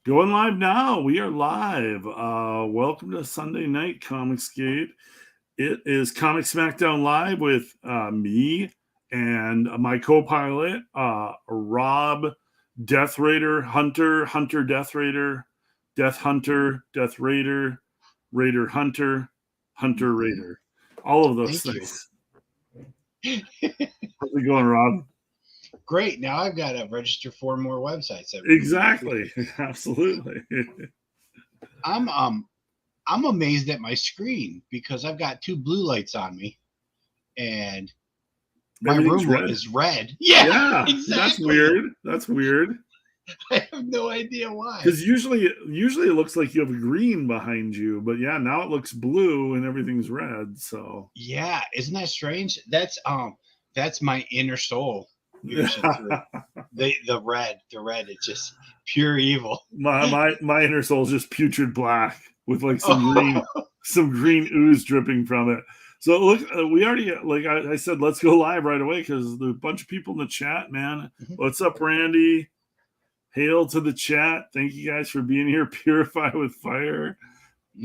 Going live now. We are live. Welcome to Sunday Night Comicsgate. It is Comic Smackdown Live with me and my co-pilot, Rob, Death Raider, Hunter Death Raider, Death Hunter, Death Raider, Raider Hunter, Hunter Raider. All of those Thank you. things. How's it going, Rob? Great. Now I've got to register 4 more websites. Exactly. Absolutely. I'm amazed at my screen because I've got 2 blue lights on me, and my Everything's room red. is red. Yeah, exactly. That's weird. That's weird. I have no idea why. Because usually it looks like you have a green behind you, but yeah, now it looks blue and everything's red. So Yeah, isn't that strange? That's my inner soul piercing through. The red, it's just pure evil. my inner soul's just putrid black with like Oh, some green ooze dripping from it. So look, we already like I said, let's go live right away because there's a bunch of people in the chat, man. What's up, Randy? Hail to the chat. Thank you guys for being here. Purify with fire.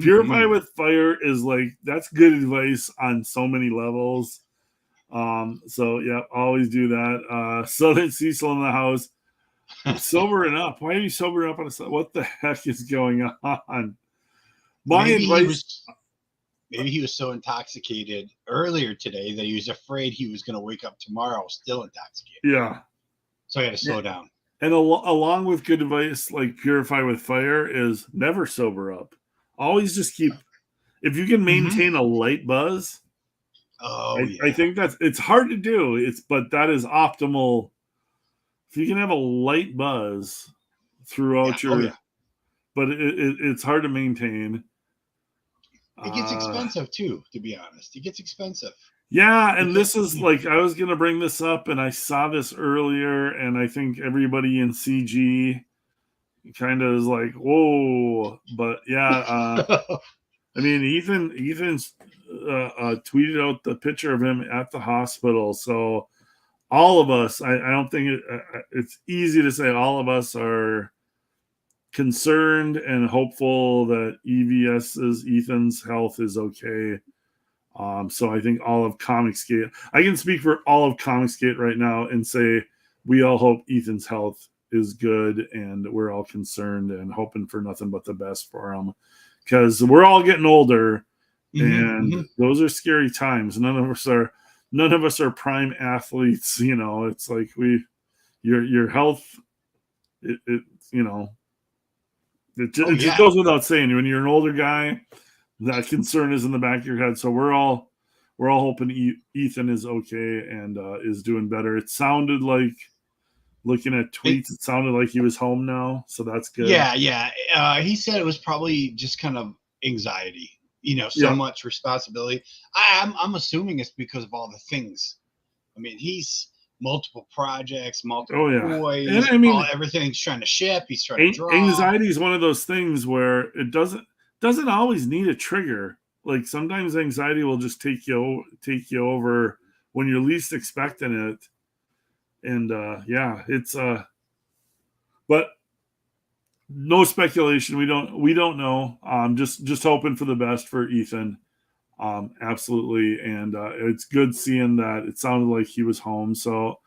Purify with fire is like, that's good advice on so many levels. So yeah, always do that. Southern Cecil in the house. Sobering up. Why are you sobering up on a, what the heck is going on? My maybe advice. maybe he was so intoxicated earlier today that he was afraid he was going to wake up tomorrow still intoxicated. Yeah. So I had to slow down. And along with good advice like purify with fire is never sober up. Always just keep, if you can maintain a light buzz. Oh, I think it's hard to do. But that is optimal. If you can have a light buzz throughout but it's hard to maintain. It gets expensive too, to be honest. It gets expensive. Yeah, and this is like, I was going to bring this up, and I saw this earlier, and I think everybody in CG kind of is like, whoa. But yeah, I mean, Ethan's tweeted out the picture of him at the hospital. So all of us, I don't think it's easy to say all of us are concerned and hopeful that Ethan's health is okay. So I think all of Comicsgate, I can speak for all of Comicsgate right now and say we all hope Ethan's health is good, and we're all concerned and hoping for nothing but the best for him, because we're all getting older, and those are scary times. None of us are prime athletes. You know, it's like your health, it you know, it just goes without saying. When you're an older guy, that concern is in the back of your head. So we're all hoping Ethan is okay and is doing better. It sounded like, looking at tweets, it sounded like he was home now, so that's good. Yeah. He said it was probably just kind of anxiety. So much responsibility. I'm assuming it's because of all the things. I mean, he's multiple projects, multiple boys. And I mean, everything's trying to ship. He's trying to draw. Anxiety is one of those things where it doesn't always need a trigger. Like sometimes anxiety will just take you over when you're least expecting it. And it's but no speculation. We don't know. Just hoping for the best for Ethan. Absolutely. And it's good seeing that it sounded like he was home. So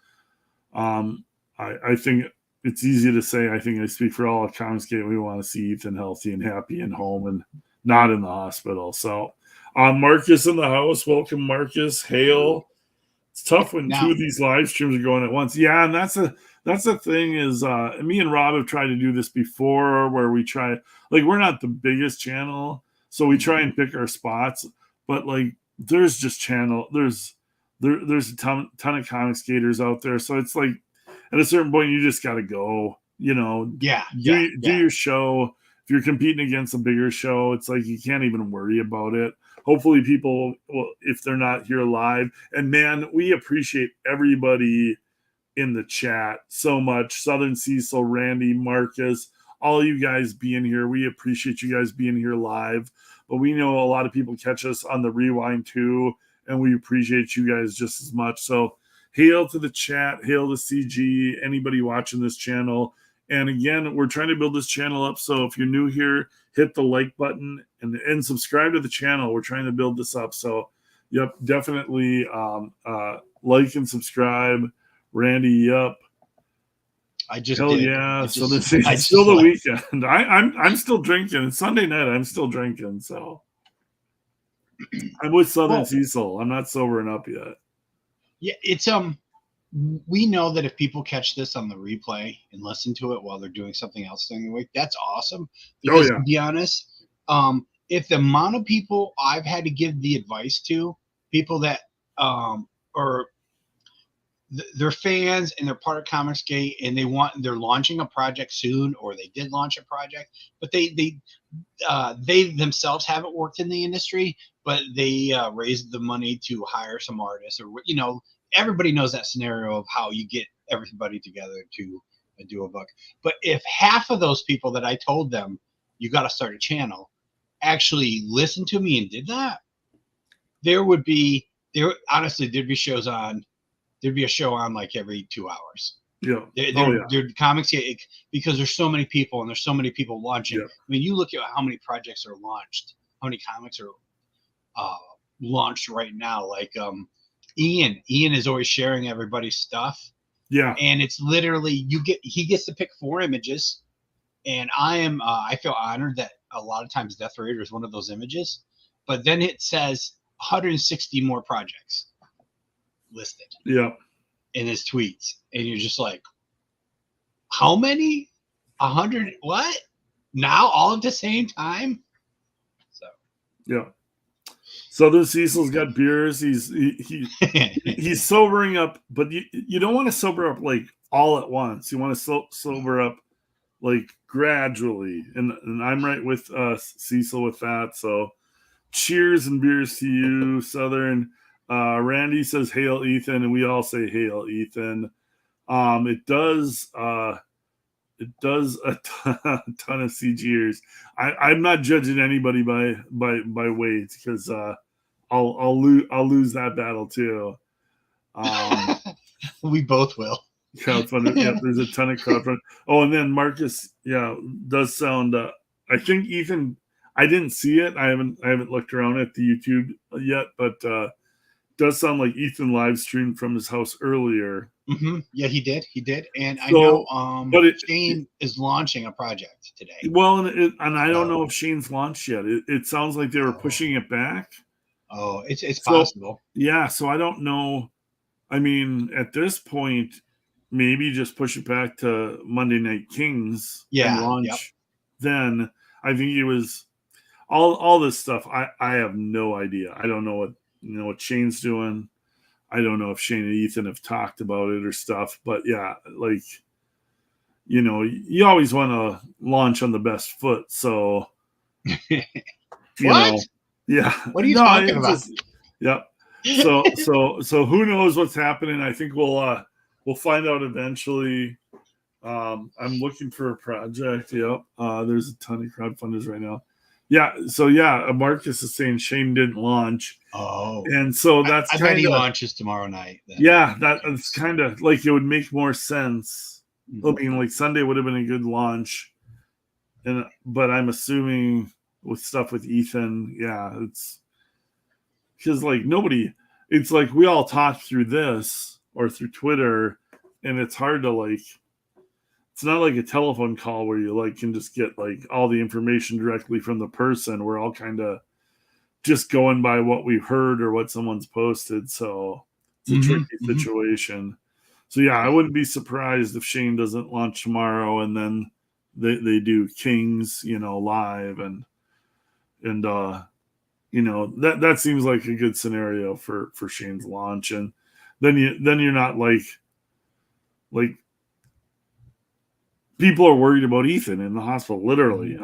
I think it's easy to say, I think I speak for all of Comicsgate, we want to see Ethan healthy and happy and home and not in the hospital. So Marcus in the house. Welcome, Marcus. Hail. It's tough when two of these live streams are going at once. Yeah, and that's the thing is, me and Rob have tried to do this before, where we try, like, we're not the biggest channel, so we try and pick our spots, but like there's just there's a ton of comic skaters out there, so it's like at a certain point you just got to go, do your show. If you're competing against a bigger show, it's like you can't even worry about it. Hopefully people will, if they're not here live. And man, we appreciate everybody in the chat so much. Southern Cecil, Randy, Marcus, all you guys being here. We appreciate you guys being here live. But we know a lot of people catch us on the rewind too, and we appreciate you guys just as much. So hail to the chat, hail to CG, anybody watching this channel, And again, we're trying to build this channel up. So if you're new here, hit the like button and subscribe to the channel. We're trying to build this up. So, yep, definitely like and subscribe. Randy, yep. I just Hell did. yeah! Just, so this is still the weekend. I'm still drinking. It's Sunday night. I'm still drinking. So I'm with Southern Cecil. I'm not sobering up yet. Yeah, it's we know that if people catch this on the replay and listen to it while they're doing something else during the week, that's awesome. Because to be honest, if the amount of people I've had to give the advice to, people that are they're fans and they're part of Comicsgate and they're launching a project soon, or they did launch a project, but they themselves haven't worked in the industry, but they raised the money to hire some artists, or everybody knows that scenario of how you get everybody together to do a book. But if half of those people that I told them you got to start a channel actually listened to me and did that, there'd be shows on. There'd be a show on like every 2 hours. Yeah. They're comics, because there's so many people and there's so many people launching. Yeah. I mean, you look at how many projects are launched, how many comics are launched right now. Like Ian is always sharing everybody's stuff. Yeah. And it's literally he gets to pick 4 images, and I feel honored that a lot of times Death Raider is one of those images, but then it says 160 more projects listed in his tweets, and you're just like, how many? 100? What? Now all at the same time? So yeah. Southern Cecil's got beers. He's sobering up, but you don't want to sober up like all at once. You want to sober up like gradually, and I'm right with Cecil with that. So cheers and beers to you, Southern. Randy says hail Ethan, and we all say hail Ethan. It does a ton of CGers. I'm not judging anybody by weight, because I'll lose that battle too. We both will. Crowdfunding. Yeah, there's a ton of crowdfunding. Oh, and then Marcus, does sound. I think Ethan. I didn't see it. I haven't looked around at the YouTube yet, but does sound like Ethan live streamed from his house earlier. Mm-hmm. Yeah, he did. And I know Shane is launching a project today. Well, and I don't know if Shane's launched yet. It sounds like they were pushing it back. Oh, it's possible. Yeah, so I don't know. I mean, at this point, maybe just push it back to Monday Night Kings and launch. Then I think it was all this stuff. I have no idea. I don't know what Shane's doing. I don't know if Shane and Ethan have talked about it or stuff, but yeah, like, you always want to launch on the best foot. So, what? Yeah. What are you talking about? Yeah. So who knows what's happening? I think we'll find out eventually. I'm looking for a project. Yep. There's a ton of crowdfunders right now. Yeah. So Marcus is saying Shane didn't launch. Oh. And so that's I bet he launches tomorrow night. Then. Yeah, that's kind of like, it would make more sense. Mm-hmm. I mean, like Sunday would have been a good launch, but I'm assuming with stuff with Ethan, it's because like it's like we all talk through this or through Twitter, and it's hard to like. It's not like a telephone call where you like can just get like all the information directly from the person. We're all kind of just going by what we've heard or what someone's posted. So it's a tricky situation. So I wouldn't be surprised if Shane doesn't launch tomorrow, and then they do Kings, live, and that seems like a good scenario for Shane's launch. And then you're not like people are worried about Ethan in the hospital. Literally,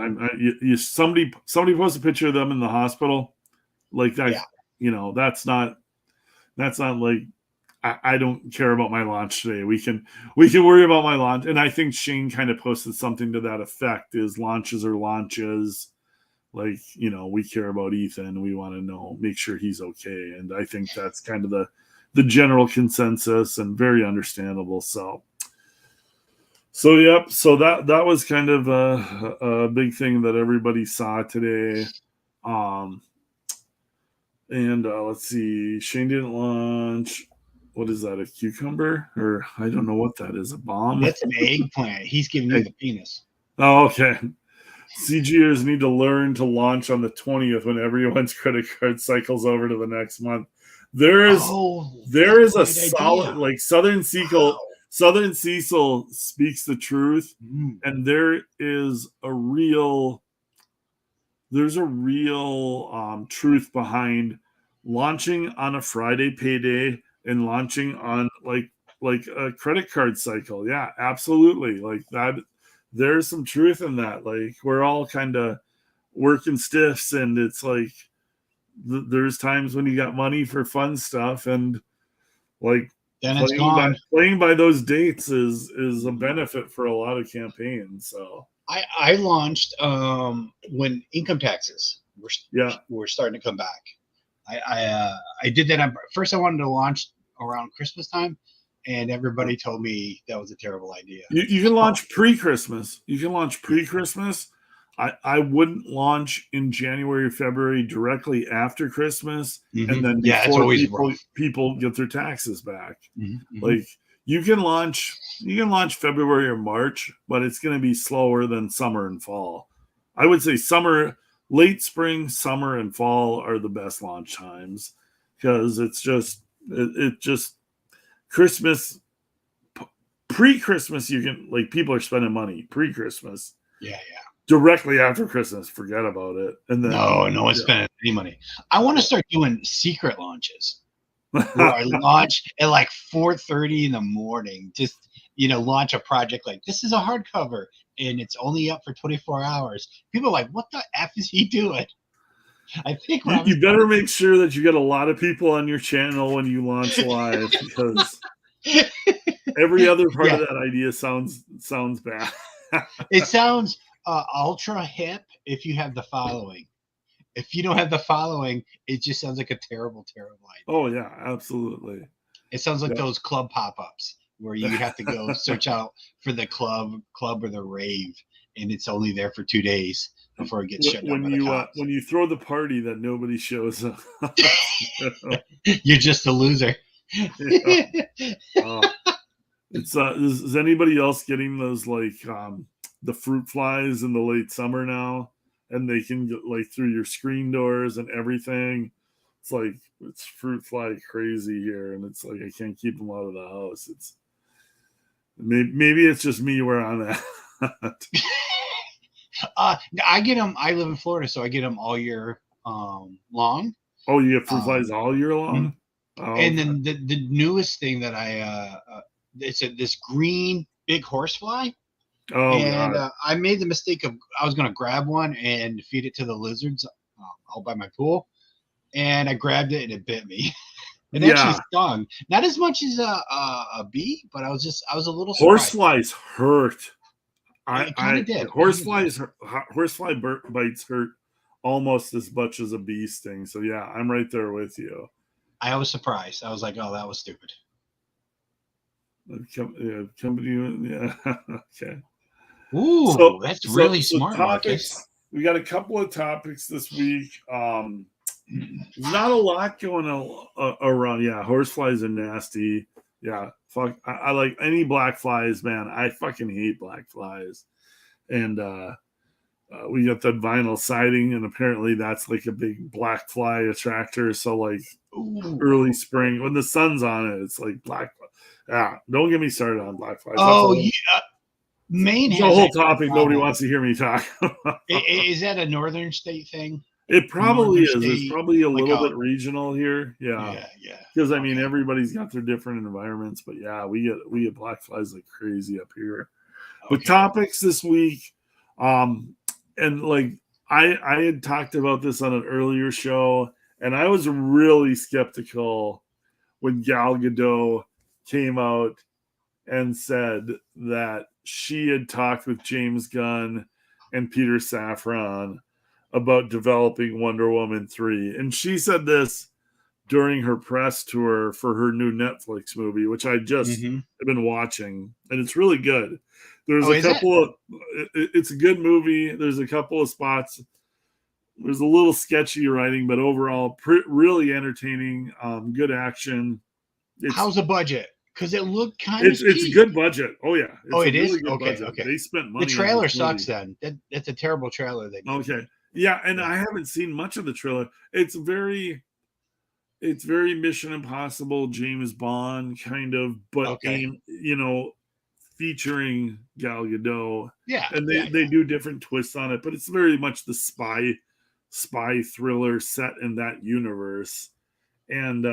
somebody posts a picture of them in the hospital, like that. Yeah. That's not like I don't care about my launch today. We can worry about my launch. And I think Shane kind of posted something to that effect: is launches are launches. Like, we care about Ethan. We want to make sure he's okay. And I think that's kind of the general consensus, and very understandable. So So yep, so that was kind of a big thing that everybody saw today. Um, and let's see, Shane didn't launch. What is that? A cucumber, or I don't know what that is. A bomb? That's an eggplant. He's giving you the penis. Oh, okay. CGers need to learn to launch on the 20th when everyone's credit card cycles over to the next month. There is a solid idea. like Southern Cecil. Wow. Southern Cecil speaks the truth, and there's a real truth behind launching on a Friday payday and launching on like a credit card cycle. Yeah, absolutely. Like that, there's some truth in that. Like we're all kind of working stiffs, and it's like there's times when you got money for fun stuff, and like then it's gone. Playing by those dates is a benefit for a lot of campaigns. So I launched when income taxes were starting to come back. I did that. First, I wanted to launch around Christmas time, and everybody told me that was a terrible idea. You can launch pre-Christmas. You can launch pre-Christmas. I wouldn't launch in January or February directly after Christmas, and then before people get their taxes back. Like you can launch February or March, but it's going to be slower than summer and fall. I would say late spring, summer, and fall are the best launch times because it's just Christmas. Pre-Christmas, you can like people are spending money pre-Christmas. Yeah. Directly after Christmas, forget about it. And then no one's spending any money. I want to start doing secret launches where I launch at like 4:30 in the morning. Just launch a project like this is a hardcover and it's only up for 24 hours. People are like, what the F is he doing? I think you better make sure that you get a lot of people on your channel when you launch live because every other part of that idea sounds bad. It sounds ultra hip if you have the following. If you don't have the following, it just sounds like a terrible idea. Oh yeah, absolutely. It sounds like those club pop-ups where you have to go search out for the club or the rave, and it's only there for 2 days before it gets shut down by the cops. When you throw the party that nobody shows up, you're just a loser. Is anybody else getting those like the fruit flies in the late summer now, and they can get like through your screen doors and everything? It's fruit fly crazy here, and it's like I can't keep them out of the house. It's maybe it's just me where I'm at. I get them. I live in Florida, so I get them all year long. Oh, you get fruit flies all year long. Oh, and then the newest thing that it's this green big horsefly. Oh, and I made the mistake of I was going to grab one and feed it to the lizards out by my pool, and I grabbed it and it bit me. It actually stung, not as much as a bee, but I was a little surprised. Horseflies hurt. I did. Horsefly bites hurt almost as much as a bee sting. So yeah, I'm right there with you. I was surprised. I was like, oh, that was stupid. Okay. Ooh, that's really smart. Topics. We got a couple of topics this week. There's not a lot going around. Yeah, horseflies are nasty. Yeah, fuck. I like any black flies, man. I fucking hate black flies. And we got that vinyl siding, and apparently that's like a big black fly attractor. So like early spring when the sun's on it, it's like black. Yeah, don't get me started on black flies. Oh yeah. Maine has the whole topic. Nobody wants to hear me talk. Is that a northern state thing? It probably is. It's probably a little bit regional here. Yeah. Because I mean, everybody's got their different environments, but yeah, we get black flies like crazy up here. But topics this week, and like I had talked about this on an earlier show, and I was really skeptical when Gal Gadot came out and said that she had talked with James Gunn and Peter Safran about developing Wonder Woman 3. And she said this during her press tour for her new Netflix movie, which I just have been watching, and it's really good. There's Oh, a is it? couple of. It's a good movie. There's a couple of spots. There's a little sketchy writing, but overall, really entertaining. Good action. It's How's the budget? Because it looked kind of it's a cheap. good budget. Oh yeah, Oh, it's a it is? really good Okay, budget. okay. They spent The money on this trailer sucks movie. then. That's a terrible trailer they gave Okay, me. yeah, and Yeah. I haven't seen much of the trailer. It's very Mission Impossible, James Bond kind of, but Okay. featuring Gal Gadot, Yeah, and yeah, they do different twists on it, but it's very much the spy thriller set in that universe, and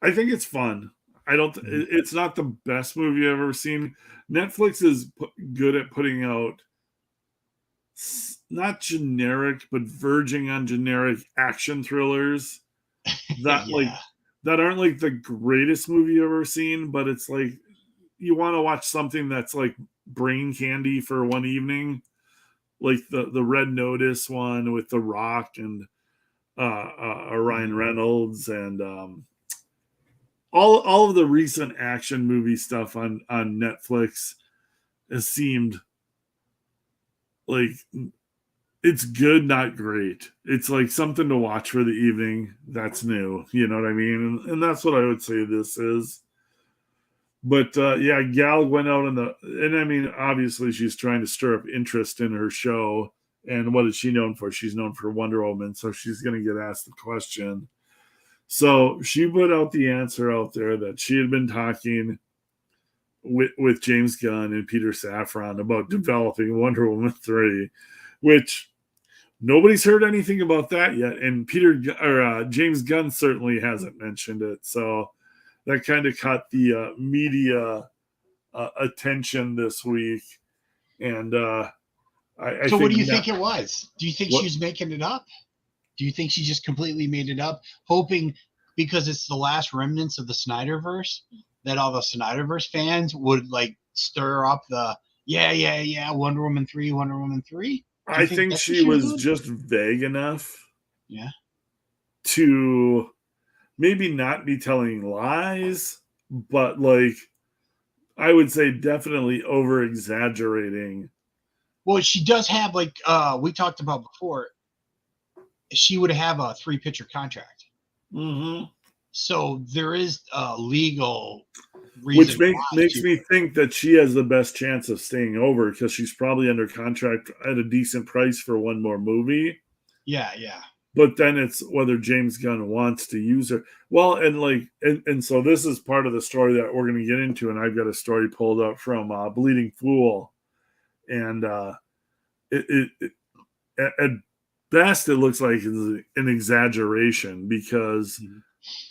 I think it's fun. I don't. yeah. Mhm. It's not the best movie I've ever seen. Netflix is good at putting out not generic, but verging on generic action thrillers that Yeah. that aren't like the greatest movie you've ever seen, but it's like you want to watch something that's like brain candy for one evening, like the Red Notice one with The Rock and Ryan Mhm. Reynolds and all of the recent action movie stuff on Netflix has seemed like it's good, not great. It's like something to watch for the evening. That's new. You know what I mean? And that's what I would say this is. But yeah, Gal went out and I mean, obviously she's trying to stir up interest in her show. And what is she known for? She's known for Wonder Woman, so she's going to get asked the question. So she put out the answer out there that she had been talking with James Gunn and Peter Safran about developing Wonder Woman 3, which nobody's heard anything about that yet. And James Gunn certainly hasn't mentioned it. So that kind of caught the media attention this week. And I So what think do you that think it was? Do you think she what was making it up? Do you think she just completely made it up, hoping because it's the last remnants of the Snyderverse that all the Snyderverse fans would like stir up the yeah Wonder Woman 3, Wonder Woman 3? Do you I think think that's what she she was was doing? just vague enough Yeah. to maybe not be telling lies, but like I would say definitely over exaggerating. Well, she does have like we talked about before. She would have a 3 picture contract, Mm-hmm. so there is a legal Which reason why makes she. me think that she has the best chance of staying over because she's probably under contract at a decent price for one more movie. Yeah, yeah. But then it's whether James Gunn wants to use her. Well, and so this is part of the story that we're going to get into, and I've got a story pulled up from Bleeding Fool, and it at best it looks like it's an exaggeration because Mhm.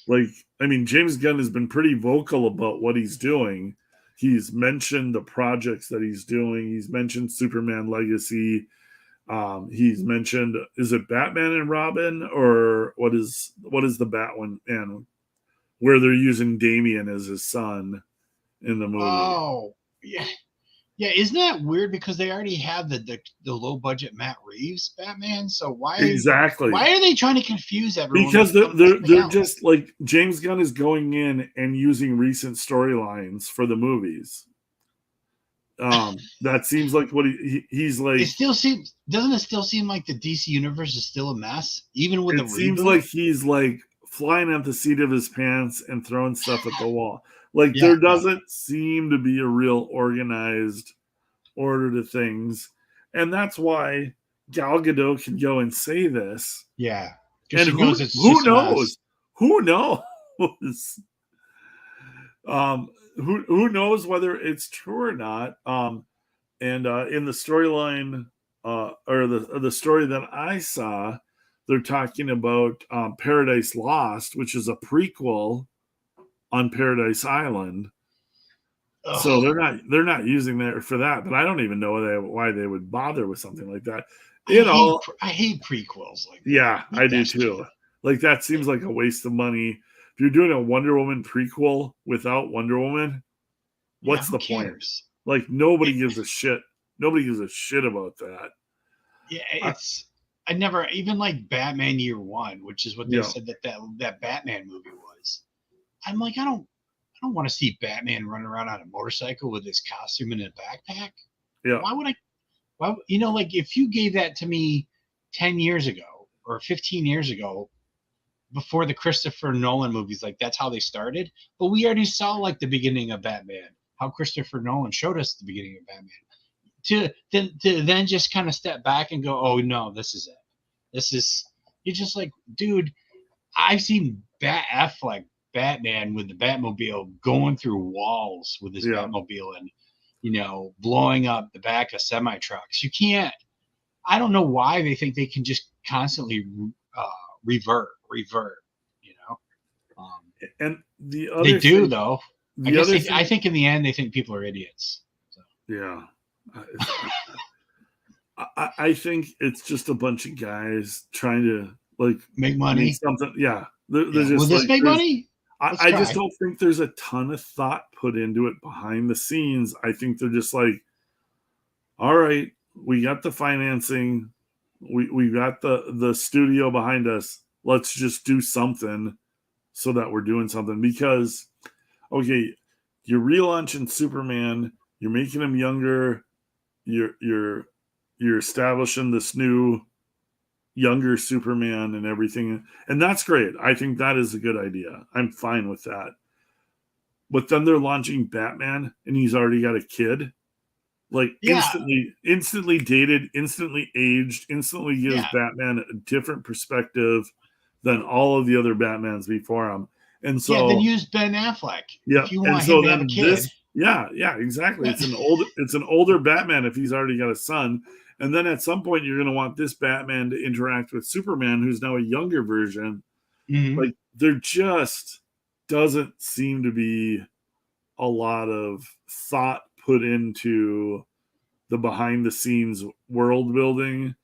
like, I mean, James Gunn has been pretty vocal about what he's doing. He's mentioned the projects that he's doing. He's mentioned Superman Legacy. He's mentioned, is it Batman and Robin or what is the Batman and where they're using Damian as his son in the movie? Oh, yeah. Yeah, isn't that weird because they already have the low budget Matt Reeves Batman? So Exactly. why are they trying to confuse everyone Because with something they're else? just like James Gunn is going in and using recent storylines for the movies. That seems like what he's It like. still seems doesn't it still seem like the DC universe is still a mess even with the It seems reboot? like he's like flying at the seat of his pants and throwing stuff at the wall. Like Yeah, there yeah, doesn't seem to be a real organized order to things, and that's why Gal Gadot can go and say this. yeah. Because And she knows it's who just a mess. knows? Who knows? Who knows whether it's true or not? And in the storyline or the story that I saw, they're talking about Paradise Lost, which is a prequel on Paradise Island. So Ugh, they're not using that for that, but I don't even know why they would bother with something like that. I hate prequels like that. Yeah, Like I do that's cheap. too. Like that seems like a waste of money. If you're doing a Wonder Woman prequel without Wonder Woman, Yeah, what's who the point? cares? Like nobody gives a shit. Nobody gives a shit about that. Yeah, I, it's I never even like Batman Year One, which is what they yeah, said that Batman movie was. I'm like, I don't don't want to see Batman running around on a motorcycle with his costume and a backpack. Yeah. Why would I? Well, like if you gave that to me 10 years ago or 15 years ago, before the Christopher Nolan movies, like that's how they started. But we already saw like the beginning of Batman, how Christopher Nolan showed us the beginning of Batman. To then just kind of step back and go, oh no, this is it. This is you're just like, dude, I've seen Affleck Batman with the Batmobile going through walls with his Batmobile and blowing up the back of semi trucks. You can't. I don't know why they think they can just constantly revert. And the other they do thing, though. I think in the end they think people are idiots. So. Yeah, I think it's just a bunch of guys trying to like make money. Make something. Yeah, they're just will this make money? I just don't think there's a ton of thought put into it behind the scenes. I think they're just like, all right, we got the financing, we got the studio behind us. Let's just do something so that we're doing something. Because, okay, you're relaunching Superman, you're making him younger, you're establishing this new younger Superman and everything. And that's great. I think that is a good idea. I'm fine with that. But then they're launching Batman and he's already got a kid. Like instantly dated, instantly aged, instantly gives Batman a different perspective than all of the other Batmans before him. And so then use Ben Affleck. Yeah. If you want him to have a kid. Exactly. It's an older Batman if he's already got a son. And then at some point, you're going to want this Batman to interact with Superman, who's now a younger version. Mm-hmm. Like, there just doesn't seem to be a lot of thought put into the behind-the-scenes world building.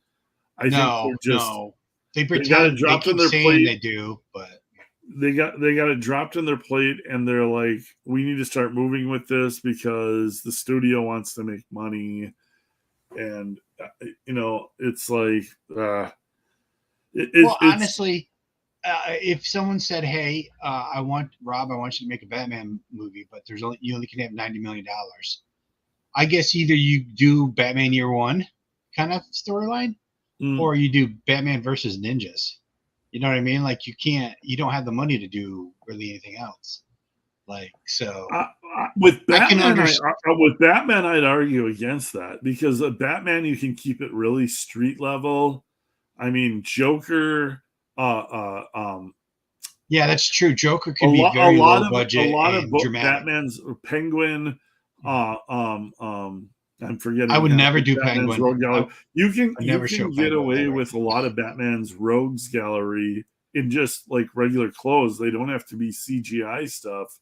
I think they're just they pretend they keep saying they do, but they got it dropped in their plate, and they're like, we need to start moving with this because the studio wants to make money. And it's like honestly, if someone said, hey, I want you to make a Batman movie, but you only can have $90 million, I guess either you do Batman Year One kind of storyline, or you do Batman versus ninjas. You know what I mean? Like you don't have the money to do really anything else. Like, so with Batman, I'd argue against that, because a Batman, you can keep it really street level. I mean, Joker, yeah, that's true. Joker can be very low budget. A lot of Batman's Penguin. I'm forgetting. I would never do Batman's Penguin. You can get away with a lot of Batman's rogues gallery in just like regular clothes. They don't have to be CGI stuff.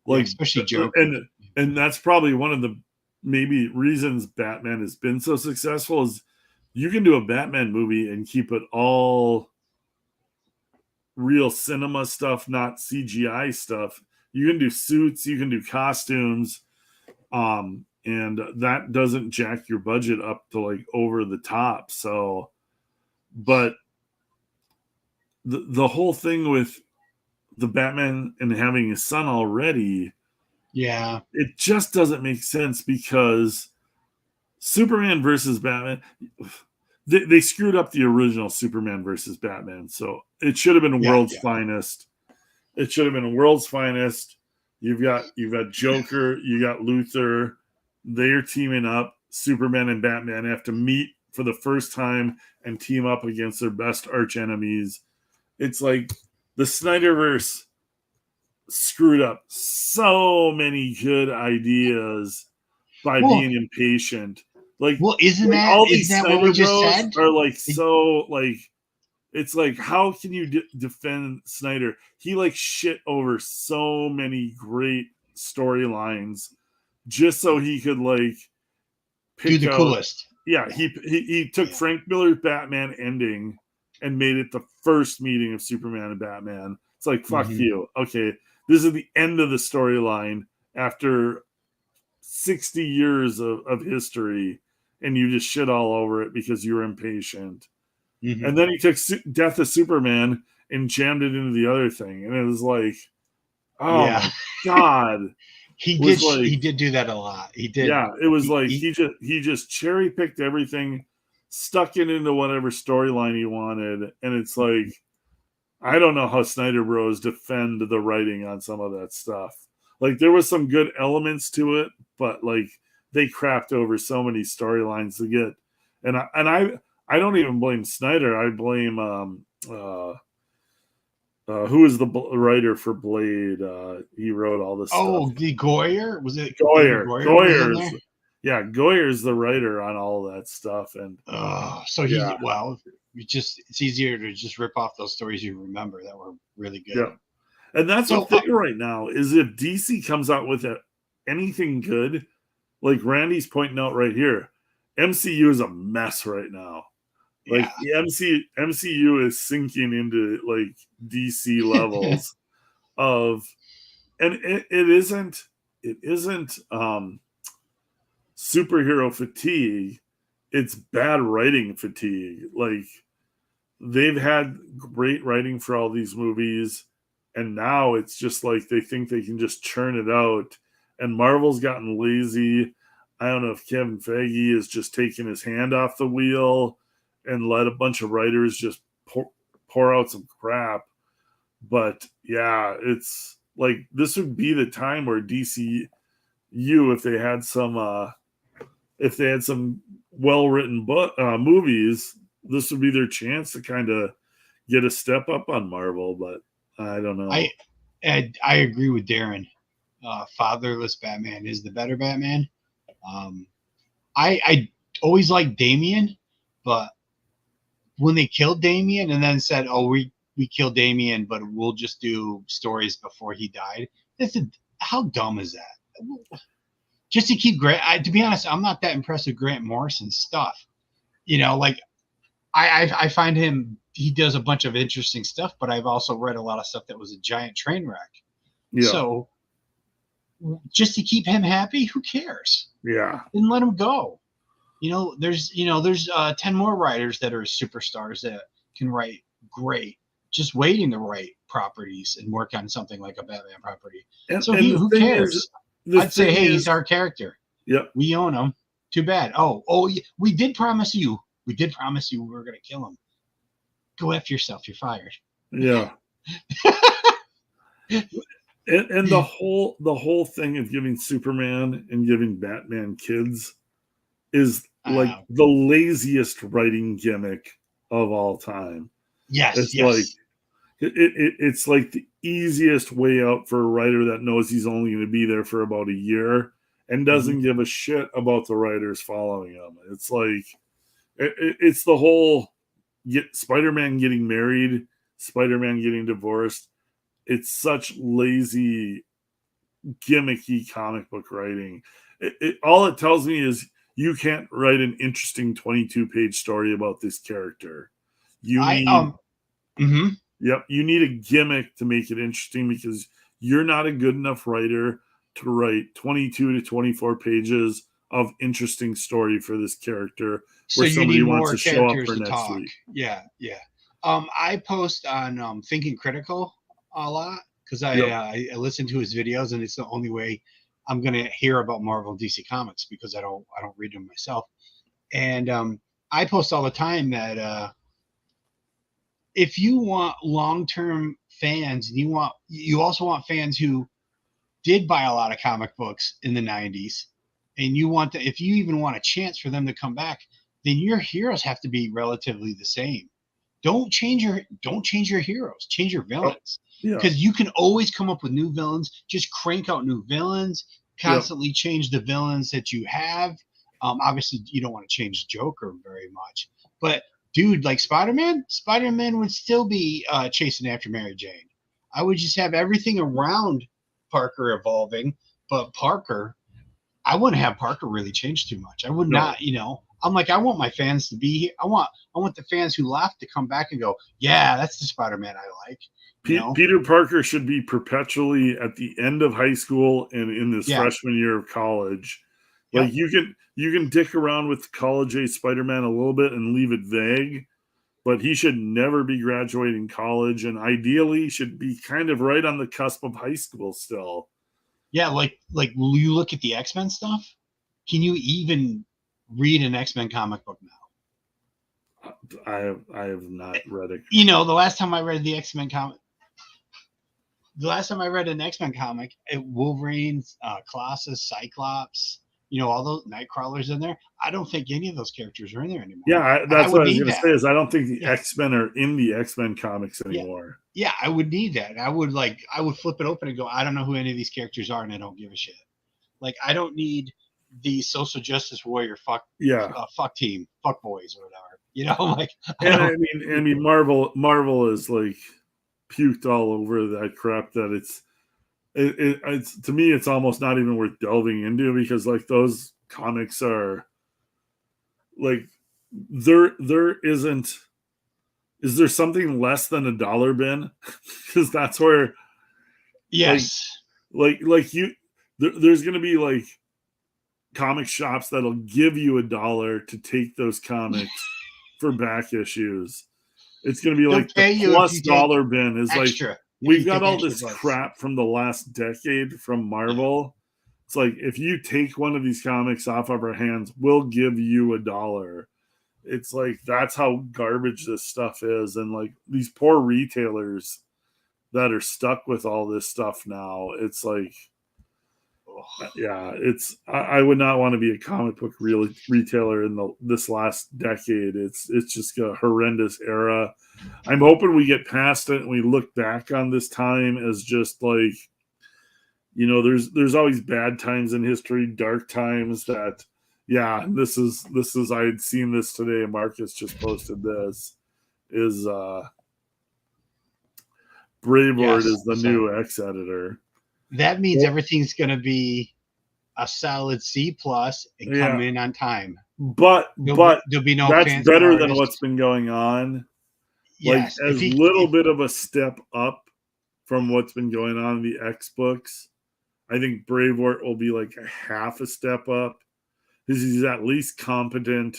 Like especially Joker. And that's probably one of the maybe reasons Batman has been so successful is you can do a Batman movie and keep it all real cinema stuff, not CGI stuff. You can do suits, you can do costumes, and that doesn't jack your budget up to like over the top. So, but the whole thing with the Batman and having his son already, it just doesn't make sense, because Superman versus Batman, they screwed up the original Superman versus Batman. So it should have been World's Finest. It should have been World's Finest. You've got Joker, you got Luthor. They're teaming up. Superman and Batman have to meet for the first time and team up against their best arch enemies. It's like the Snyderverse screwed up so many good ideas by being impatient. Like, isn't all these that Snyder what we just Bros said? are like so like, it's like, how can you defend Snyder? He like shit over so many great storylines just so he could like do the coolest. Yeah, he took Frank Miller's Batman ending and made it the first meeting of Superman and Batman. It's like, fuck you. Okay, this is the end of the storyline after 60 years of history, and you just shit all over it because you were impatient. And then he took Death of Superman and jammed it into the other thing. And it was like, Oh Yeah. my God. He Was did. like, He did do that a lot. He did. yeah, it was like He he just cherry picked everything, stuck it into whatever storyline he wanted, and it's like I don't know how Snyder Bros defend the writing on some of that stuff. Like there was some good elements to it, but like they crapped over so many storylines to get, and I don't even blame Snyder. I blame who is the writer for Blade? He wrote all this stuff. the Goyer, was it David Goyer, Goyer was in Goyer's, there? yeah, Goyer's the writer on all that stuff, and So yeah, it's easier to just rip off those stories you remember that were really good. yeah, and that's the So thing right now is if DC comes out with anything good, like Randy's pointing out right here, MCU is a mess right now. Like yeah. the MCU is sinking into like DC levels of, and it isn't superhero fatigue, it's bad writing fatigue. Like they've had great writing for all these movies, and now it's just like they think they can just churn it out. And Marvel's gotten lazy. I don't know if Kevin Feige is just taking his hand off the wheel and let a bunch of writers just pour out some crap. But yeah, it's like this would be the time where DCU, if they had some well written movies, this would be their chance to kind of get a step up on Marvel. But I don't know. I agree with Darren. Fatherless Batman is the better Batman. I always liked Damian, but when they killed Damian and then said, "Oh, we killed Damian, but we'll just do stories before he died," how dumb is that? Just to keep Grant. To be honest, I'm not that impressed with Grant Morrison's stuff. Like I find he does a bunch of interesting stuff, but I've also read a lot of stuff that was a giant train wreck. Yeah. So just to keep him happy, who cares? Yeah. Then let him go. There's 10 more writers that are superstars that can write great, just waiting to write properties and work on something like a Batman property. And who the thing cares? is, I'd say, hey, he's our character. Yep. We own him. Too bad. Oh, we did promise you. We were going to kill him. Go F yourself. You're fired. Yeah. and the whole thing of giving Superman and giving Batman kids is like the laziest writing gimmick of all time. Yes. It's like it's like the easiest way out for a writer that knows he's only going to be there for about a year and doesn't give a shit about the writers following him. It's like it's the whole Spider-Man getting married, Spider-Man getting divorced. It's such lazy, gimmicky comic book writing. All it tells me is you can't write an interesting 22-page story about this character. You need a gimmick to make it interesting because you're not a good enough writer to write 22 to 24 pages of interesting story for this character where somebody wants to show up for next week. Yeah. I post on Thinking Critical a lot because I listen to his videos, and it's the only way I'm going to hear about Marvel DC Comics because I don't read them myself. And I post all the time that if you want long-term fans, and you also want fans who did buy a lot of comic books in the 90s, and if you even want a chance for them to come back, then your heroes have to be relatively the same. Don't change your heroes, change your villains. Because you can always come up with new villains. Just crank out new villains, constantly change the villains that you have. Obviously you don't want to change Joker very much, but dude, like Spider-Man would still be chasing after Mary Jane. I would just have everything around Parker evolving, but I wouldn't have Parker really change too much. I would not, I'm like, I want my fans to be here. I want the fans who left to come back and go, yeah, that's the Spider-Man I like. Peter Parker should be perpetually at the end of high school and in his freshman year of college. Like you can dick around with college age Spider-Man a little bit and leave it vague, but he should never be graduating college, and ideally should be kind of right on the cusp of high school still. Yeah, like you look at the X-Men stuff. Can you even read an X-Men comic book now? I have not read it. You know, the last time I read the X-Men comic, the last time I read an X-Men comic, Wolverine, Colossus, Cyclops, you know, all those Nightcrawlers in there. I don't think any of those characters are in there anymore. Yeah, that's what I was going to say. Is I don't think the Yeah. X-Men are in the X-Men comics anymore. Yeah, I would need that. I would flip it open and go, I don't know who any of these characters are, and I don't give a shit. Like, I don't need the social justice warrior fuck team, fuck boys or whatever. You know, like. I mean, Marvel is like puked all over that crap that it's to me it's almost not even worth delving into, because like those comics are like there isn't. Is there something less than $1 bin? Because that's where, yes, like you, there's going to be like comic shops that'll give you $1 to take those comics for back issues. It's going to be like the plus dollar bin is extra. Like, we've got all this crap from the last decade from Marvel. It's like, if you take one of these comics off of our hands, we'll give you $1. It's like, that's how garbage this stuff is. And like these poor retailers that are stuck with all this stuff now, it's like, yeah, it's, I would not want to be a comic book retailer in this last decade. It's just a horrendous era. I'm hoping we get past it and we look back on this time as just like, you know, there's always bad times in history, dark times that, yeah, this is I had seen this today. Marcus just posted this. Is Braveward is the new X editor. That means everything's going to be a solid C+ and come in on time. But there'll be no. That's better than what's been going on. Yes, like as little bit of a step up from what's been going on in the X books. I think Braveward will be like a half a step up. He's at least competent.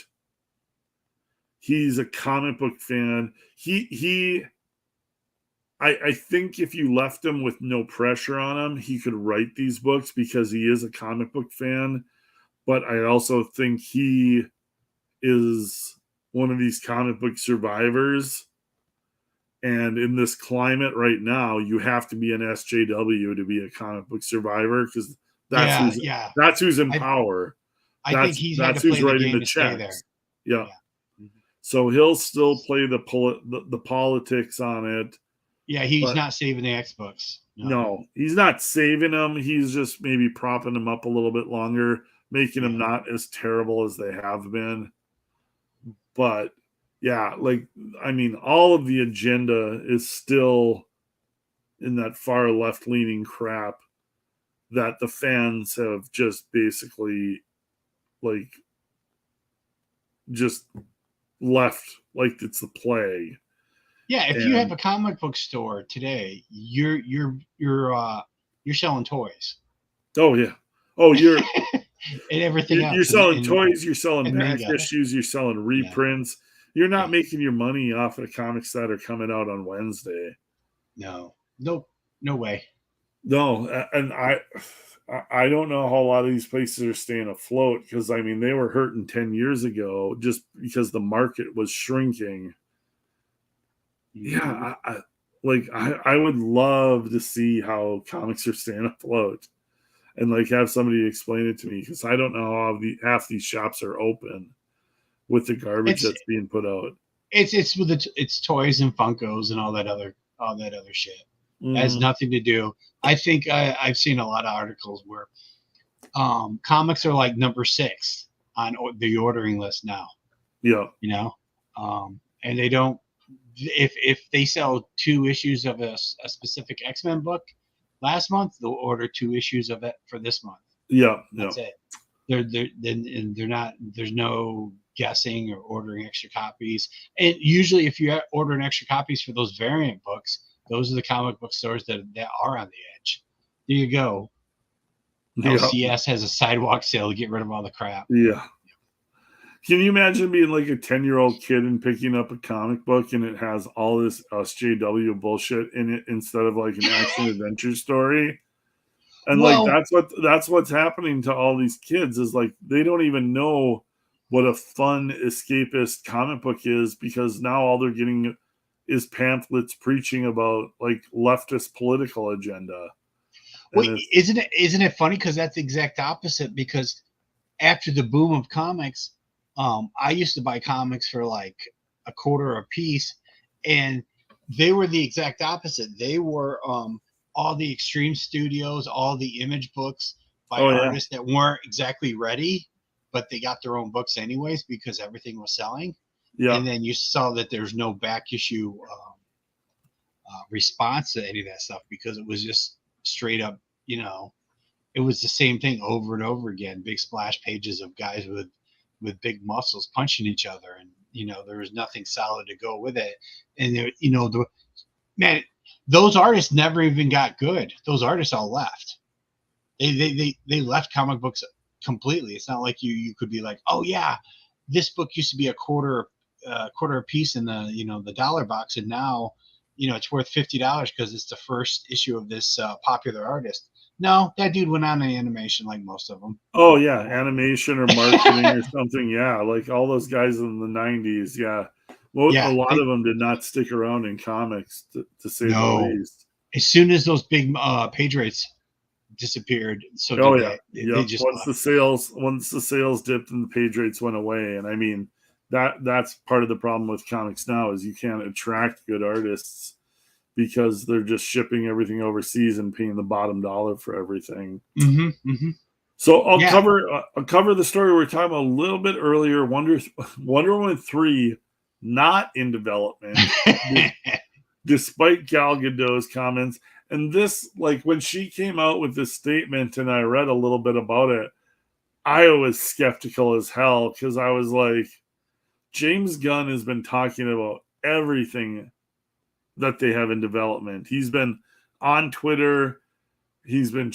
He's a comic book fan. I think if you left him with no pressure on him, he could write these books because he is a comic book fan. But I also think he is one of these comic book survivors. And in this climate right now, you have to be an SJW to be a comic book survivor, because that's who's in power. I think that's who's writing the checks. Yeah. So he'll still play the politics on it. Yeah, he's not saving the X books. No, he's not saving them. He's just maybe propping them up a little bit longer, making them not as terrible as they have been. But yeah, like, I mean, all of the agenda is still in that far left leaning crap that the fans have just basically like just left like it's the plague. Yeah, if you have a comic book store today, you're selling toys. Oh yeah. Oh, you're and everything else. You're selling toys, you're selling back issues, you're selling reprints. Yeah. You're not making your money off of comics that are coming out on Wednesday. No way. No, and I don't know how a lot of these places are staying afloat, because I mean, they were hurting 10 years ago just because the market was shrinking. Yeah, I would love to see how comics are staying afloat, and like have somebody explain it to me, because I don't know how half these shops are open with the garbage that's being put out. It's with it's toys and Funkos and all that other shit. It has nothing to do. I think I've seen a lot of articles where comics are like number 6 on the ordering list now. Yeah, you know, and they don't. If they sell 2 issues of a specific X-Men book last month, they'll order 2 issues of it for this month. Yeah, that's it. They're not. There's no guessing or ordering extra copies. And usually, if you're ordering extra copies for those variant books, those are the comic book stores that are on the edge. There you go. LCS has a sidewalk sale to get rid of all the crap. Yeah. Can you imagine being like a 10-year-old kid and picking up a comic book and it has all this SJW bullshit in it instead of like an action adventure story? And like Well, that's what's happening to all these kids is like they don't even know what a fun escapist comic book is because now all they're getting is pamphlets preaching about like leftist political agenda. wait, And it's isn't it funny? Because that's the exact opposite. Because after the boom of comics, I used to buy comics for like a quarter a piece, and they were the exact opposite. They were all the Extreme Studios, all the image books by oh yeah. artists that weren't exactly ready, but they got their own books anyways because everything was selling. Yeah. And then you saw that there's no back issue response to any of that stuff because it was just straight up, it was the same thing over and over again. Big splash pages of guys with big muscles punching each other, and there was nothing solid to go with it. And there, the man, those artists never even got good. Those artists all left. They left comic books completely. It's not like you could be like, oh yeah, this book used to be a quarter a piece in the dollar box, and now it's worth $50 because it's the first issue of this popular artist. No, that dude went on to animation like most of them. Oh yeah, animation or marketing or something. Yeah, like all those guys in the '90s. Yeah, well, a Yeah, lot of them did not stick around in comics, to say the no. least. As soon as those big page rates disappeared, so Oh did yeah, they yep. just left. Once the sales dipped and the page rates went away, and I mean that's part of the problem with comics now is you can't attract good artists because they're just shipping everything overseas and paying the bottom dollar for everything. Mm-hmm, mm-hmm. So Yeah. I'll cover the story we were talking about a little bit earlier. Wonder Woman 3 not in development despite Gal Gadot's comments. And this, like when she came out with this statement and I read a little bit about it, I was skeptical as hell because I was like, James Gunn has been talking about everything that they have in development. He's been on Twitter. He's been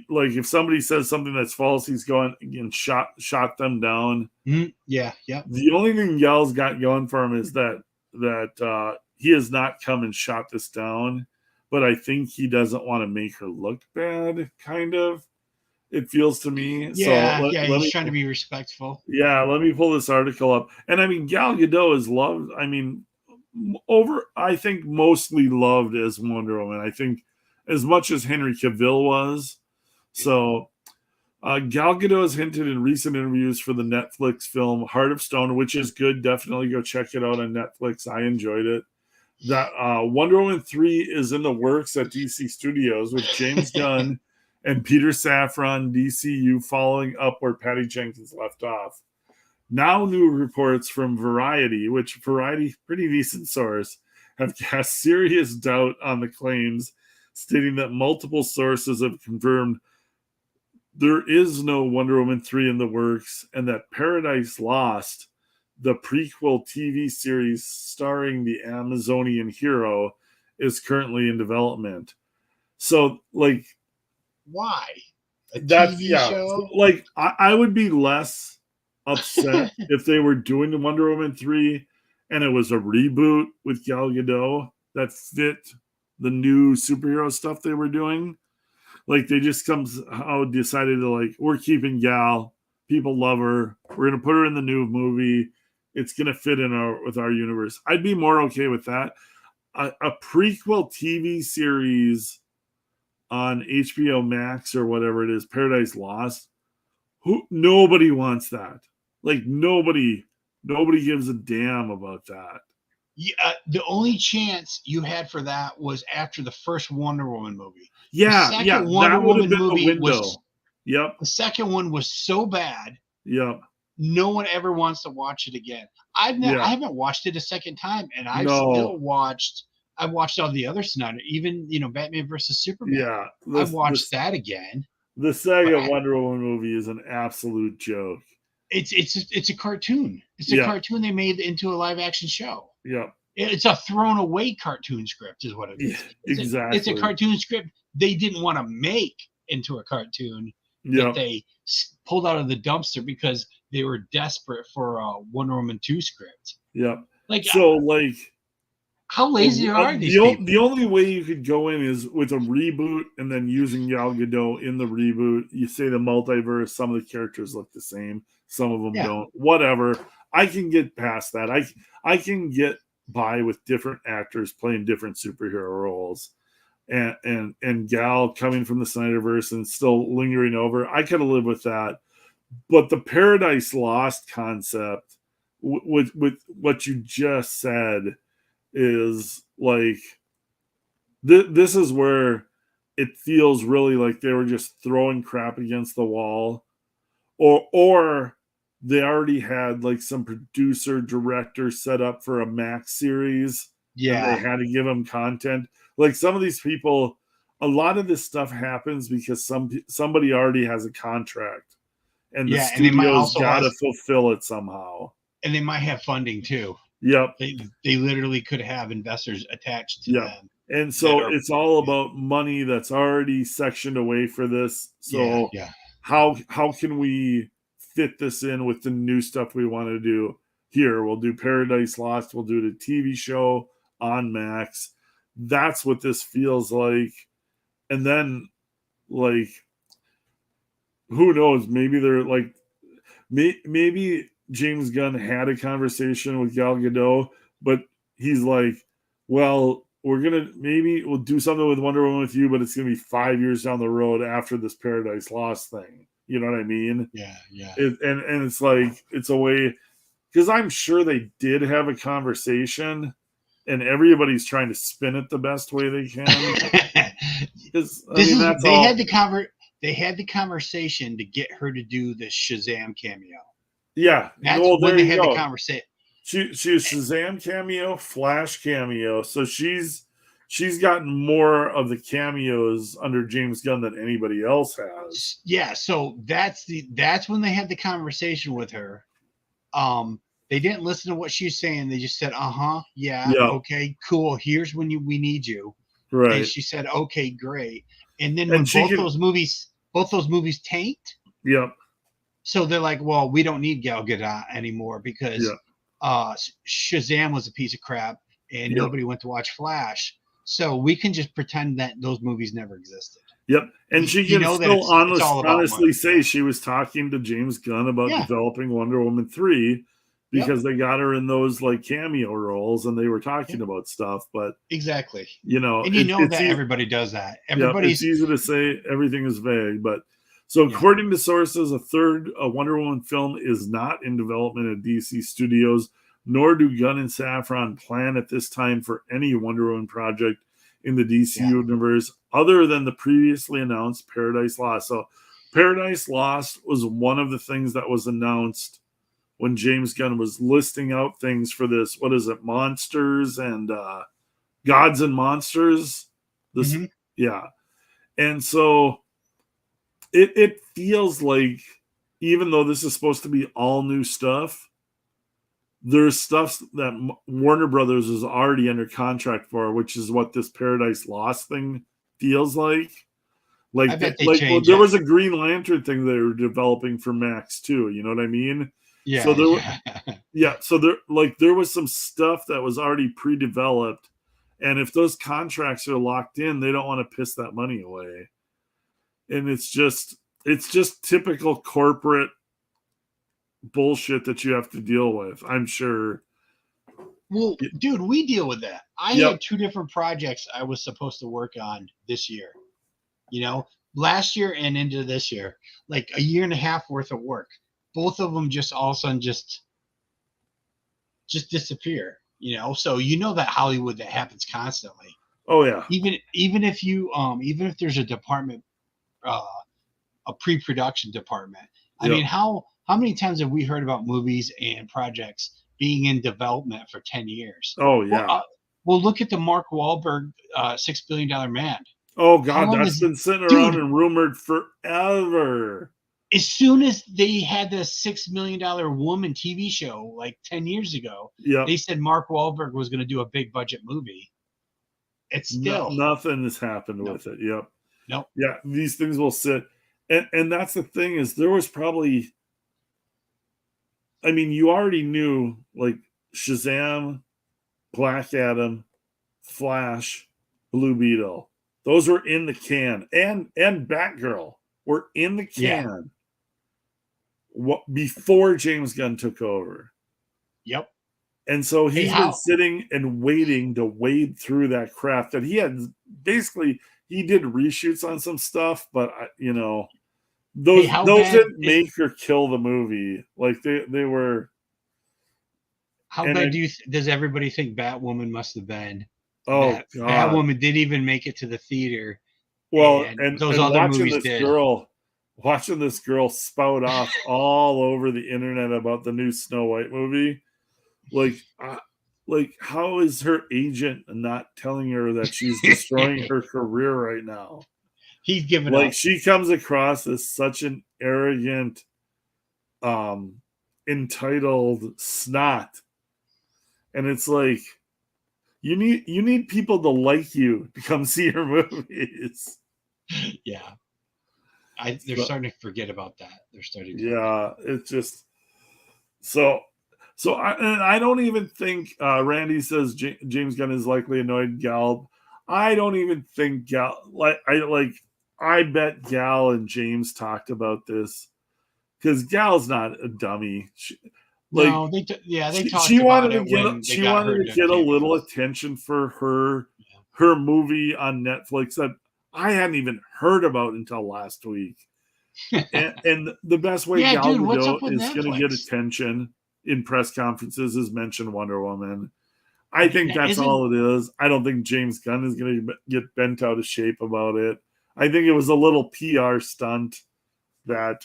like, if somebody says something that's false, he's going and shot them down. Mm, yeah. The only thing Yell's got going for him is that he has not come and shot this down, but I think he doesn't want to make her look bad. Kind of, it feels to me. Yeah, So he's trying to be respectful. yeah, let me pull this article up. And I mean, Gal Gadot is loved. I mean, I think mostly loved as Wonder Woman. I think as much as Henry Cavill was. So Gal Gadot has hinted in recent interviews for the Netflix film Heart of Stone, which is good. Definitely go check it out on Netflix. I enjoyed it. That Wonder Woman 3 is in the works at DC Studios with James Gunn and Peter Safran, DCU, following up where Patty Jenkins left off. Now, new reports from Variety, which Variety, pretty decent source, have cast serious doubt on the claims, stating that multiple sources have confirmed there is no Wonder Woman 3 in the works and that Paradise Lost, the prequel TV series starring the Amazonian hero, is currently in development. So, like, why? that's TV yeah. show? So, like, I would be less upset if they were doing the Wonder Woman 3 and it was a reboot with Gal Gadot that fit the new superhero stuff they were doing. Like they just somehow decided to like, we're keeping Gal. People love her. We're gonna put her in the new movie. It's gonna fit in with our universe. I'd be more okay with that. A prequel TV series on HBO Max or whatever it is, Paradise Lost. Nobody wants that. Like nobody gives a damn about that. Yeah, the only chance you had for that was after the first Wonder Woman movie. Yeah, The second Wonder that would have Woman been movie the window. was Yep. the second one was so bad. Yep. No one ever wants to watch it again. I haven't watched it a second time, and I've watched all the other Snyder, even Batman versus Superman. Yeah, I watched that again. The second Wonder Woman movie is an absolute joke. It's a cartoon. It's a cartoon they made into a live action show. Yeah. It's a thrown away cartoon script, is what it is. Exactly. It's a cartoon script they didn't want to make into a cartoon that they pulled out of the dumpster because they were desperate for a Wonder Woman 2 script. Yep. Like, So like, how lazy are these people? the only way you could go in is with a reboot and then using Gal Gadot in the reboot. You say the multiverse, some of the characters look the same, some of them don't. Whatever. I can get past that. I can get by with different actors playing different superhero roles. And Gal coming from the Snyderverse and still lingering over. I could have lived with that. But the Paradise Lost concept with what you just said is like this is where it feels really like they were just throwing crap against the wall, or they already had like some producer director set up for a Max series, and they had to give them content. Like some of these people, a lot of this stuff happens because somebody already has a contract, and the studio's got to fulfill it somehow. And they might have funding too. Yep. They literally could have investors attached to them. And so it's all about money that's already sectioned away for this. So how can we fit this in with the new stuff we want to do here? We'll do Paradise Lost. We'll do the TV show on Max. That's what this feels like. And then, like, who knows? Maybe they're like, maybe James Gunn had a conversation with Gal Gadot, but he's like, well, we'll do something with Wonder Woman with you, but it's gonna be 5 years down the road after this Paradise Lost thing. You know what I mean? Yeah. And it's like, it's a way, because I'm sure they did have a conversation, and everybody's trying to spin it the best way they can. They had the conversation to get her to do the Shazam cameo. Yeah, that's when they had the conversation. She's Shazam cameo, Flash cameo, so she's gotten more of the cameos under James Gunn than anybody else has. Yeah, so that's when they had the conversation with her. They didn't listen to what she was saying. They just said, okay, cool. Here's when we need you. Right. And she said, okay, great. And then when both those movies tanked. Yep. So they're like, well, we don't need Gal Gadot anymore because Shazam was a piece of crap and nobody went to watch Flash. So we can just pretend that those movies never existed. Yep. And she can still honestly say she was talking to James Gunn about developing Wonder Woman 3 because they got her in those like cameo roles and they were talking about stuff. But exactly. You know, and that everybody does that. It's easy to say everything is vague, but so according to sources, a third Wonder Woman film is not in development at DC Studios, nor do Gunn and Safran plan at this time for any Wonder Woman project in the DC universe other than the previously announced Paradise Lost. So Paradise Lost was one of the things that was announced when James Gunn was listing out things for this. What is it? Monsters and Gods and Monsters. This, and so it feels like, even though this is supposed to be all new stuff, there's stuff that Warner Brothers is already under contract for, which is what this Paradise Lost thing feels like. Like there was a Green Lantern thing they were developing for Max too. You know what I mean? Yeah. So there was some stuff that was already pre-developed, and if those contracts are locked in, they don't want to piss that money away. And it's just typical corporate bullshit that you have to deal with, I'm sure. Well, dude, we deal with that. I had 2 different projects I was supposed to work on this year. You know, last year and into this year, like a year and a half worth of work. Both of them just all of a sudden just disappear. You know, so you know that Hollywood, that happens constantly. Oh yeah. Even if you even if there's a department, a pre-production department. I mean, how many times have we heard about movies and projects being in development for 10 years? Oh yeah. Well, look at the Mark Wahlberg $6 billion Man. Oh God, that's been sitting around and rumored forever. As soon as they had the $6 million Woman TV show like 10 years ago, they said Mark Wahlberg was going to do a big budget movie. It's still nothing has happened with it. Yep. Nope. Yeah, these things will sit. And that's the thing, is there was probably I mean, you already knew like Shazam, Black Adam, Flash, Blue Beetle. Those were in the can, and Batgirl were in the Yeah. can before James Gunn took over. Yep. And so Hey, he's been sitting and waiting to wade through that craft that he had. Basically, he did reshoots on some stuff, but you know, those didn't make or kill the movie. Like they were. How bad does everybody think Batwoman must have been? Oh that God! Batwoman didn't even make it to the theater. Well, and those other watching movies this did. watching this girl spout off all over the internet about the new Snow White movie, like how is her agent not telling her that she's destroying her career right now? He's giving like up. She comes across as such an arrogant, entitled snot, and it's like you need people to like you to come see your movies. Yeah. They're starting to forget about that. They're starting to forget. It's just so I don't even think Randy says James Gunn is likely annoyed Gal. I don't even think Gal I bet Gal and James talked about this because Gal's not a dummy. She wanted to get a little attention for her movie on Netflix that I hadn't even heard about until last week. and the best way Gal Gadot is going to get attention in press conferences is mention Wonder Woman. I think that's all it is. I don't think James Gunn is going to get bent out of shape about it. I think it was a little PR stunt that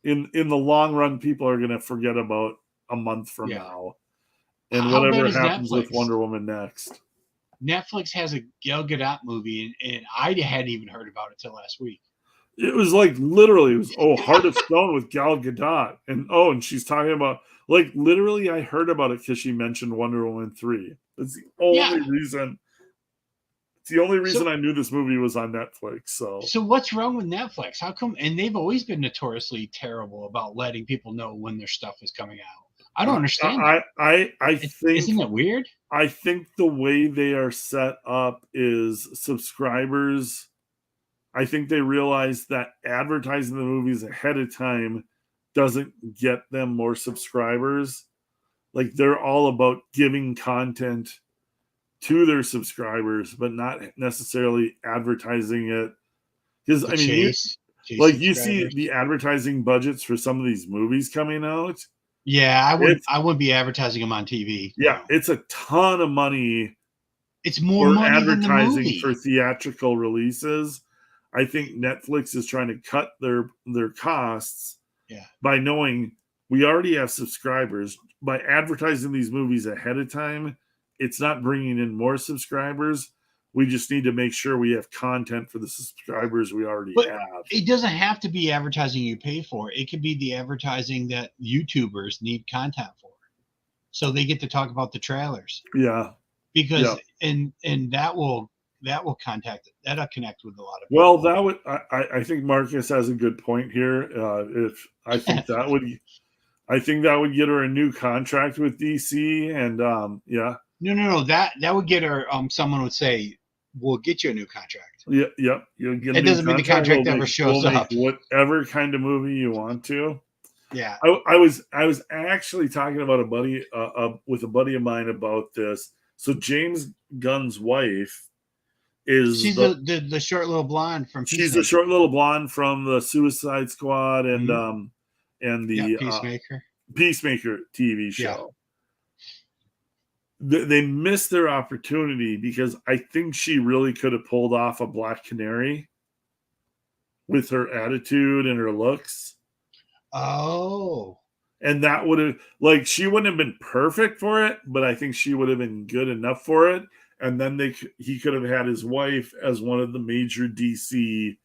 in the long run people are going to forget about a month from now. And whatever happens with Wonder Woman next. Netflix has a Gal Gadot movie, and I hadn't even heard about it till last week. It was like literally, it was Heart of Stone with Gal Gadot, and she's talking about like literally. I heard about it because she mentioned Wonder Woman 3. That's the only reason. It's the only reason I knew this movie was on Netflix. So what's wrong with Netflix? How come? And they've always been notoriously terrible about letting people know when their stuff is coming out. I don't understand. I think isn't it weird? I think the way they are set up is subscribers. I think they realize that advertising the movies ahead of time doesn't get them more subscribers. Like they're all about giving content to their subscribers, but not necessarily advertising it. Because I mean, you see the advertising budgets for some of these movies coming out. Yeah, I wouldn't be advertising them on TV. Yeah, it's a ton of money. It's more money advertising than the movie. for theatrical releases. I think Netflix is trying to cut their costs by knowing we already have subscribers. By advertising these movies ahead of time, it's not bringing in more subscribers. We just need to make sure we have content for the subscribers we already have. It doesn't have to be advertising you pay for. It could be the advertising that YouTubers need content for. So they get to talk about the trailers. Yeah. Because and that'll connect with a lot of people. Well, that would I think Marcus has a good point here. I think that would get her a new contract with DC and No. That would get her. Someone would say, "We'll get you a new contract." Yep. You'll get. It doesn't mean the contract ever shows up. Whatever kind of movie you want to. Yeah. I was actually talking about with a buddy of mine about this. So James Gunn's wife she's the short little blonde from. She's the short little blonde from the Suicide Squad and the Peacemaker TV show. They missed their opportunity because I think she really could have pulled off a Black Canary with her attitude and her looks. Oh. And that would have, she wouldn't have been perfect for it, but I think she would have been good enough for it. And then he could have had his wife as one of the major DC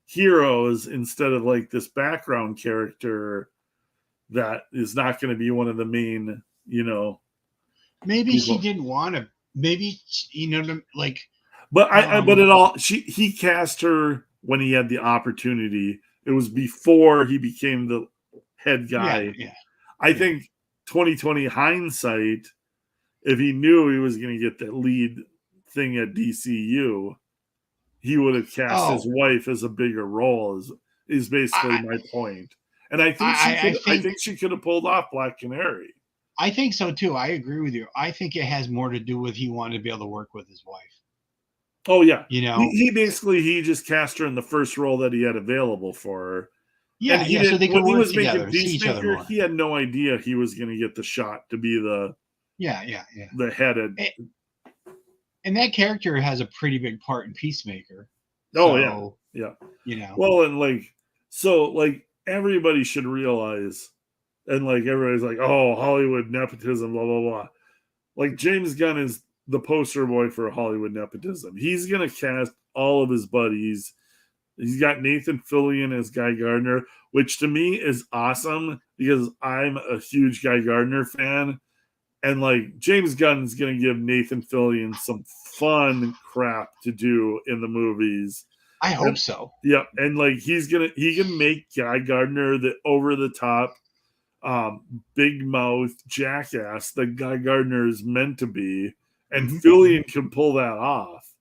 heroes instead of this background character that is not going to be one of the main, Maybe people. She didn't want to. Maybe But he cast her when he had the opportunity. It was before he became the head guy. Yeah. I think 2020 hindsight, if he knew he was going to get the lead thing at DCU, he would have cast his Oh, wife as a bigger role. Is basically I, my point. And I think she I could. I think think she could have pulled off Black Canary. I think so too. I agree with you. I think it has more to do with he wanted to be able to work with his wife. Oh yeah, You he, know, he basically he just cast her in the first role that he had available for her. And yeah, he yeah. So didn't they could when he work was together making and see each other Peacemaker, more. he had no idea he was going to get the shot to be Yeah, yeah, yeah. the headed. And that character has a pretty big part in Peacemaker. Oh yeah, So, yeah. you know, Well, and like everybody should realize, and like everybody's like, oh, Hollywood nepotism, blah blah blah. Like James Gunn is the poster boy for Hollywood nepotism. He's gonna cast all of his buddies. He's got Nathan Fillion as Guy Gardner, which to me is awesome because I'm a huge Guy Gardner fan. And like James Gunn's gonna give Nathan Fillion some fun crap to do in the movies. I hope And so. yeah, and like he can make Guy Gardner the over the top big mouth jackass that Guy Gardner is meant to be, and Fillion can pull that off.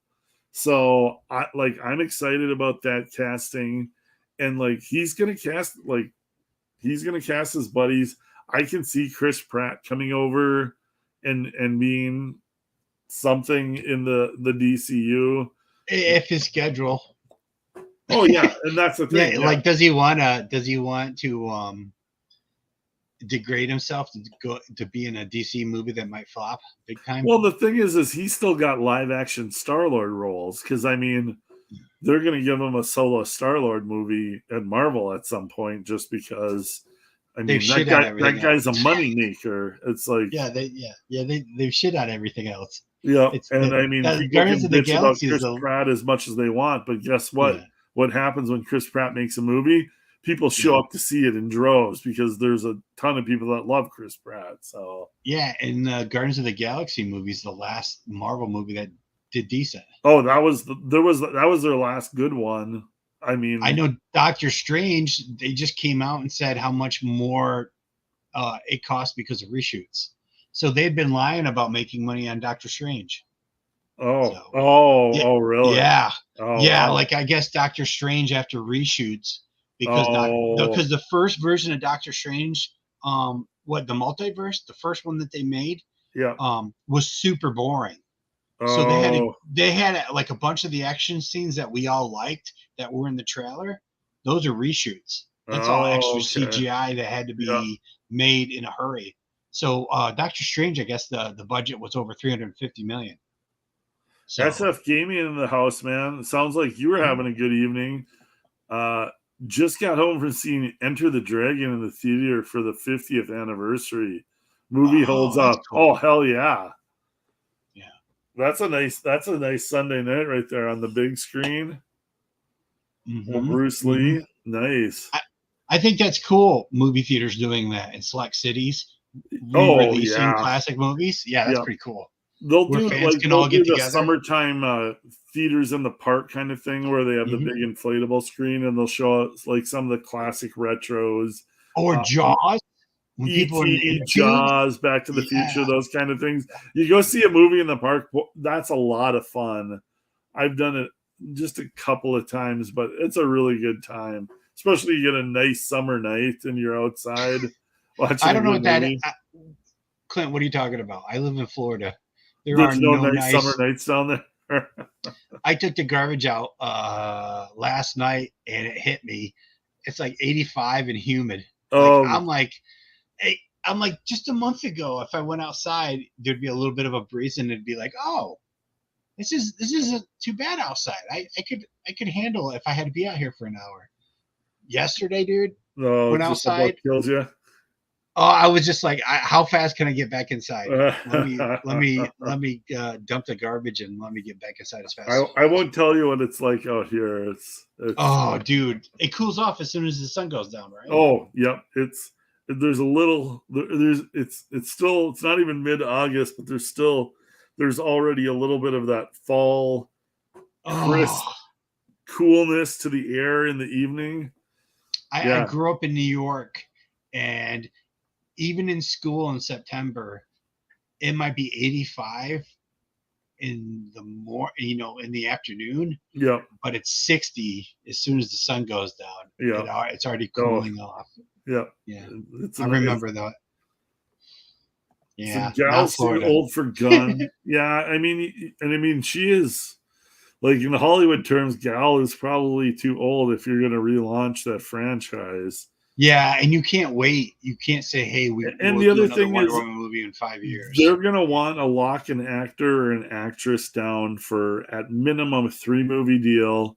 So I'm excited about that casting, and like he's gonna cast his buddies. I can see Chris Pratt coming over and being something in the DCU. If his schedule. Oh yeah, and that's the thing. Yeah, Yeah. like does he want to degrade himself to go to be in a DC movie that might flop big time? Well, the thing is he's still got live action Star-Lord roles because I mean they're going to give him a solo Star-Lord movie at Marvel at some point just because I mean that guy's a money maker. It's like they've shit on everything else. Yeah, It's and I mean people Guardians can of the bitch about Galaxy Chris Pratt as much as they want, but guess what? Yeah. What happens when Chris Pratt makes a movie? People show up to see it in droves because there's a ton of people that love Chris Pratt. So yeah, and Guardians of the Galaxy movies, the last Marvel movie that did decent. Oh, that was their last good one. I mean, I know Doctor Strange. They just came out and said how much more it cost because of reshoots. So they've been lying about making money on Doctor Strange. Oh, really? Yeah, Wow. Like I guess Doctor Strange after reshoots because the first version of Doctor Strange, the multiverse, the first one that they made, was super boring. So they had like a bunch of the action scenes that we all liked that were in the trailer. Those are reshoots. That's all extra CGI that had to be made in a hurry. So Doctor Strange, I guess the budget was over $350 million. So, SF Gaming in the house, man. It sounds like you were having a good evening. Just got home from seeing Enter the Dragon in the theater for the 50th anniversary. Movie holds up. Cool. Oh hell yeah. Yeah. That's a nice Sunday night right there on the big screen. Bruce Lee. Nice. I think that's cool. Movie theaters doing that in select cities, re-releasing classic movies. Yeah, that's pretty cool. They'll do the summertime theaters in the park kind of thing where they have the big inflatable screen and they'll show like some of the classic retros. Or Jaws. E.T., Jaws, Back to the Future, those kind of things. You go see a movie in the park, that's a lot of fun. I've done it just a couple of times, but it's a really good time. Especially you get a nice summer night and you're outside watching. I don't know what that is. Clint, what are you talking about? I live in Florida. There's no nice summer nights down there. I took the garbage out last night and it hit me. It's like 85 and humid. I'm like, just a month ago, if I went outside, there'd be a little bit of a breeze and it'd be like, oh, this isn't too bad outside. I could handle it if I had to be out here for an hour. Yesterday, dude, went outside. Kills you. Oh, I was just like, how fast can I get back inside? Let me dump the garbage and let me get back inside as fast. I won't tell you what it's like out here. It's dude, it cools off as soon as the sun goes down, right? Oh, yep. It's not even mid-August, but there's already a little bit of that fall crisp coolness to the air in the evening. I grew up in New York, and even in school in September, it might be 85 in the in the afternoon, Yep. but it's 60 as soon as the sun goes down. Yep. It's already Oh, cooling off. yep. Yeah, It's I remember that. So Yeah, not gal's too Florida. old for Gunn. Yeah, I mean, she is, like, in Hollywood terms, Gal is probably too old if you're going to relaunch that franchise. Yeah, and you can't wait. You can't say, "Hey, And we'll the do other another thing Wonder is, Woman movie in 5 years." they're going to want to lock an actor or an actress down for at minimum a 3-movie deal.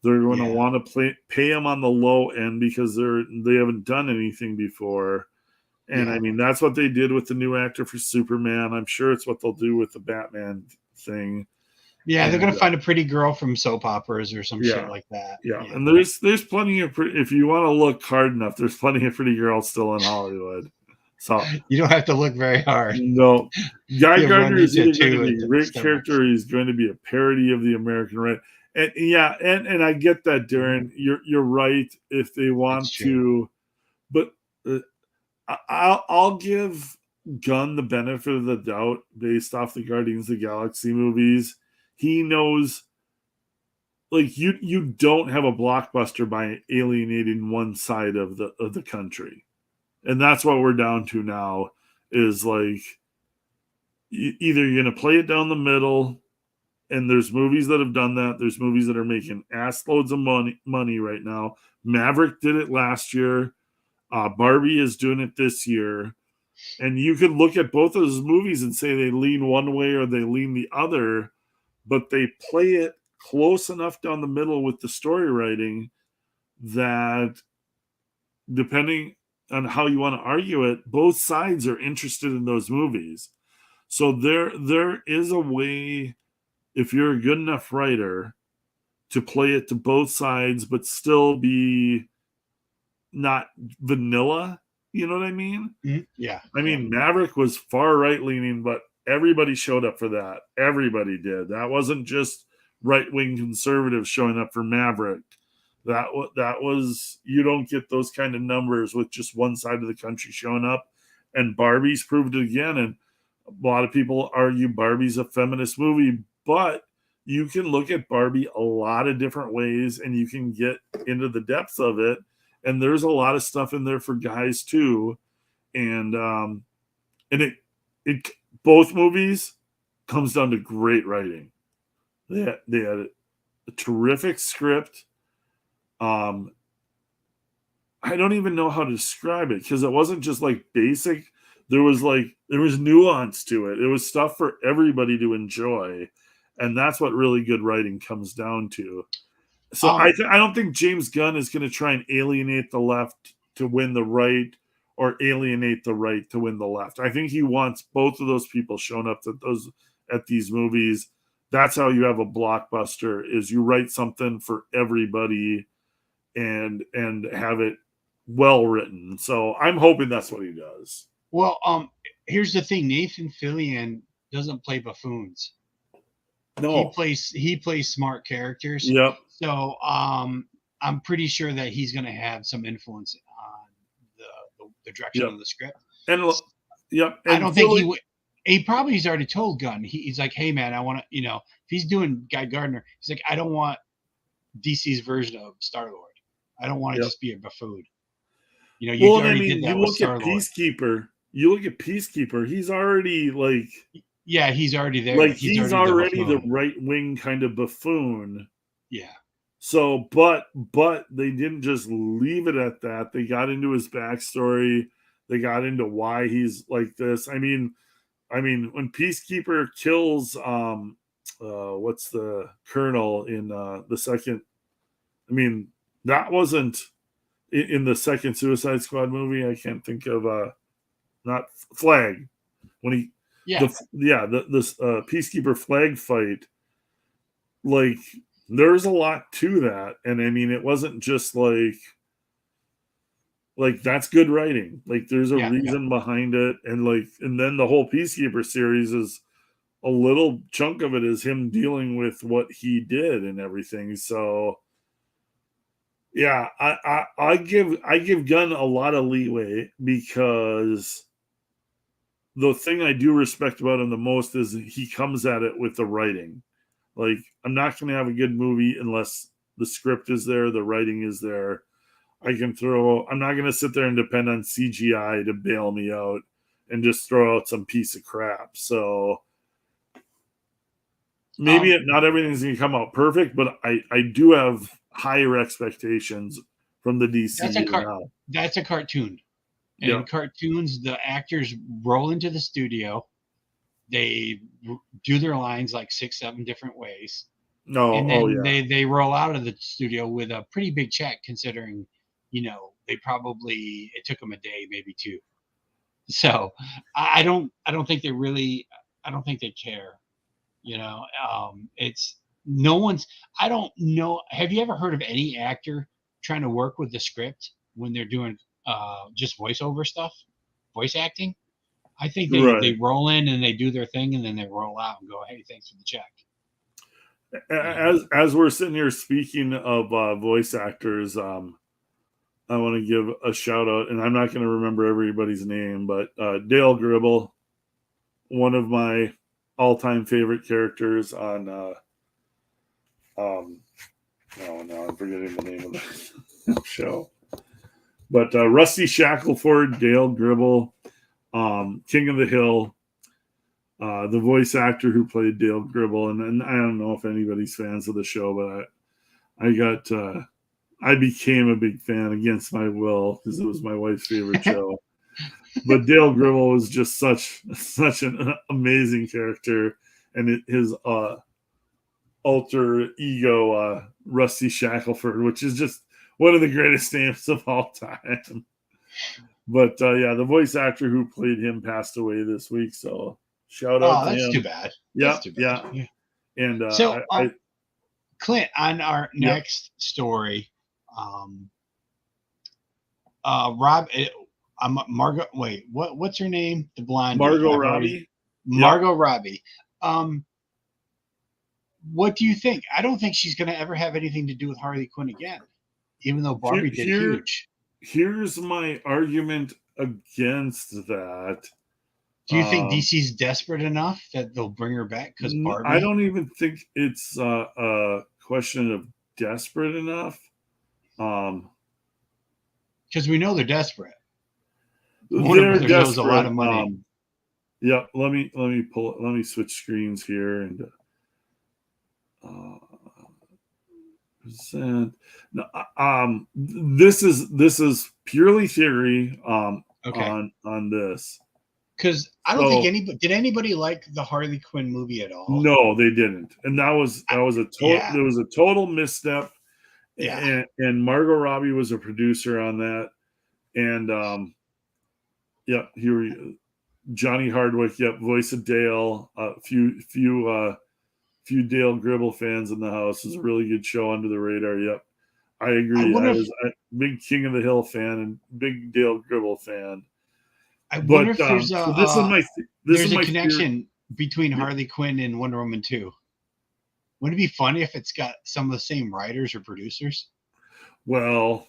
They're going to Yeah, want to pay them on the low end because they haven't done anything before. And I yeah, mean, that's what they did with the new actor for Superman. I'm sure it's what they'll do with the Batman thing. yeah. They're And gonna find a pretty girl from soap operas or some shit yeah, like that. yeah. Yeah, And there's plenty of if you want to look hard enough, there's plenty of pretty girls still in Hollywood. So you don't have to look very hard. no, Guy You run Gardner is into either going to two be at a the great Starbucks. character, or he's going to be a parody of the American right. And yeah, and I get that, Darren. You're right. If they want to, but I'll give Gunn the benefit of the doubt based off the Guardians of the Galaxy movies. He knows, like, you don't have a blockbuster by alienating one side of the country, and that's what we're down to now. Is like either you're going to play it down the middle, and there's movies that have done that. There's movies that are making ass loads of money right now. Maverick did it last year. Barbie is doing it this year. And you could look at both of those movies and say they lean one way or they lean the other, but they play it close enough down the middle with the story writing that, depending on how you want to argue it, both sides are interested in those movies. So there is a way, if you're a good enough writer, to play it to both sides but still be not vanilla. You know what I mean? Mm-hmm. Yeah. I mean, Maverick was far right leaning, but everybody showed up for that. Everybody did. That wasn't just right wing conservatives showing up for Maverick. That was, you don't get those kind of numbers with just one side of the country showing up. And Barbie's proved it again. And a lot of people argue Barbie's a feminist movie, but you can look at Barbie a lot of different ways and you can get into the depths of it. And there's a lot of stuff in there for guys too. And it both movies comes down to great writing. They had a terrific script. I don't even know how to describe it because it wasn't just like basic. There was nuance to it. It was stuff for everybody to enjoy, and that's what really good writing comes down to. So I don't think James Gunn is going to try and alienate the left to win the right, or alienate the right to win the left. I think he wants both of those people shown up at these movies. That's how you have a blockbuster, is you write something for everybody and have it well written. So I'm hoping that's what he does. Well, here's the thing: Nathan Fillion doesn't play buffoons. No. He plays smart characters. Yep. So I'm pretty sure that he's going to have some influence on the direction of the script. And yep. And I don't think he probably he's already told Gunn. He's like, hey man, I want to, if he's doing Guy Gardner, he's like, I don't want DC's version of Star-Lord. I don't want to just be a buffoon. You already did that you with look at Peacekeeper. You look at Peacekeeper. He's already like, yeah, he's already there. Like he's already the right wing kind of buffoon. Yeah. So, but they didn't just leave it at that. They got into his backstory. They got into why he's like this. I mean, when Peacekeeper kills what's the colonel in the second, I mean, that wasn't in the second Suicide Squad movie. I can't think of not Flag, when he the Peacekeeper Flag fight. Like, there's a lot to that, and I mean, it wasn't just like that's good writing. Like, there's a reason behind it, and then the whole Peacekeeper series is a little chunk of it is him dealing with what he did and everything. So Yeah, I give Gunn a lot of leeway because the thing I do respect about him the most is he comes at it with the writing. Like, I'm not going to have a good movie unless the script is there, the writing is there. I'm not going to sit there and depend on CGI to bail me out and just throw out some piece of crap. So maybe not everything's going to come out perfect, but I do have higher expectations from the DCU now. That's a cartoon. And in cartoons, the actors roll into the studio. They do their lines like 6, 7 different ways. And then they roll out of the studio with a pretty big check, considering, it took them a day, maybe 2. So I don't think I don't think they care. It's no one's, I don't know. Have you ever heard of any actor trying to work with the script when they're doing just voiceover stuff, voice acting? I think they roll in and they do their thing and then they roll out and go, hey, thanks for the check. As we're sitting here speaking of voice actors, I want to give a shout out, and I'm not going to remember everybody's name, but Dale Gribble, one of my all-time favorite characters on I'm forgetting the name of the show. But Rusty Shackelford, Dale Gribble, King of the Hill, the voice actor who played Dale Gribble, and I don't know if anybody's fans of the show, but I became a big fan against my will because it was my wife's favorite show. But Dale Gribble was just such an amazing character, and his alter ego, Rusty Shackelford, which is just one of the greatest names of all time. But the voice actor who played him passed away this week, so shout out to him. That's too bad. Yeah. And so, Clint, on our next story, Margot. Wait, what's her name? The blonde Margot Robbie. Margot Robbie. What do you think? I don't think she's going to ever have anything to do with Harley Quinn again, even though Barbie did huge. Here's my argument against that. Do you think DC's desperate enough that they'll bring her back? Because Barbie? I don't even think it's a question of desperate enough. Because we know they're desperate. They're desperate. A lot of money. Let me pull it. Let me switch screens here and percent. This is purely theory on this. Because I don't think anybody like the Harley Quinn movie at all. No, they didn't, and that was a total misstep. Yeah, and Margot Robbie was a producer on that, and here Johnny Hardwick, voice of Dale. Few Dale Gribble fans in the house. It was a really good show, under the radar. Yep, I agree. I was a big King of the Hill fan and big Dale Gribble fan. I wonder if there's a connection between Harley Quinn and Wonder Woman 2. Wouldn't it be funny if it's got some of the same writers or producers? Well,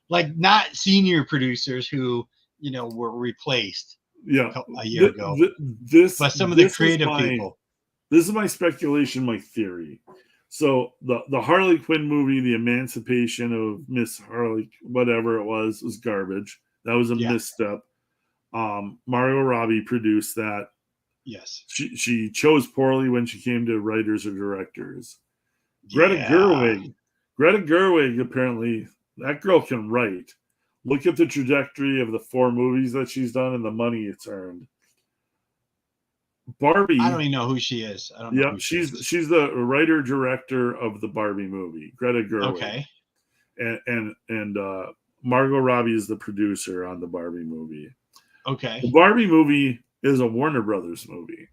like not senior producers who were replaced a year ago. But some of the creative people. This is my speculation, my theory. So the Harley Quinn movie, the Emancipation of Miss Harley, whatever it was garbage. That was a misstep. Margot Robbie produced that. Yes. She chose poorly when she came to writers or directors. Greta Gerwig, apparently, that girl can write. Look at the trajectory of the 4 movies that she's done and the money it's earned. Barbie. I don't even know who she is. I don't know. Yeah, she's the writer director of the Barbie movie, Greta Gerwig. Okay. And Margot Robbie is the producer on the Barbie movie. Okay. The Barbie movie is a Warner Brothers movie.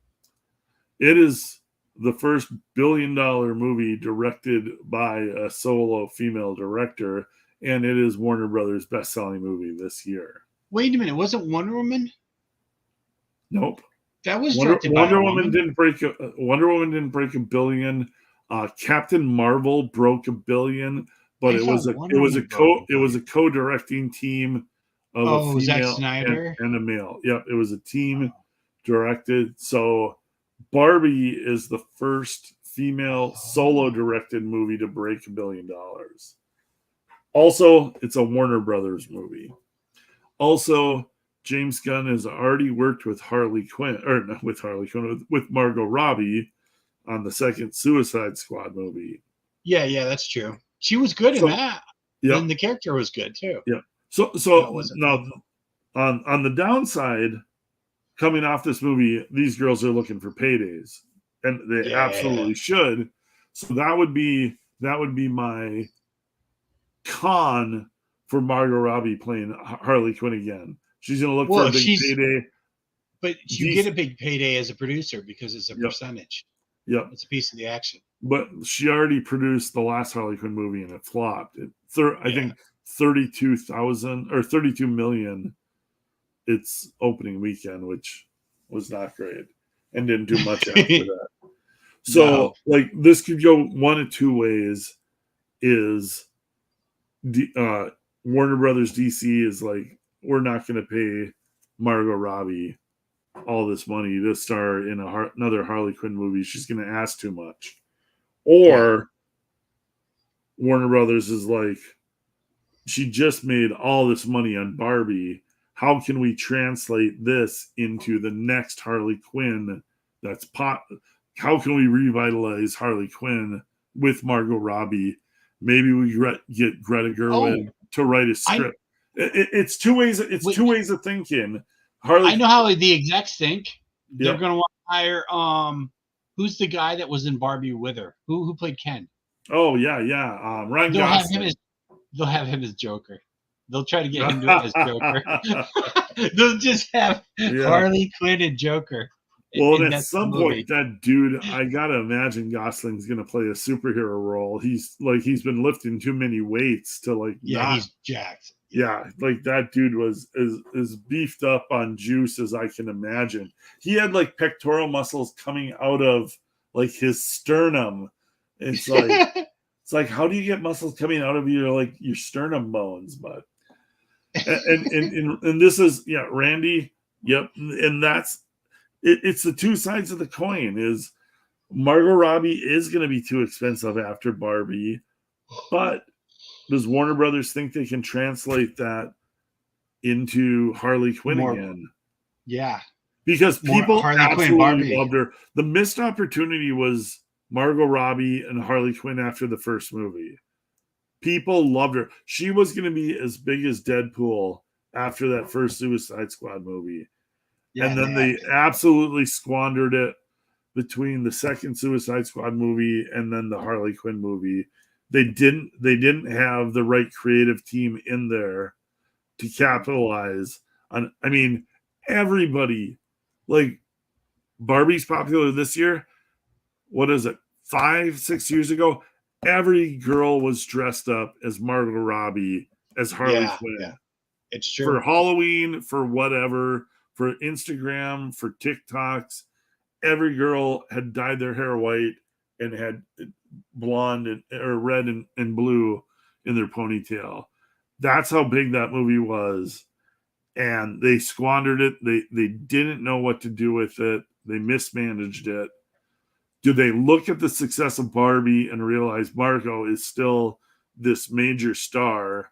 It is the first billion-dollar movie directed by a solo female director, and it is Warner Brothers' best-selling movie this year. Wait a minute, wasn't Wonder Woman? Nope. That was directed by Wonder Woman didn't break $1 billion Captain Marvel broke $1 billion, but I it saw was a Wonder Woman broke $1 billion. co-directing team of a Oh, Zack female Snyder. and a male. Yep, it was a team directed. So Barbie is the first female solo directed movie to break $1 billion. Also, it's a Warner Brothers movie. Also, James Gunn has already worked with Harley Quinn, or not with Harley Quinn, with Margot Robbie on the second Suicide Squad movie. Yeah, that's true. She was good in that. Yeah, and the character was good too. Yeah. So now on the downside, coming off this movie, these girls are looking for paydays, and they absolutely should. So that would be my con for Margot Robbie playing Harley Quinn again. She's going to look for a big payday. But you get a big payday as a producer because it's a percentage. Yep. It's a piece of the action. But she already produced the last Harley Quinn movie and it flopped. I think 32,000 or 32 million its opening weekend, which was not great and didn't do much after that. So like this could go one of two ways. Is Warner Brothers DC is like, we're not going to pay Margot Robbie all this money to star in another Harley Quinn movie. She's going to ask too much. Or Warner Brothers is like, she just made all this money on Barbie. How can we translate this into the next Harley Quinn that's how can we revitalize Harley Quinn with Margot Robbie? Maybe we get Greta Gerwig to write a script. It's two ways. It's two ways of thinking. I know how the execs think. They're going to want to hire who's the guy that was in Barbie with her? Who played Ken? Oh yeah. Ryan Gosling. They'll have him as Joker. They'll try to get him to as Joker. They'll just have Harley Quinn and Joker. Well, and at some point, that dude, I gotta imagine Gosling's gonna play a superhero role. He's been lifting too many weights to he's jacked. Yeah, like that dude was as beefed up on juice as I can imagine. He had like pectoral muscles coming out of like his sternum. It's like how do you get muscles coming out of your sternum bones? But and this is Randy. Yep, and that's. It's the two sides of the coin. Is Margot Robbie is going to be too expensive after Barbie, but does Warner Brothers think they can translate that into Harley Quinn again? Yeah, because people absolutely loved her. The missed opportunity was Margot Robbie and Harley Quinn after the first movie. People loved her. She was going to be as big as Deadpool after that first Suicide Squad movie. Yeah, and then they absolutely squandered it between the second Suicide Squad movie and then the Harley Quinn movie. They didn't have the right creative team in there to capitalize on. I mean, everybody, like Barbie's popular this year. What is it? 5-6 years ago, every girl was dressed up as Margot Robbie as Harley Quinn. Yeah. It's true. For Halloween, for whatever. For Instagram, for TikToks, every girl had dyed their hair white and had blonde or red and blue in their ponytail. That's how big that movie was. And they squandered it. They didn't know what to do with it. They mismanaged it. Do they look at the success of Barbie and realize Margot is still this major star?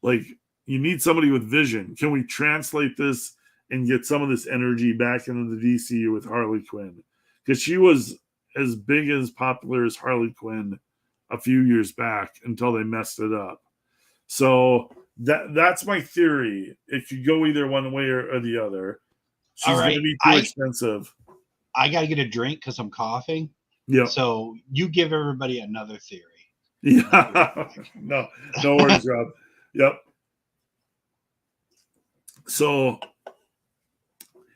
Like, you need somebody with vision. Can we translate this and get some of this energy back into the DCU with Harley Quinn? Because she was as big as popular as Harley Quinn a few years back until they messed it up. So that's my theory. It could go either one way or the other. She's going to be too expensive. I got to get a drink because I'm coughing. Yeah. So you give everybody another theory. Yeah. No worries, Rob. Yep. So,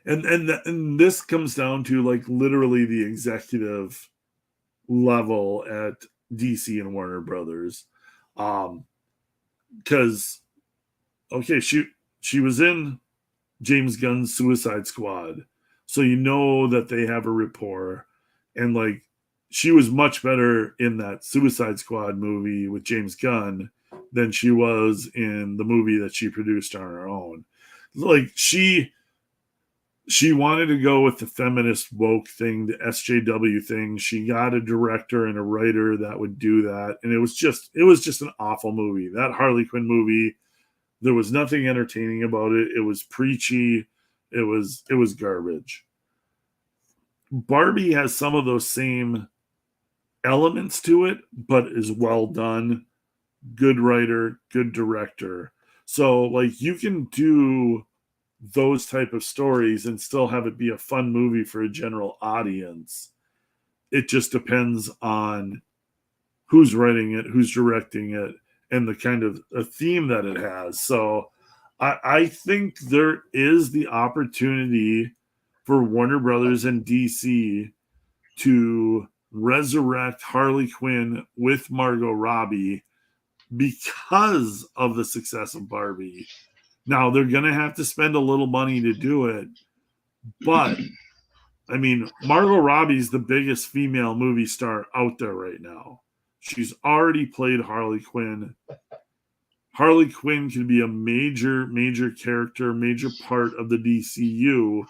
and this comes down to like literally the executive level at DC and Warner Brothers, because okay, she was in James Gunn's Suicide Squad, so you know that they have a rapport, and like she was much better in that Suicide Squad movie with James Gunn than she was in the movie that she produced on her own. Like she wanted to go with the feminist woke thing, the SJW thing. She got a director and a writer that would do that, and it was just an awful movie. That Harley Quinn movie, there was nothing entertaining about it. It was preachy. It was garbage. Barbie has some of those same elements to it, but is well done. Good writer, good director. So like you can do those type of stories and still have it be a fun movie for a general audience. It just depends on who's writing it, who's directing it, and the kind of a theme that it has. So I think there is the opportunity for Warner Brothers and DC to resurrect Harley Quinn with Margot Robbie because of the success of Barbie. Now they're going to have to spend a little money to do it, but I mean, Margot Robbie's the biggest female movie star out there right now. She's already played Harley Quinn. Harley Quinn can be a major character, major part of the DCU.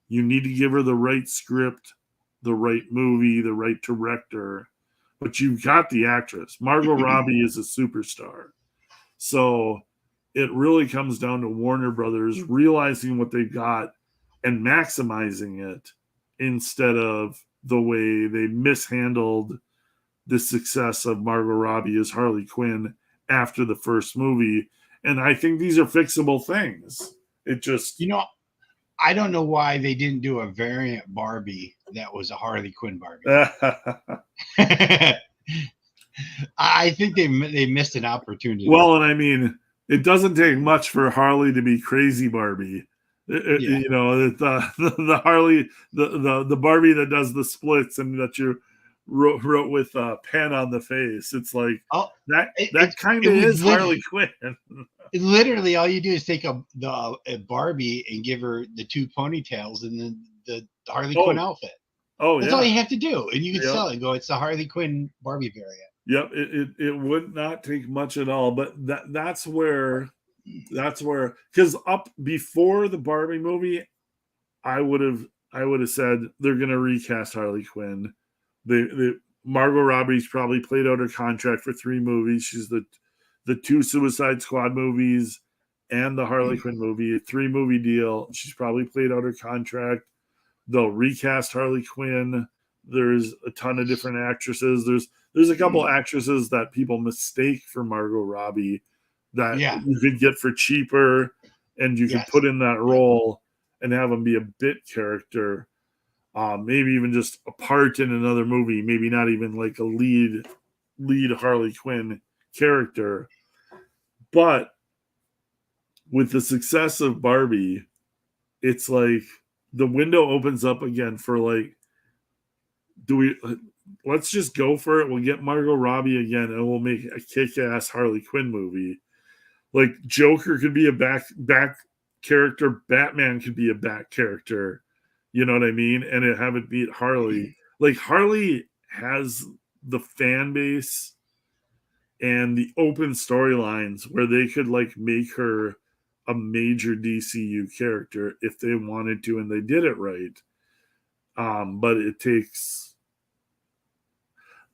You need to give her the right script, the right movie, the right director. But you've got the actress. Margot Robbie is a superstar. So it really comes down to Warner Brothers realizing what they've got and maximizing it instead of the way they mishandled the success of Margot Robbie as Harley Quinn after the first movie. And I think these are fixable things. It just, I don't know why they didn't do a variant Barbie that was a Harley Quinn Barbie. I think they missed an opportunity. Well, and I mean, it doesn't take much for Harley to be crazy Barbie. The Harley, the Barbie that does the splits and that you wrote with pen on the face. It's like that kind of is Harley Quinn. Literally, all you do is take a Barbie and give her the two ponytails and then the Harley Quinn outfit. That's all you have to do, and you can sell it and go, it's the Harley Quinn Barbie variant. Yep, it would not take much at all, but that's where because up before the Barbie movie, I would have said they're going to recast Harley Quinn. Margot Robbie's probably played out her contract for 3 movies. She's the 2 Suicide Squad movies and the Harley Quinn movie, a 3-movie deal. She's probably played out her contract. They'll recast Harley Quinn. There's a ton of different actresses. There's a couple actresses that people mistake for Margot Robbie that you could get for cheaper, and you could put in that role and have them be a bit character. Maybe even just a part in another movie. Maybe not even like a lead Harley Quinn character. But with the success of Barbie, it's like the window opens up again for like, let's just go for it. We'll get Margot Robbie again and we'll make a kick-ass Harley Quinn movie. Like Joker could be a back character. Batman could be a back character. You know what I mean? And have it beat Harley. Like Harley has the fan base and the open storylines where they could like make her a major DCU character if they wanted to, and they did it right. But it takes.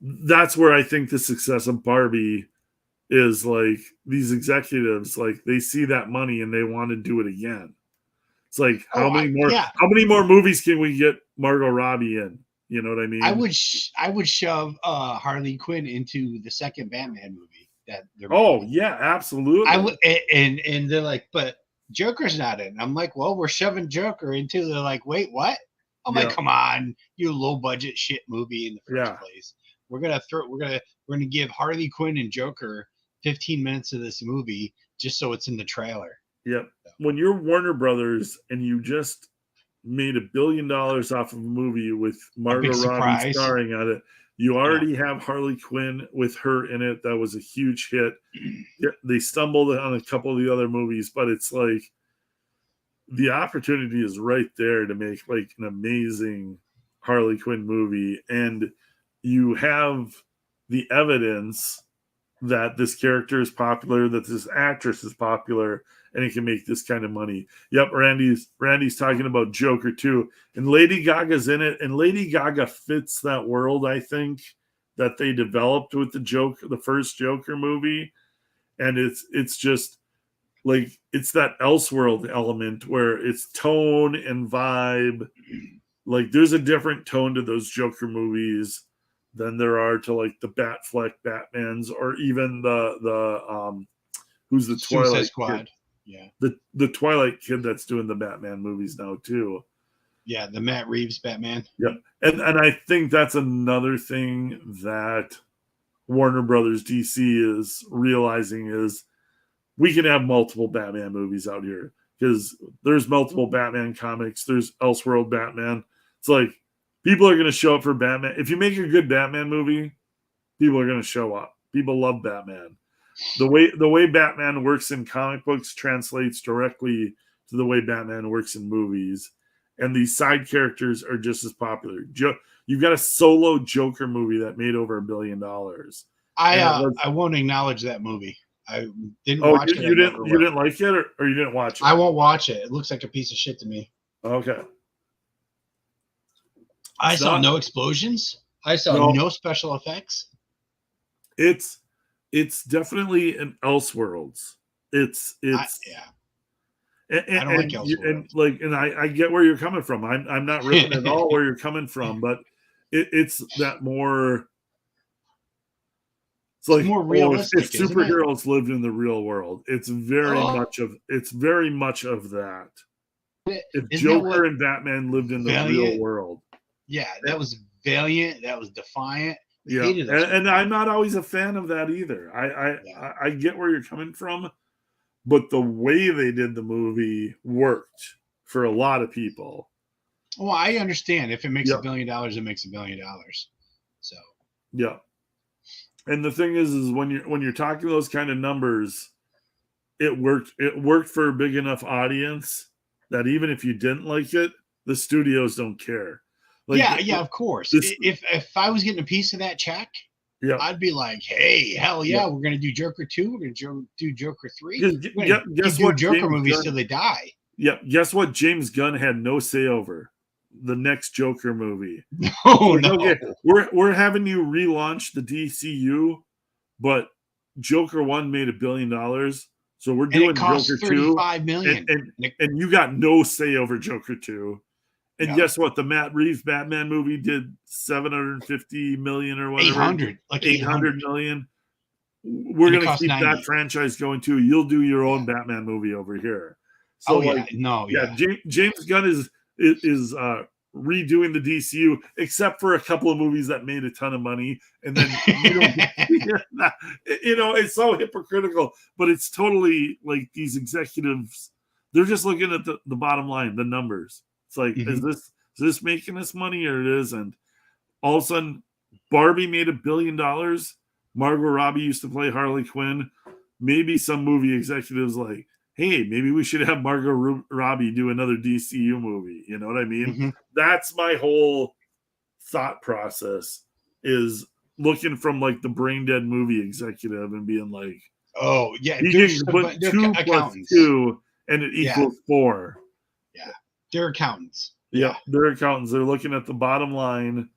That's where I think the success of Barbie is. Like these executives, like they see that money and they want to do it again. It's like how many more movies can we get Margot Robbie in? You know what I mean? I would shove Harley Quinn into the second Batman movie that they're making. Yeah, absolutely. I would, and they're like, but Joker's not in. I'm like, well, we're shoving Joker into. They're like, wait, what? I'm like, come on, you low budget shit movie in the first place. We're gonna give Harley Quinn and Joker 15 minutes of this movie just so it's in the trailer. Yep. When you're Warner Brothers and you just made $1 billion off of a movie with Margot Robbie starring on it, you already have Harley Quinn with her in it. That was a huge hit. They stumbled on a couple of the other movies, but it's like the opportunity is right there to make like an amazing Harley Quinn movie. And you have the evidence that this character is popular, that this actress is popular, and it can make this kind of money. Yep, Randy's talking about Joker too, and Lady Gaga's in it, and Lady Gaga fits that world, I think, that they developed with the first Joker movie, and it's just like it's that Elseworld element where it's tone and vibe. Like there's a different tone to those Joker movies than there are to like the Batfleck Batmans or even the who's the Suicide Twilight Squad. kid. Yeah. The Twilight kid that's doing the Batman movies now too. Yeah, the Matt Reeves Batman. Yep. And I think that's another thing that Warner Brothers DC is realizing is we can have multiple Batman movies out here because there's multiple Batman comics. There's Elseworld Batman. It's like people are going to show up for Batman. If you make a good Batman movie, people are going to show up. People love Batman. The way Batman works in comic books translates directly to the way Batman works in movies. And these side characters are just as popular. You've got a solo Joker movie that made over $1 billion. I won't acknowledge that movie. I didn't watch it. You didn't like it, or you didn't watch it? I won't watch it. It looks like a piece of shit to me. Okay. I saw no explosions. I saw no special effects. It's definitely an Elseworlds. It's yeah. And, I don't like Elseworlds. And I get where you're coming from. I'm not ripping at all where you're coming from, but it's that more. It's like more realistic. If superheroes lived in the real world, it's very much of that. If Joker and Batman lived in the real world, yeah, that was Valiant. That was Defiant. Yeah, and I'm not always a fan of that either. I get where you're coming from, but the way they did the movie worked for a lot of people. Well, I understand if it makes $1 billion, it makes $1 billion. So yeah. And the thing is when you're talking those kind of numbers, it worked. It worked for a big enough audience that even if you didn't like it, the studios don't care. Like, yeah, of course. If I was getting a piece of that check, I'd be like, hey, hell yeah, we're gonna do Joker 2, we're gonna do Joker 3. Guess what? Joker movies till they die. Yeah, guess what? James Gunn had no say over the next Joker movie. No. Okay, we're having you relaunch the DCU, but Joker 1 made $1 billion, so we're doing Joker 2, $35 million, and you got no say over Joker 2. And guess what? The Matt Reeves Batman movie did $750 million or whatever. 800 million. We're going to keep 90. That franchise going too. You'll do your own Batman movie over here. So James Gunn is redoing the DCU, except for a couple of movies that made a ton of money, and then it's so hypocritical. But it's totally like these executives. They're just looking at the bottom line, the numbers. It's like, is this making us money or it isn't? All of a sudden, Barbie made $1 billion. Margot Robbie used to play Harley Quinn. Maybe some movie executives like, hey, maybe we should have Margot Robbie do another DCU movie. You know what I mean? Mm-hmm. That's my whole thought process, is looking from like the brain dead movie executive and being like, oh yeah, you can put 2 plus 2 and it equals 4. Yeah. They're accountants. Yeah, they're accountants. They're looking at the bottom line.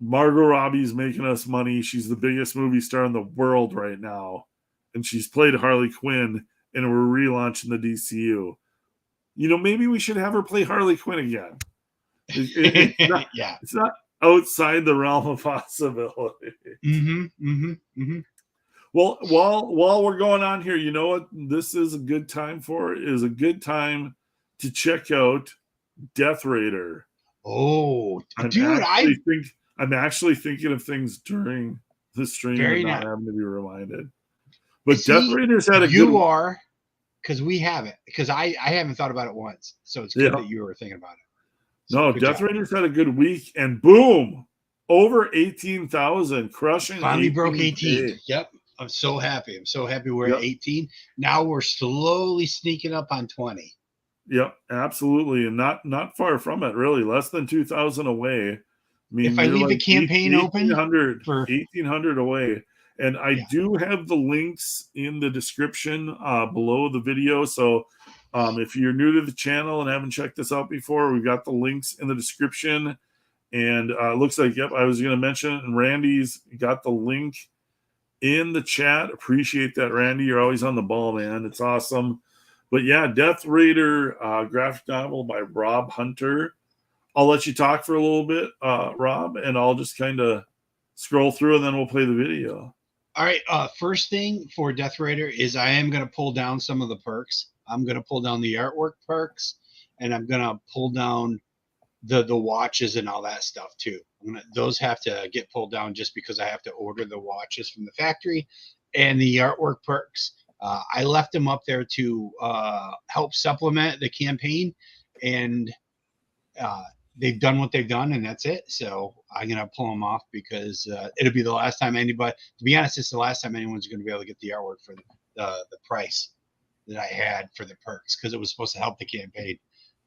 Margot Robbie's making us money. She's the biggest movie star in the world right now. And she's played Harley Quinn, and we're relaunching the DCU. Maybe we should have her play Harley Quinn again. It's not outside the realm of possibility. Well, while we're going on here, you know what this is a good time for? It is a good time to check out Death Raider. Oh, I'm actually thinking of things during the stream and not having to be reminded. But Death Raider's had a good. You are, because we haven't. Because I haven't thought about it once, so it's good that you were thinking about it. So Death Raider's had a good week, and boom, over 18,000, crushing. Finally broke 18. Yep. I'm so happy. We're at 18. Now we're slowly sneaking up on 20. Yep, absolutely. And not far from it, really. Less than 2,000 away. I mean, If I you're leave the like campaign open 1800, for 1800 away. And I yeah. do have the links in the description below the video. So if you're new to the channel and haven't checked this out before, we've got the links in the description. And it looks like, yep, I was going to mention it. And Randy's got the link in the chat. Appreciate that, Randy. You're always on the ball, man. It's awesome. But yeah, Death Raider graphic novel by Rob Hunter. I'll let you talk for a little bit, Rob, and I'll just kind of scroll through and then we'll play the video. All right. First thing for Death Raider is I am going to pull down some of the perks. I'm going to pull down the artwork perks, and I'm going to pull down the watches and all that stuff too. Those have to get pulled down just because I have to order the watches from the factory, and the artwork perks. I left them up there to help supplement the campaign, and they've done what they've done, and that's it. So I'm gonna pull them off because it'll be the last time anybody. To be honest, it's the last time anyone's gonna be able to get the artwork for the price that I had for the perks because it was supposed to help the campaign.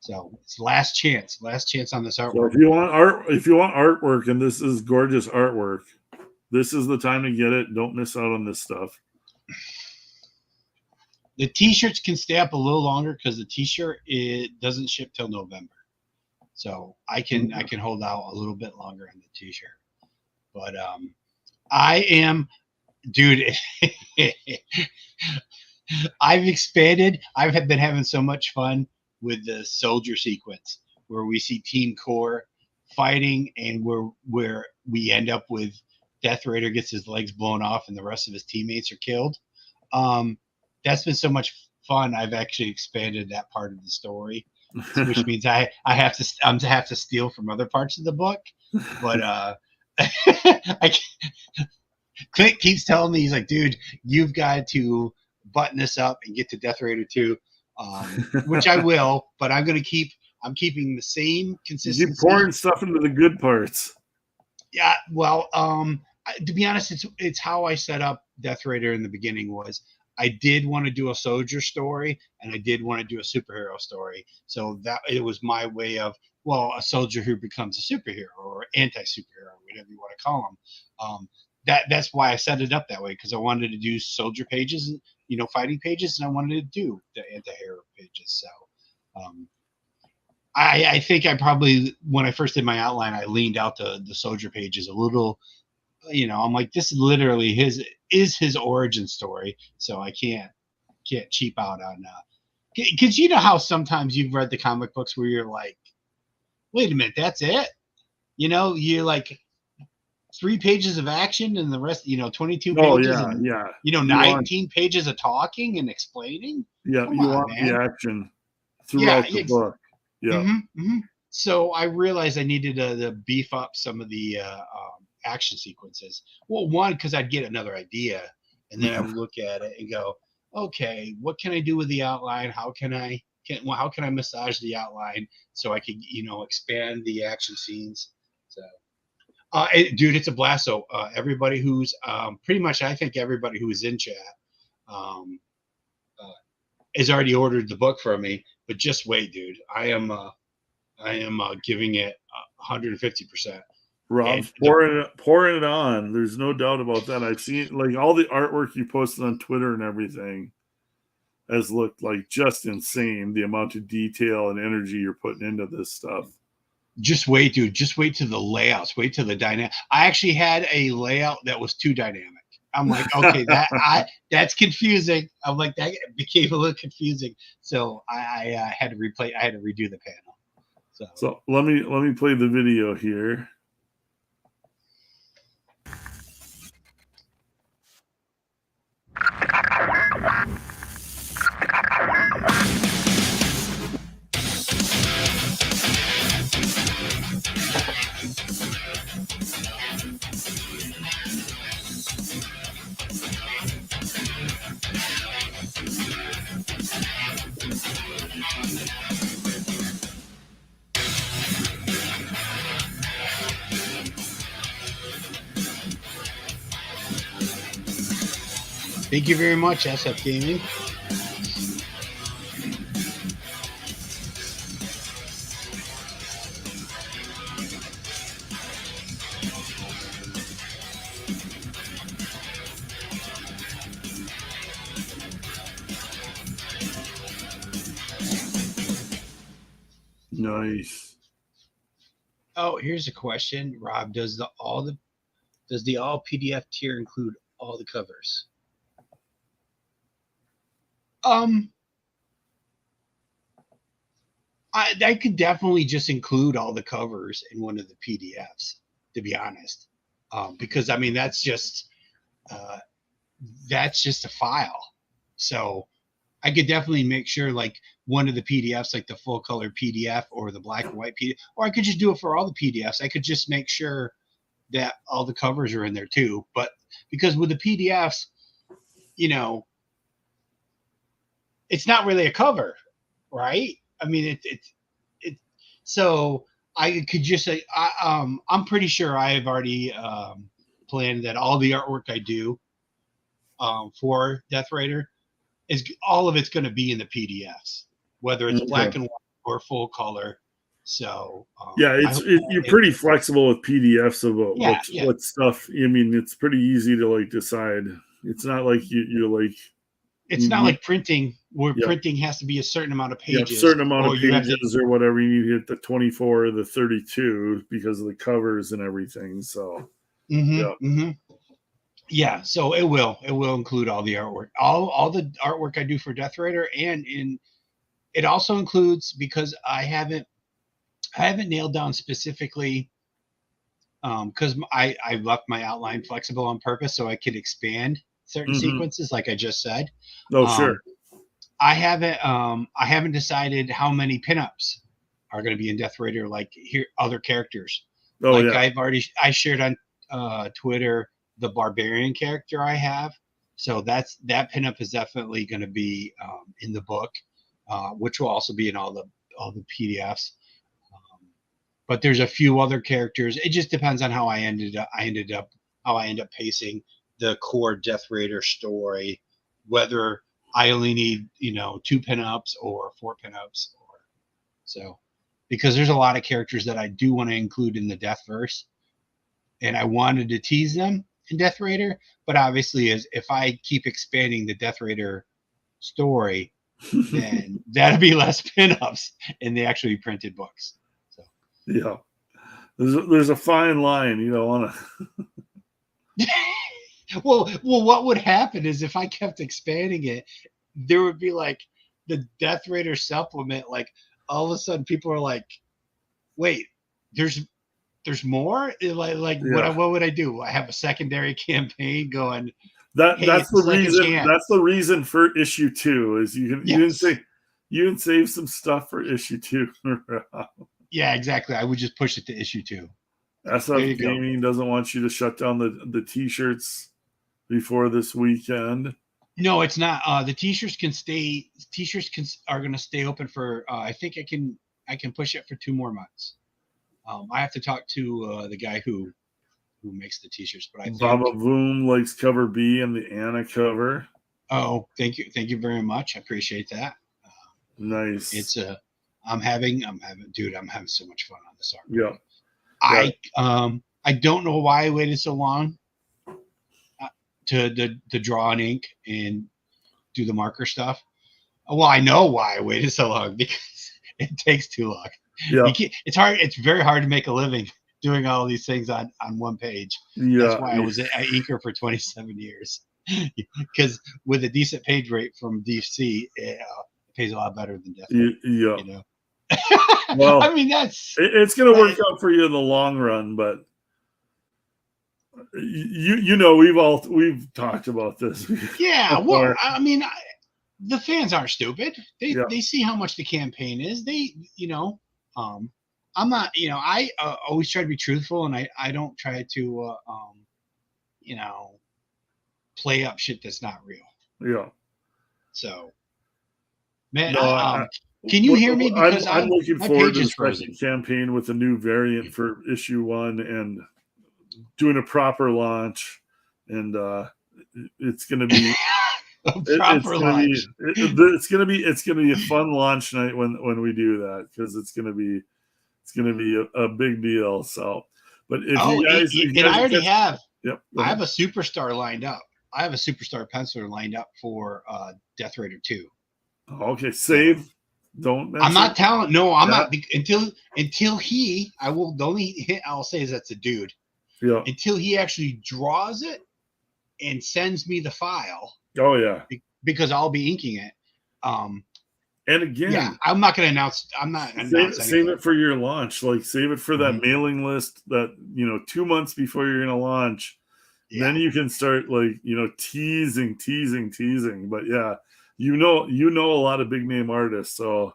So it's last chance on this artwork. So if you want artwork, and this is gorgeous artwork, this is the time to get it. Don't miss out on this stuff. The t-shirts can stay up a little longer because the t-shirt it doesn't ship till November. So I can hold out a little bit longer on the t-shirt. But I am, dude. I've expanded. I've been having so much fun with the soldier sequence where we see Team Core fighting, and where we end up with Death Raider gets his legs blown off and the rest of his teammates are killed. That's been so much fun. I've actually expanded that part of the story, which means I'm to have to steal from other parts of the book. But Clint keeps telling me, he's like, dude, you've got to button this up and get to Death Raider 2, which I will, but I'm keeping the same consistency. You keep pouring stuff into the good parts. Yeah, well, to be honest, it's how I set up Death Raider in the beginning. Was I did want to do a soldier story, and I did want to do a superhero story. So that it was my way of, well, a soldier who becomes a superhero or anti-superhero, whatever you want to call them. That's why I set it up that way, because I wanted to do soldier pages, fighting pages, and I wanted to do the anti-hero pages. So I think I probably, when I first did my outline, I leaned out the soldier pages a little. I'm like, this is literally his origin story, so I can't cheap out on because you know how sometimes you've read the comic books where you're like, wait a minute, that's it? You're like 3 pages of action and the rest, 22 pages. Oh yeah, and, yeah. 19 pages of talking and explaining. Yeah, Come you on, want man. the action throughout the book. Yeah. Mm-hmm, mm-hmm. So I realized I needed to beef up some of the action sequences. Well, one, because I'd get another idea, and then I would look at it and go, okay, what can I do with the outline? How can I massage the outline so I can expand the action scenes? So, dude, it's a blast. So everybody who's pretty much, I think everybody who is in chat has already ordered the book from me. But just wait, dude. I am giving it 150%. Rob's pouring it on. There's no doubt about that. I've seen like all the artwork you posted on Twitter and everything has looked like just insane. The amount of detail and energy you're putting into this stuff. Just wait, dude. Just wait to the layouts. Wait to the dynamic. I actually had a layout that was too dynamic. I'm like, okay, that's confusing. I'm like, that became a little confusing. So I had to replay. I had to redo the panel. So let me play the video here. Thank you very much, SF Gaming. Nice. Oh, here's a question, Rob. Does the all PDF tier include all the covers? I could definitely just include all the covers in one of the PDFs, to be honest, because I mean that's just a file. So I could definitely make sure like one of the PDFs, like the full color PDF or the black and white PDF, or I could just do it for all the PDFs. I could just make sure that all the covers are in there too. But because with the PDFs, you know, it's not really a cover, right? I mean, it. So I could just say, I'm pretty sure I have already planned that all the artwork I do for Death Raider is all of it's going to be in the PDFs, whether it's black and white or full color. So yeah, you're pretty flexible with PDFs about what stuff. I mean, it's pretty easy to like decide. It's not like you're like. It's not like printing, where printing has to be a certain amount of pages. Yeah, a certain amount of pages or whatever. You need to hit the 24 or the 32 because of the covers and everything. So, yeah. So it will include all the artwork, all the artwork I do for Death Raider, and it also includes, because I haven't nailed down specifically, because I left my outline flexible on purpose so I could expand certain sequences, like I just said. Oh, sure. I haven't decided how many pinups are going to be in Death Raider, like here other characters. Oh, like I shared on Twitter the Barbarian character I have. So that pinup is definitely going to be in the book, which will also be in all the PDFs. But there's a few other characters. It just depends on how I end up pacing the core Death Raider story, whether I only need 2 pinups or 4 pinups, because there's a lot of characters that I do want to include in the Deathverse, and I wanted to tease them in Death Raider, but obviously if I keep expanding the Death Raider story, then that'll be less pinups in the actually printed books. So yeah, there's a fine line. You don't want to. Well, what would happen is if I kept expanding it, there would be like the Death Raider supplement. Like all of a sudden, people are like, "Wait, there's more." What would I do? I have a secondary campaign going. That's the reason. Chance. That's the reason for issue 2 is you can save some stuff for issue 2. Yeah, exactly. I would just push it to issue 2. SF Gaming doesn't want you to shut down the T-shirts before this weekend. No, it's not. The T-shirts can stay. Are going to stay open for. I think I can push it for 2 more months. I have to talk to the guy who makes the T-shirts, but I think Baba Boom likes cover B and the Anna cover. Oh, thank you very much. I appreciate that. Nice. It's I'm having so much fun on this art. Yeah. I don't know why I waited so long to draw on ink and do the marker stuff. Well, I know why I waited so long, because it takes too long. Yeah. It's hard. It's very hard to make a living doing all these things on one page. Yeah. That's why I was an inker for 27 years. Because with a decent page rate from DC, it pays a lot better than Death. Yeah. Well, I mean, it's going to work out for you in the long run, but we've talked about this. Yeah, well, I mean, the fans aren't stupid. They see how much the campaign is. I'm not, I always try to be truthful, and I don't try to, play up shit that's not real. Yeah. So, man, can you hear me? Because I'm looking forward to the second campaign with a new variant for issue 1 and doing a proper launch, and it's going to be it's going to be a fun launch night when we do that, because it's going to be a big deal. So, but if you guys, I already have. Yep. I have a superstar lined up. I have a superstar penciler lined up for Death Raider 2. Okay, save. Don't mention. I'm not telling. No, I'm that. not until he. I will. The only hint I'll say is that's a dude. Yeah. Until he actually draws it and sends me the file. Oh yeah. Because I'll be inking it. And again, yeah, I'm not going to announce. I'm not announcing save it for your launch. Like save it for that mailing list that 2 months before you're going to launch. Yeah. Then you can start like teasing. But yeah, you know a lot of big name artists, so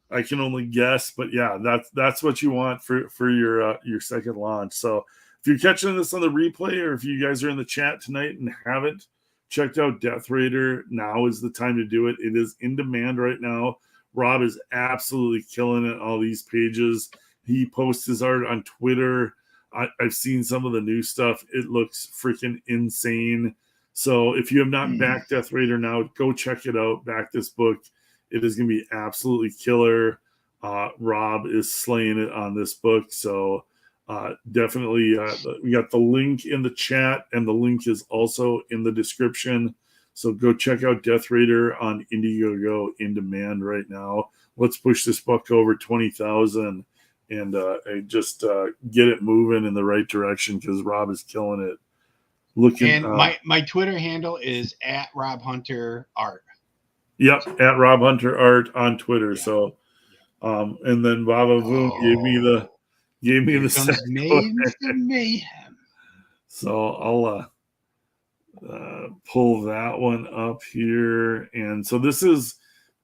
I can only guess. But yeah, that's what you want for your second launch. So if you're catching this on the replay, or if you guys are in the chat tonight and haven't checked out Death Raider, now is the time to do it. It is in demand right now. Rob is absolutely killing it. All these pages. He posts his art on Twitter. I've seen some of the new stuff. It looks freaking insane. So if you have not backed Death Raider now, go check it out. Back this book. It is going to be absolutely killer. Rob is slaying it on this book. So definitely, we got the link in the chat, and the link is also in the description. So go check out Death Raider on Indiegogo, in demand right now. Let's push this book over 20,000 and just get it moving in the right direction, because Rob is killing it. And my Twitter handle is @RobHunterArt. Yep, @RobHunterArt on Twitter. Yeah. So, and then Baba Voom gave me the set. Mayhem. So I'll pull that one up here, and so this is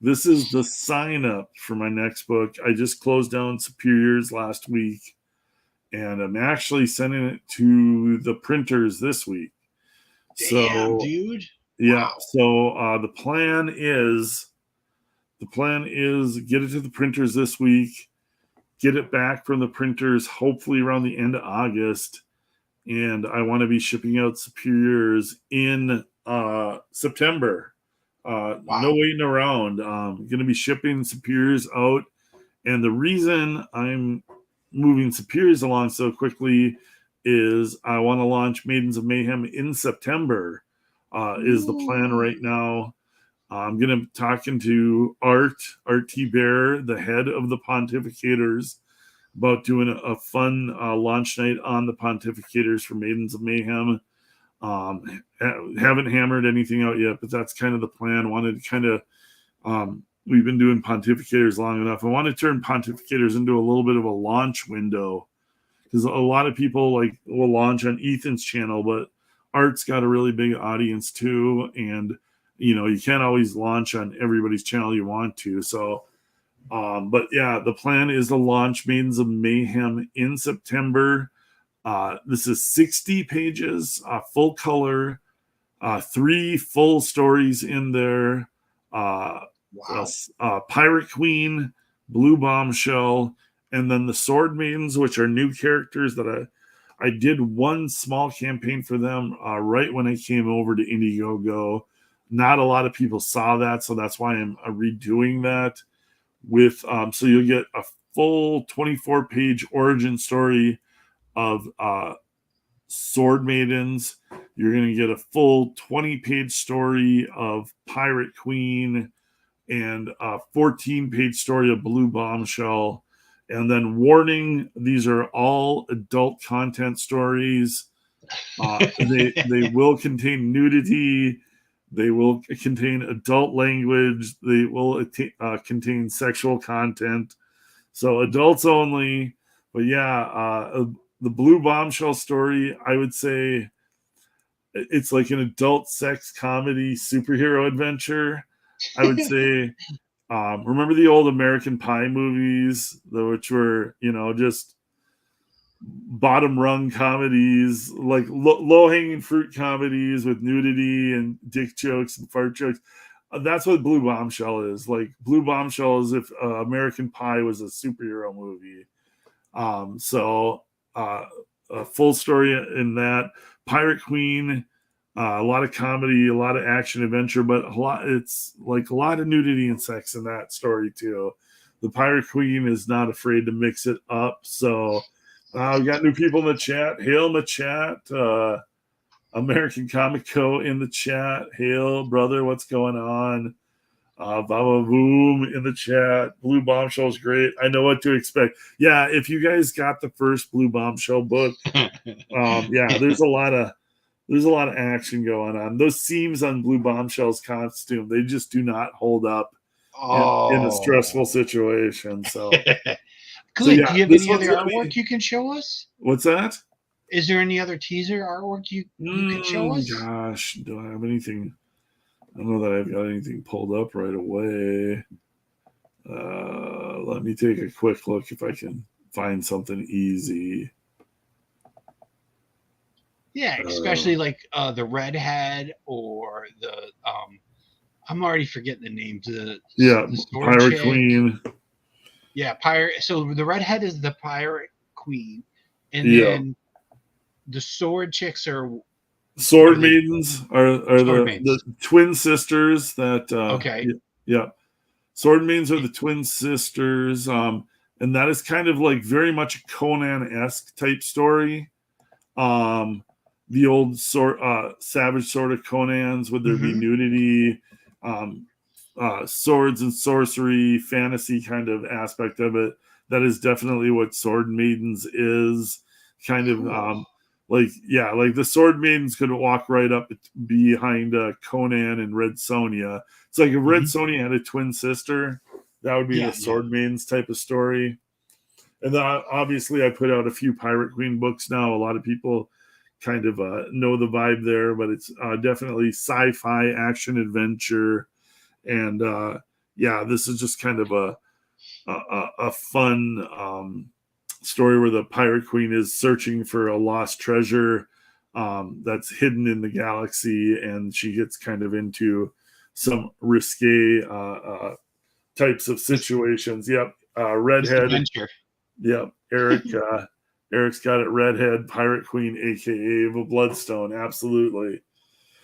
the sign up for my next book. I just closed down Superiors last week, and I'm actually sending it to the printers this week. Damn, dude. Yeah. Wow. So the plan is get it to the printers this week, get it back from the printers hopefully around the end of August, and I want to be shipping out Superiors in September. Wow. No waiting around. I'm going to be shipping Superiors out, and the reason I'm moving Superiors along so quickly is I want to launch Maidens of Mayhem in September. Is the plan right now. I'm going to be talking to Art T. Bear, the head of the Pontificators, about doing a fun launch night on the Pontificators for Maidens of Mayhem. Haven't hammered anything out yet, but that's kind of the plan. Wanted to kind of, we've been doing Pontificators long enough. I want to turn Pontificators into a little bit of a launch window, because a lot of people will launch on Ethan's channel, but Art's got a really big audience too, and you can't always launch on everybody's channel you want to. So, but yeah, the plan is to launch Maidens of Mayhem in September. This is 60 pages, full color, 3 full stories in there. Wow. Pirate Queen, Blue Bombshell, and then the Sword Maidens, which are new characters that I did one small campaign for them right when I came over to Indiegogo. Not a lot of people saw that, so that's why I'm redoing that. With so you'll get a full 24-page origin story of Sword Maidens. You're going to get a full 20-page story of Pirate Queen, and a 14-page story of Blue Bombshell. And then warning, these are all adult content stories. They will contain nudity. They will contain adult language. They will contain sexual content. So adults only. But yeah, the Blue Bombshell story, I would say it's like an adult sex comedy superhero adventure. I would say, remember the old American Pie movies, which were, just bottom rung comedies, like low hanging fruit comedies with nudity and dick jokes and fart jokes. That's what Blue Bombshell is. Like Blue Bombshell is if American Pie was a superhero movie. So a full story in that. Pirate Queen, a lot of comedy, a lot of action adventure, but it's like a lot of nudity and sex in that story too. The Pirate Queen is not afraid to mix it up. So we got new people in the chat. Hail in the chat. American Comic Co in the chat. Hail, brother, what's going on? Baba Boom in the chat. Blue Bombshell is great. I know what to expect. Yeah, if you guys got the first Blue Bombshell book, yeah, there's a lot of action going on. Those seams on Blue Bombshell's costume, they just do not hold up in a stressful situation. So, Clint, yeah, do you have any other artwork you can show us? What's that? Is there any other teaser artwork you can show us? Gosh, do I have anything? I don't know that I've got anything pulled up right away. Let me take a quick look if I can find something easy. Yeah, especially like the redhead or the I'm already forgetting the names. The Pirate chick. Queen. Yeah, pirate. So the redhead is the pirate queen, and then the sword chicks are sword maidens are maidens. the twin sisters that okay. Yeah. Sword maidens are the twin sisters. And that is kind of like very much a Conan-esque type story. The old savage sort of Conans, would there be nudity, swords and sorcery, fantasy kind of aspect of it. That is definitely what Sword Maidens is. Kind of like the Sword Maidens could walk right up behind Conan and Red Sonja. It's like if Red Sonja had a twin sister, that would be the Sword Maidens type of story. And then obviously I put out a few Pirate Queen books now. A lot of people kind of know the vibe there, but it's definitely sci-fi action adventure. And this is just kind of a fun story where the Pirate Queen is searching for a lost treasure that's hidden in the galaxy, and she gets kind of into some risque types of situations. Redhead. Yep, Eric's got it. Redhead, Pirate Queen, aka Ava Bloodstone. Absolutely.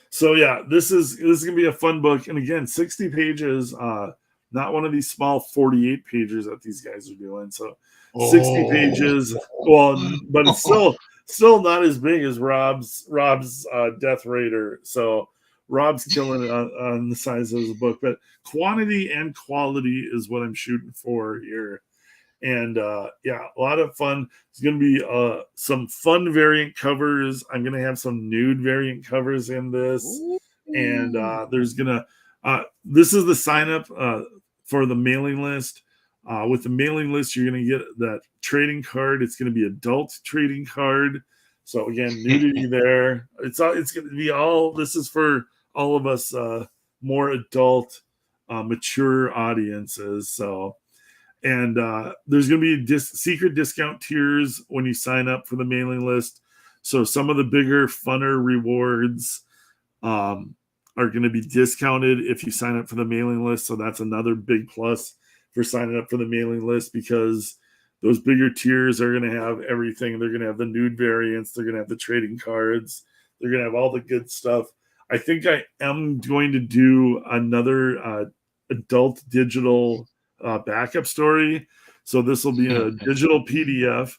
So yeah, this is gonna be a fun book, and again, 60 pages. Not one of these small 48 pages that these guys are doing. So 60 pages. Well, but it's still not as big as Rob's Death Raider. So Rob's killing it on the size of the book, but quantity and quality is what I'm shooting for here. And a lot of fun. It's going to be some fun variant covers. I'm going to have some nude variant covers in this. And there's going to, this is the sign up for the mailing list. With the mailing list, you're going to get that trading card. It's going to be adult trading card. So again, nudity there. It's going to be all, this is for all of us more adult, mature audiences. So, and there's going to be secret discount tiers when you sign up for the mailing list. So some of the bigger, funner rewards are going to be discounted if you sign up for the mailing list. So that's another big plus for signing up for the mailing list, because those bigger tiers are going to have everything. They're going to have the nude variants. They're going to have the trading cards. They're going to have all the good stuff. I think I am going to do another adult digital backup story. So this will be a digital PDF.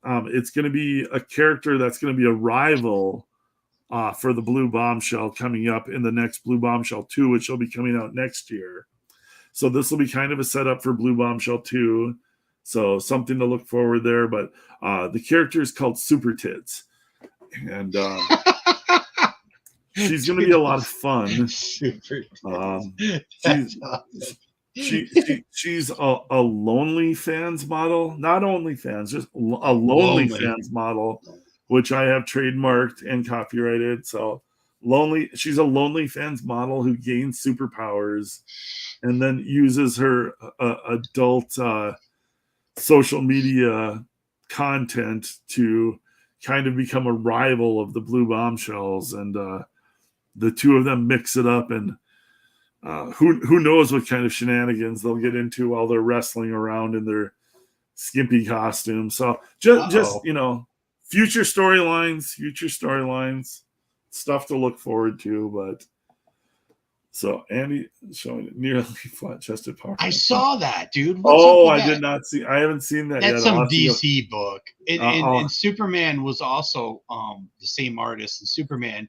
It's going to be a character that's going to be a rival for the Blue Bombshell coming up in the next Blue Bombshell 2, which will be coming out next year. So this will be kind of a setup for Blue Bombshell 2. So something to look forward there. But the character is called Super Tits. And she's going to be a lot of fun. She's a lonely fans model, not only fans, just a lonely fans model, which I have trademarked and copyrighted. So she's a lonely fans model who gains superpowers and then uses her adult social media content to kind of become a rival of the Blue Bombshells. And the two of them mix it up, and who knows what kind of shenanigans they'll get into while they're wrestling around in their skimpy costumes. So just future storylines, stuff to look forward to. But so Andy showing it nearly flat-chested power. I saw that, dude. I did not see. I haven't seen that yet. That's some DC book. And Superman was also the same artist. And Superman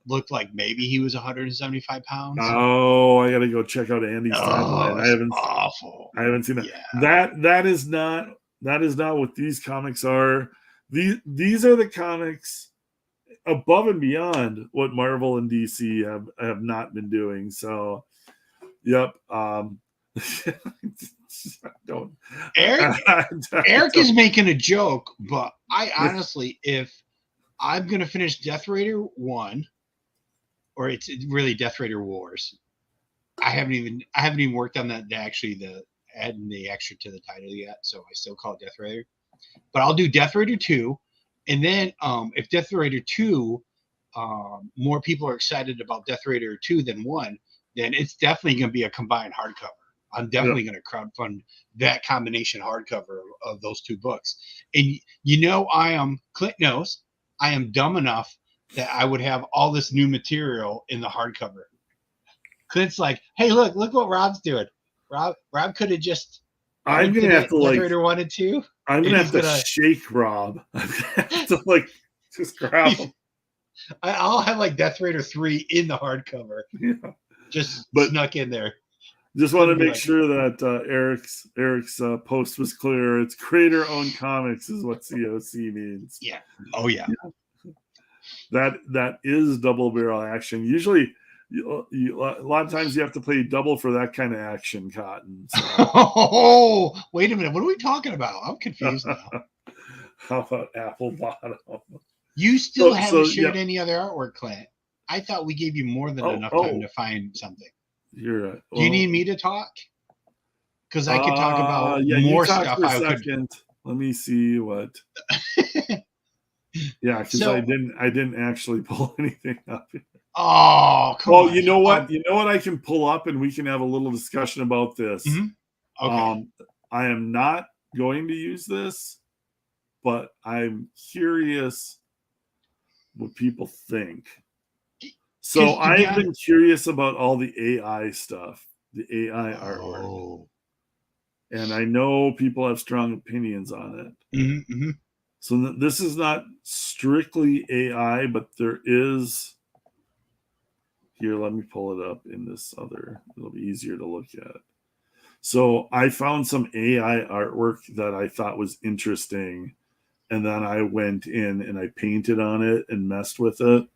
looked like maybe he was 175 pounds. Oh, I gotta go check out Andy's timeline. It's awful. I haven't seen that. Yeah. That is not what these comics are. These are the comics above and beyond what Marvel and DC have not been doing. So, yep. Don't Eric is making a joke, but I honestly, if I'm gonna finish Death Raider 1, or it's really Death Raider Wars, I haven't even worked on that the adding the extra to the title yet, so I still call it Death Raider. But I'll do Death Raider 2, and then if Death Raider 2, more people are excited about Death Raider 2 than 1, then it's definitely going to be a combined hardcover. I'm definitely going to crowdfund that combination hardcover of those two books. And Clint knows, I am dumb enough that I would have all this new material in the hardcover. Clint's like, hey, look what Rob's doing. Rob could have just. I'm gonna have to Death Raider 1 and 2. I'm gonna have to shake Rob. I'm gonna have to just grab him. I'll have Death Raider 3 in the hardcover. Yeah. Just snuck in there. Just want to make sure that Eric's post was clear. It's creator-owned comics is what COC means. Yeah. Oh yeah. That is double barrel action. Usually, a lot of times you have to play double for that kind of action, Cotton. So. Oh, wait a minute. What are we talking about? I'm confused now. How about Apple Bottom? You still haven't shared any other artwork, Clint. I thought we gave you more than enough time to find something. You're right. Do you need me to talk? Because I could talk about more stuff. Let me see what. Yeah, because I didn't actually pull anything up. Oh, come on. Well, you know what? You know what I can pull up, and we can have a little discussion about this. Mm-hmm. Okay. I am not going to use this, but I'm curious what people think. So I've been curious about all the AI stuff, the AI artwork. And I know people have strong opinions on it. Mm-hmm. So this is not strictly AI, but there is. Here, let me pull it up in this other. It'll be easier to look at. So I found some AI artwork that I thought was interesting. And then I went in and I painted on it and messed with it.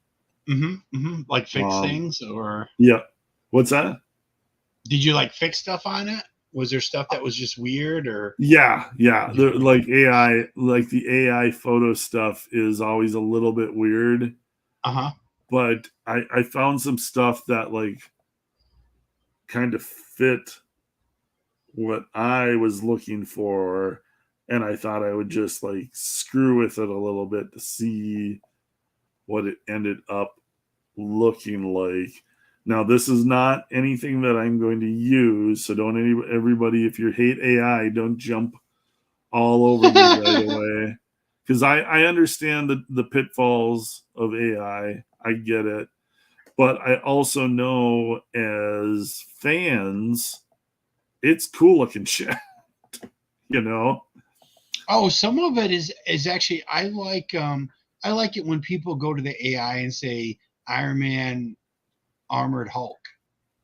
Like fix things or? Yeah. What's that? Did you fix stuff on it? Was there stuff that was just weird or? Yeah. AI, the AI photo stuff is always a little bit weird. But I found some stuff that kind of fit what I was looking for. And I thought I would just screw with it a little bit to see what it ended up looking like. Now, this is not anything that I'm going to use. So everybody, if you hate AI, don't jump all over me right away. Because I understand the pitfalls of AI. I get it. But I also know as fans, it's cool looking shit. Oh, some of it is actually I like it when people go to the AI and say Iron Man Armored Hulk.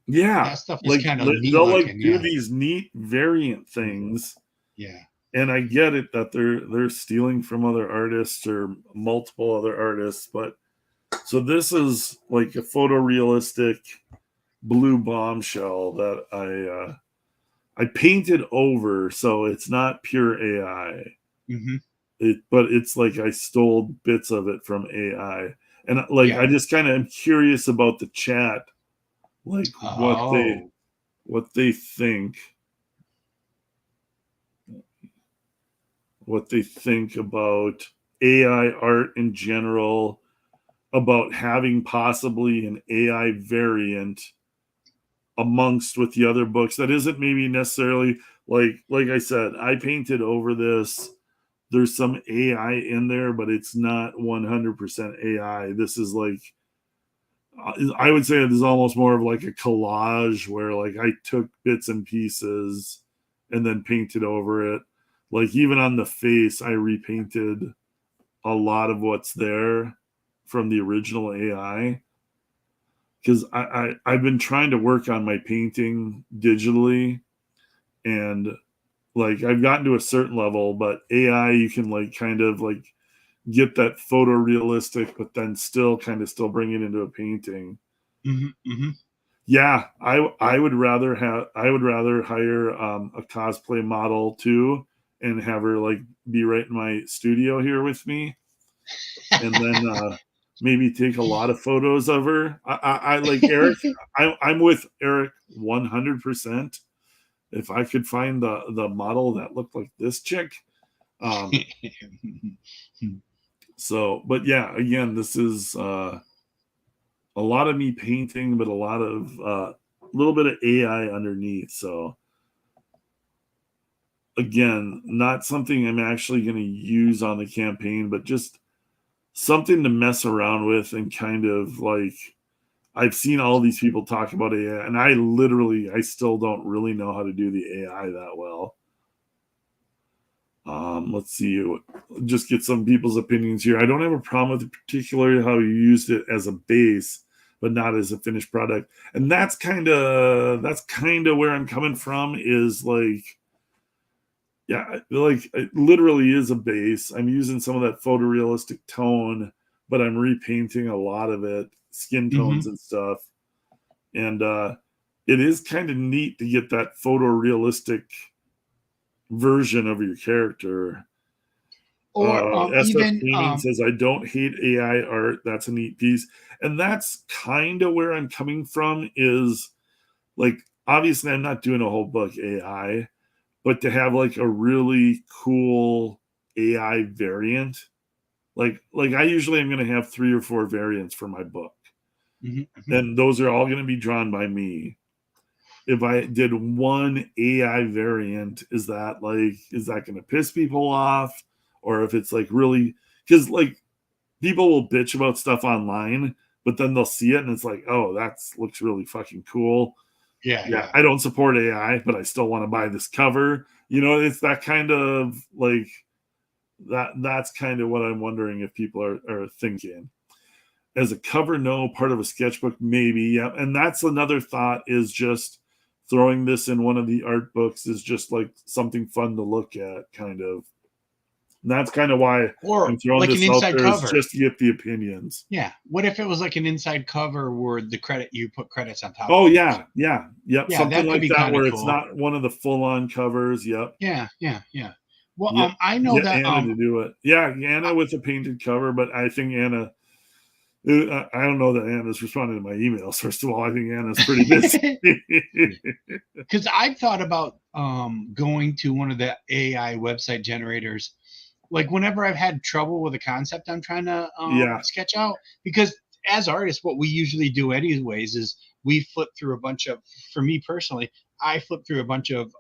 Yeah. That stuff is kind of neat. They'll do these neat variant things. Yeah. And I get it that they're stealing from other artists or multiple other artists, but so this is a photorealistic blue bombshell that I painted over, so it's not pure AI. But it's I stole bits of it from AI, and I just kind of am curious about the chat, what they think. What they think about AI art in general, about having possibly an AI variant amongst with the other books that isn't maybe necessarily like I said, I painted over this. There's some AI in there, but it's not 100% AI. This is I would say it is almost more of a collage where I took bits and pieces and then painted over it. Even on the face, I repainted a lot of what's there from the original AI. because I've been trying to work on my painting digitally, and like I've gotten to a certain level, but AI, you can like kind of like get that photorealistic, but then still bring it into a painting. Yeah, I would rather hire a cosplay model too, and have her like be right in my studio here with me, and then maybe take a lot of photos of her. I like Eric. I'm with Eric 100%. If I could find the model that looked like this chick. So, but yeah, again, this is a lot of me painting, but a little bit of AI underneath. So again, not something I'm actually going to use on the campaign, but just something to mess around with and kind of like, I've seen all these people talk about AI, and I still don't really know how to do the AI that well. Let's see, just get some people's opinions here. I don't have a problem with particularly how you used it as a base, but not as a finished product. And that's kind of where I'm coming from, is like, yeah, like it literally is a base. I'm using some of that photorealistic tone, but I'm repainting a lot of it, skin tones and stuff. And it is kind of neat to get that photorealistic version of your character. Or SF even Gaming says, I don't hate AI art. That's a neat piece. And that's kind of where I'm coming from, is like, obviously I'm not doing a whole book AI, but to have like a really cool AI variant, like I usually am going to have 3 or 4 variants for my book. And those are all going to be drawn by me. If I did one AI variant, is that going to piss people off? Or if it's like really, because like people will bitch about stuff online, but then they'll see it and it's like, oh, that looks really fucking cool. Yeah. I don't support AI, but I still want to buy this cover. You know, it's that kind of like that's kind of what I'm wondering if people are thinking. As a cover, no. Part of a sketchbook, maybe. Yeah. And that's another thought, is just throwing this in one of the art books is just like something fun to look at, kind of. And that's kind of why I'm throwing like this an out inside there, cover. is just to get the opinions. Yeah. What if it was like an inside cover where you put credits on top? Oh, yeah. Yep. Yeah, Something that like that, where cool. it's not one of the full-on covers. Yep. Yeah. Well, I know Get that Anna to do it. Yeah, Anna with a painted cover, but I think Anna. I don't know that Anna's responding to my emails. First of all, I think Anna's pretty busy. Because I've thought about going to one of the AI website generators, like whenever I've had trouble with a concept I'm trying to sketch out. Because as artists, what we usually do anyways is we flip through a bunch of, for me personally, I flip through a bunch of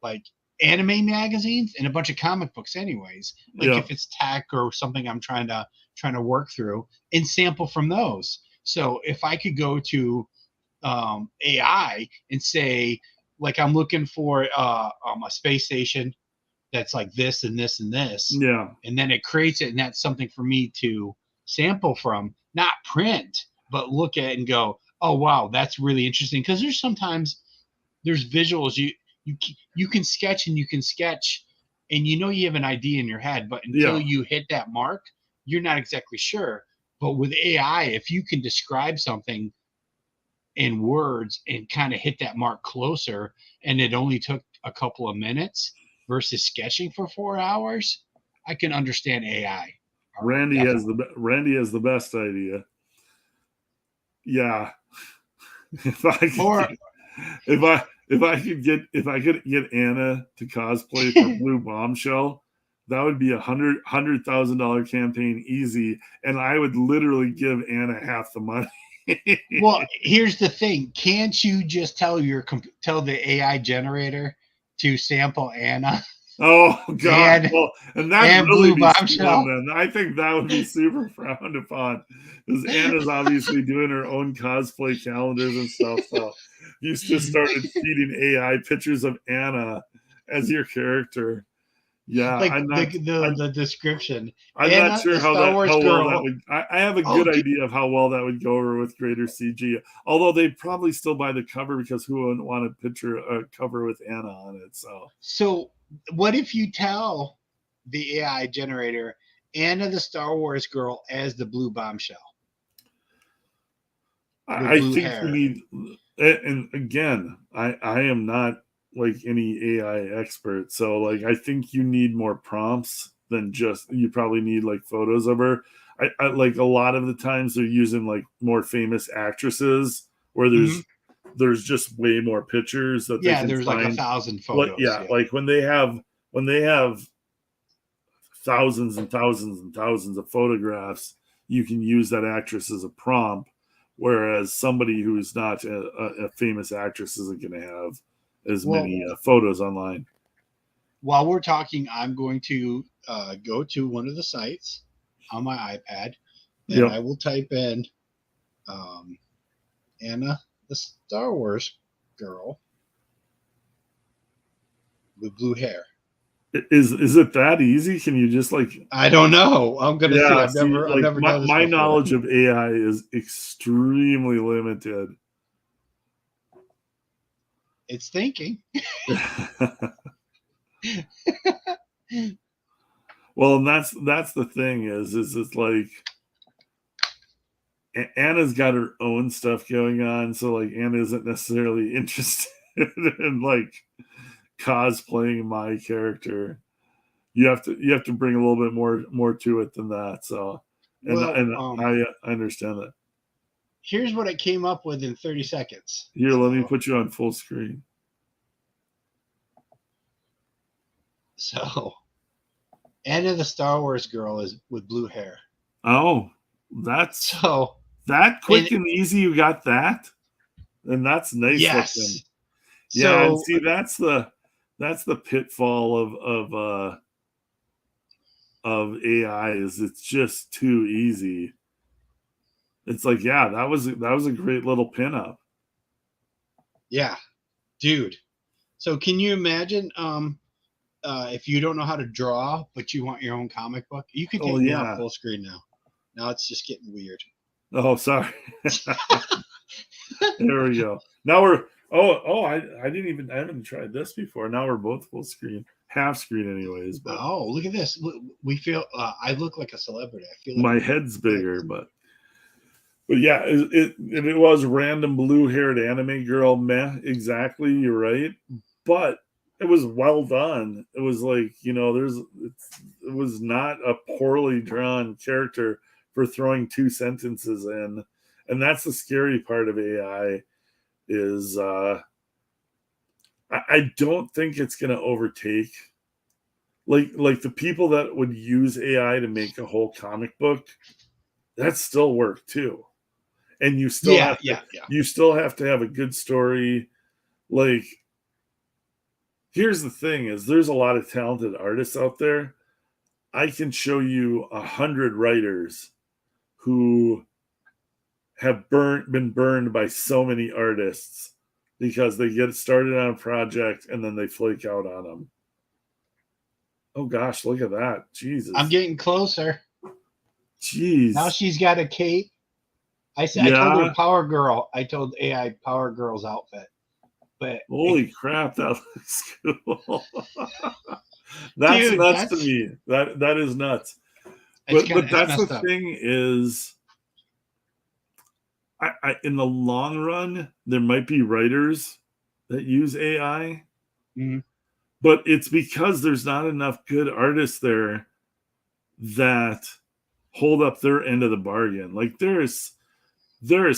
like anime magazines and a bunch of comic books anyways, like if it's tech or something I'm trying to work through, and sample from those. So if I could go to AI and say, like, I'm looking for a space station that's like this and this and this, and then it creates it, and that's something for me to sample from, not print, but look at and go, oh wow, that's really interesting. Because there's sometimes visuals you can sketch and you have an idea in your head, but until you hit that mark, you're not exactly sure. But with AI, if you can describe something in words and kind of hit that mark closer, and it only took a couple of minutes versus sketching for 4 hours, I can understand AI. Randy has the best idea. Yeah. If I could get Anna to cosplay for Blue Bombshell, that would be $100,000 campaign easy, and I would literally give Anna half the money. Well, here's the thing: can't you just tell the AI generator to sample Anna? Oh God! And that'd really be Bombshell. then. I think that would be super frowned upon, because Anna's obviously doing her own cosplay calendars and stuff. So you just started feeding AI pictures of Anna as your character. Yeah, Like I'm not. the description. I'm not Anna, sure the Star Wars how well that girl. would. I have a Oh, good idea of how well that would go over with greater CG. Although they'd probably still buy the cover because who wouldn't want a cover with Anna on it? so what if you tell the AI generator Anna, the Star Wars girl, as the blue bombshell with I blue think you hair? need. And again, I am not like any AI expert, so like I think you need more prompts than just. You probably need like photos of her. I like a lot of the times they're using like more famous actresses where Mhm. there's just way more pictures that they Yeah, can there's like find. 1,000 Like photos. yeah, Yeah. like when they have thousands and thousands and thousands of photographs, you can use that actress as a prompt. Whereas somebody who is not a famous actress isn't going to have as Well, many photos online. while we're talking, I'm going to go to one of the sites on my iPad, and Yep. I will type in um, Anna, the Star Wars girl with blue hair. Is it that easy? Can you just like I don't know. I'm gonna see. yeah, I've see like never done this my before. knowledge of AI is extremely limited. It's thinking. Well, and that's the thing is it's like Anna's got her own stuff going on, so like Anna isn't necessarily interested in like cosplaying my character. You have to bring a little bit more to it than that. So, Well, and I understand that. here's what I came up with in 30 seconds. Here, let me So, put you on full screen. so Anna, the Star Wars girl, is with blue hair. Oh, that's So, that and quick and easy. You got that, and that's nice looking. yes. Yeah, and So, see that's the pitfall of AI is it's just too easy. It's like, yeah, that was a great little pinup. yeah, dude. So, can you imagine if you don't know how to draw, but you want your own comic book? You can Oh take me off yeah. full screen now. Now it's just getting weird. Oh, sorry. There we go. Now we're I haven't tried this before. Now we're both full screen, half screen anyways, but Oh, look at this. Look, we feel I look like a celebrity. I feel like my I'm head's bigger, but yeah, it was random blue haired anime girl. Meh, exactly. You're right, but it was well done. It was like it was not a poorly drawn character for throwing two sentences in, and that's the scary part of AI is I don't think it's going to overtake like the people that would use AI to make a whole comic book. That's still work too, and yeah, yeah, yeah. you still have to have a good story. Like here's the thing: is there's a lot of talented artists out there. I can show you 100 writers who have been burned by so many artists because they get started on a project and then they flake out on them. Oh gosh, look at that. I'm Jesus. getting closer. Now Jeez. she's got a cape. I said I told her Yeah. Power Girl. I told AI Power Girl's outfit. But Holy crap, that looks cool. That's dude, nuts to me. That is nuts. But it's that's the messed up. thing is I in the long run, there might be writers that use AI, Mhm. but it's because there's not enough good artists there that hold up their end of the bargain. Like there is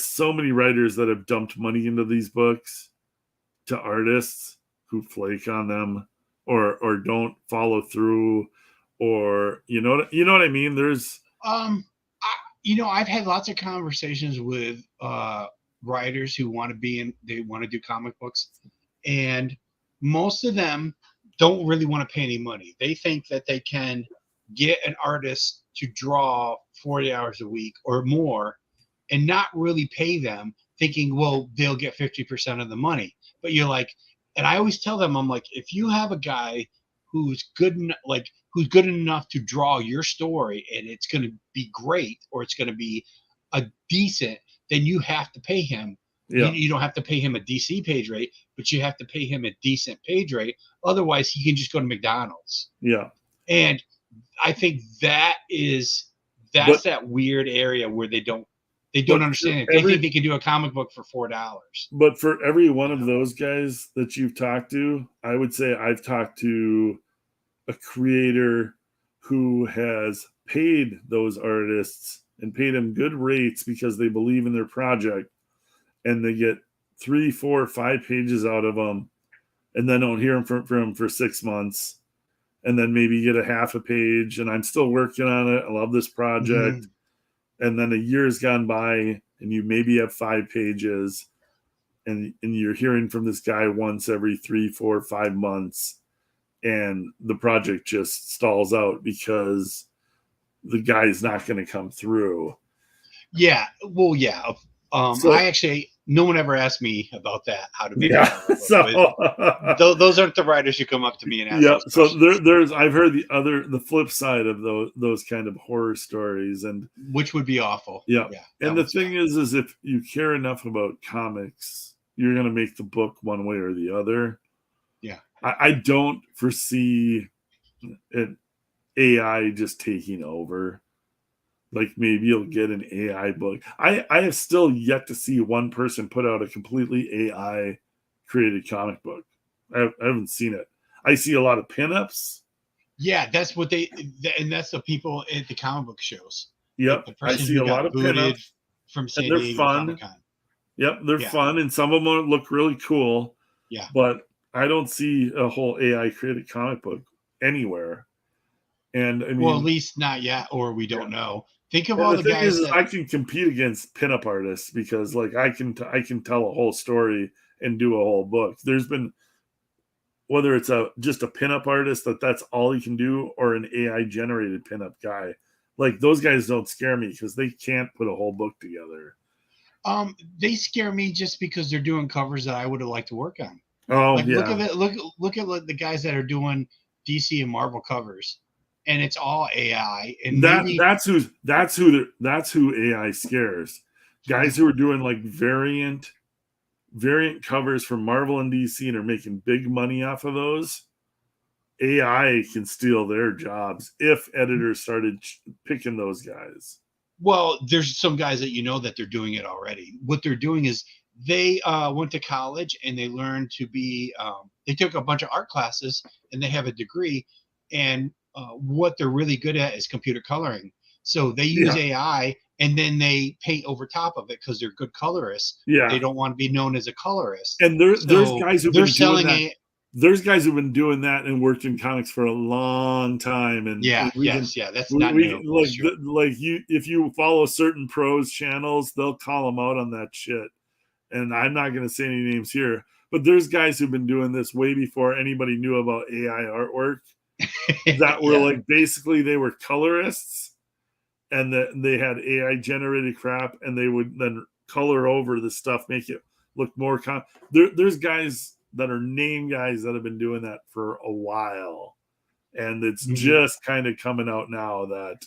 so many writers that have dumped money into these books to artists who flake on them or don't follow through or you know what I mean. There's I've had lots of conversations with writers who want to they want to do comic books, and most of them don't really want to pay any money. They think that they can get an artist to draw 40 hours a week or more and not really pay them, thinking, well, they'll get 50% of the money. But you're like, and I always tell them, I'm like, if you have a guy who's good who's good enough to draw your story, and it's going to be great, or it's going to be a decent, then you have to pay him. Yeah. You don't have to pay him a DC page rate, but you have to pay him a decent page rate. Otherwise, he can just go to McDonald's. Yeah. And I think that's that weird area where they don't understand it. They think they can do a comic book for $4. But for every one of those guys that you've talked to, I would say I've talked to a creator who has paid those artists and paid them good rates because they believe in their project, and they get 3, 4, 5 pages out of them, and then don't hear from them for 6 months, and then maybe get a half a page, and I'm still working on it. I love this project. Mm-hmm. And then a year's gone by, and you maybe have 5 pages, and you're hearing from this guy once every 3, 4, 5 months, and the project just stalls out because the guy's not going to come through. Yeah. Well, yeah. I actually, no one ever asked me about that. How to make those aren't the writers who come up to me and ask. Yeah. So there's I've heard the flip side of those kind of horror stories, and which would be awful. Yeah. And the thing is if you care enough about comics, you're going to make the book one way or the other. Yeah. I don't foresee an AI just taking over. Like maybe you'll get an AI book. I have still yet to see one person put out a completely AI created comic book. I haven't seen it. I see a lot of pinups. Yeah, that's what and that's the people at the comic book shows. Yep, I see a lot of pinups from San Diego fun. Comic-Con. Yep, they're fun, and some of them look really cool. Yeah, but I don't see a whole AI created comic book anywhere. And I mean, well, at least not yet, or we don't know. Think of all the guys. Is I can compete against pinup artists because, like, I can tell a whole story and do a whole book. There's been, whether it's just a pinup artist that's all he can do, or an AI generated pinup guy, like those guys don't scare me because they can't put a whole book together. They scare me just because they're doing covers that I would have liked to work on. Oh, like, yeah. Look at the guys that are doing DC and Marvel covers. And it's all AI, and that's who AI scares. Guys who are doing like variant covers for Marvel and DC and are making big money off of those. AI can steal their jobs if editors started picking those guys. Well, there's some guys that they're doing it already. What they're doing is they went to college and they learned to be. They took a bunch of art classes and they have a degree, and what they're really good at is computer coloring. So they use AI, and then they paint over top of it because they're good colorists. Yeah, they don't want to be known as a colorist. And there's guys who've been doing that. There's guys who've been doing that and worked in comics for a long time. And that's not new. If you follow certain pros channels, they'll call them out on that shit. And I'm not going to say any names here, but there's guys who've been doing this way before anybody knew about AI artwork. That were like, basically they were colorists, and they had AI generated crap, and they would then color over the stuff, make it look more there's guys that are name guys that have been doing that for a while, and it's just kind of coming out now that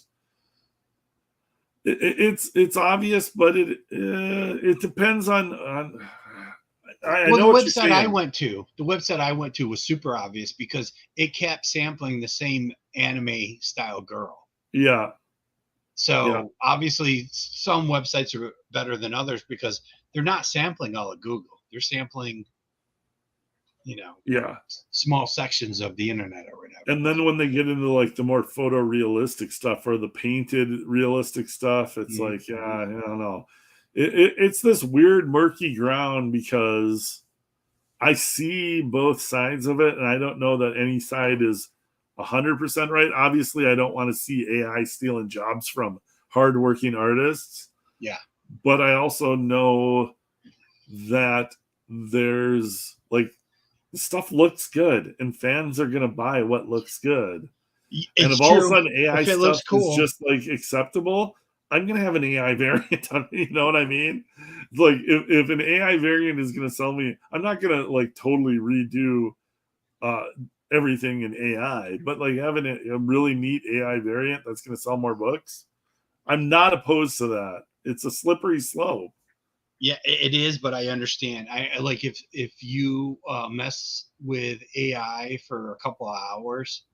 it's obvious, but it depends on the website I went to was super obvious because it kept sampling the same anime style girl. Yeah. So obviously some websites are better than others because they're not sampling all of Google. They're sampling, small sections of the internet or whatever. And then when they get into like the more photorealistic stuff or the painted realistic stuff, it's like, I don't know. It's this weird murky ground because I see both sides of it, and I don't know that any side is 100% right. Obviously, I don't want to see AI stealing jobs from hardworking artists. Yeah. But I also know that there's like stuff looks good, and fans are going to buy what looks good. And if all of a sudden AI stuff is just like acceptable, I'm going to have an AI variant on me. You know what I mean? Like if an AI variant is going to sell me, I'm not going to like totally redo everything in AI, but like having a really neat AI variant that's going to sell more books, I'm not opposed to that. It's a slippery slope. Yeah, it is, but I understand. I like if you mess with AI for a couple of hours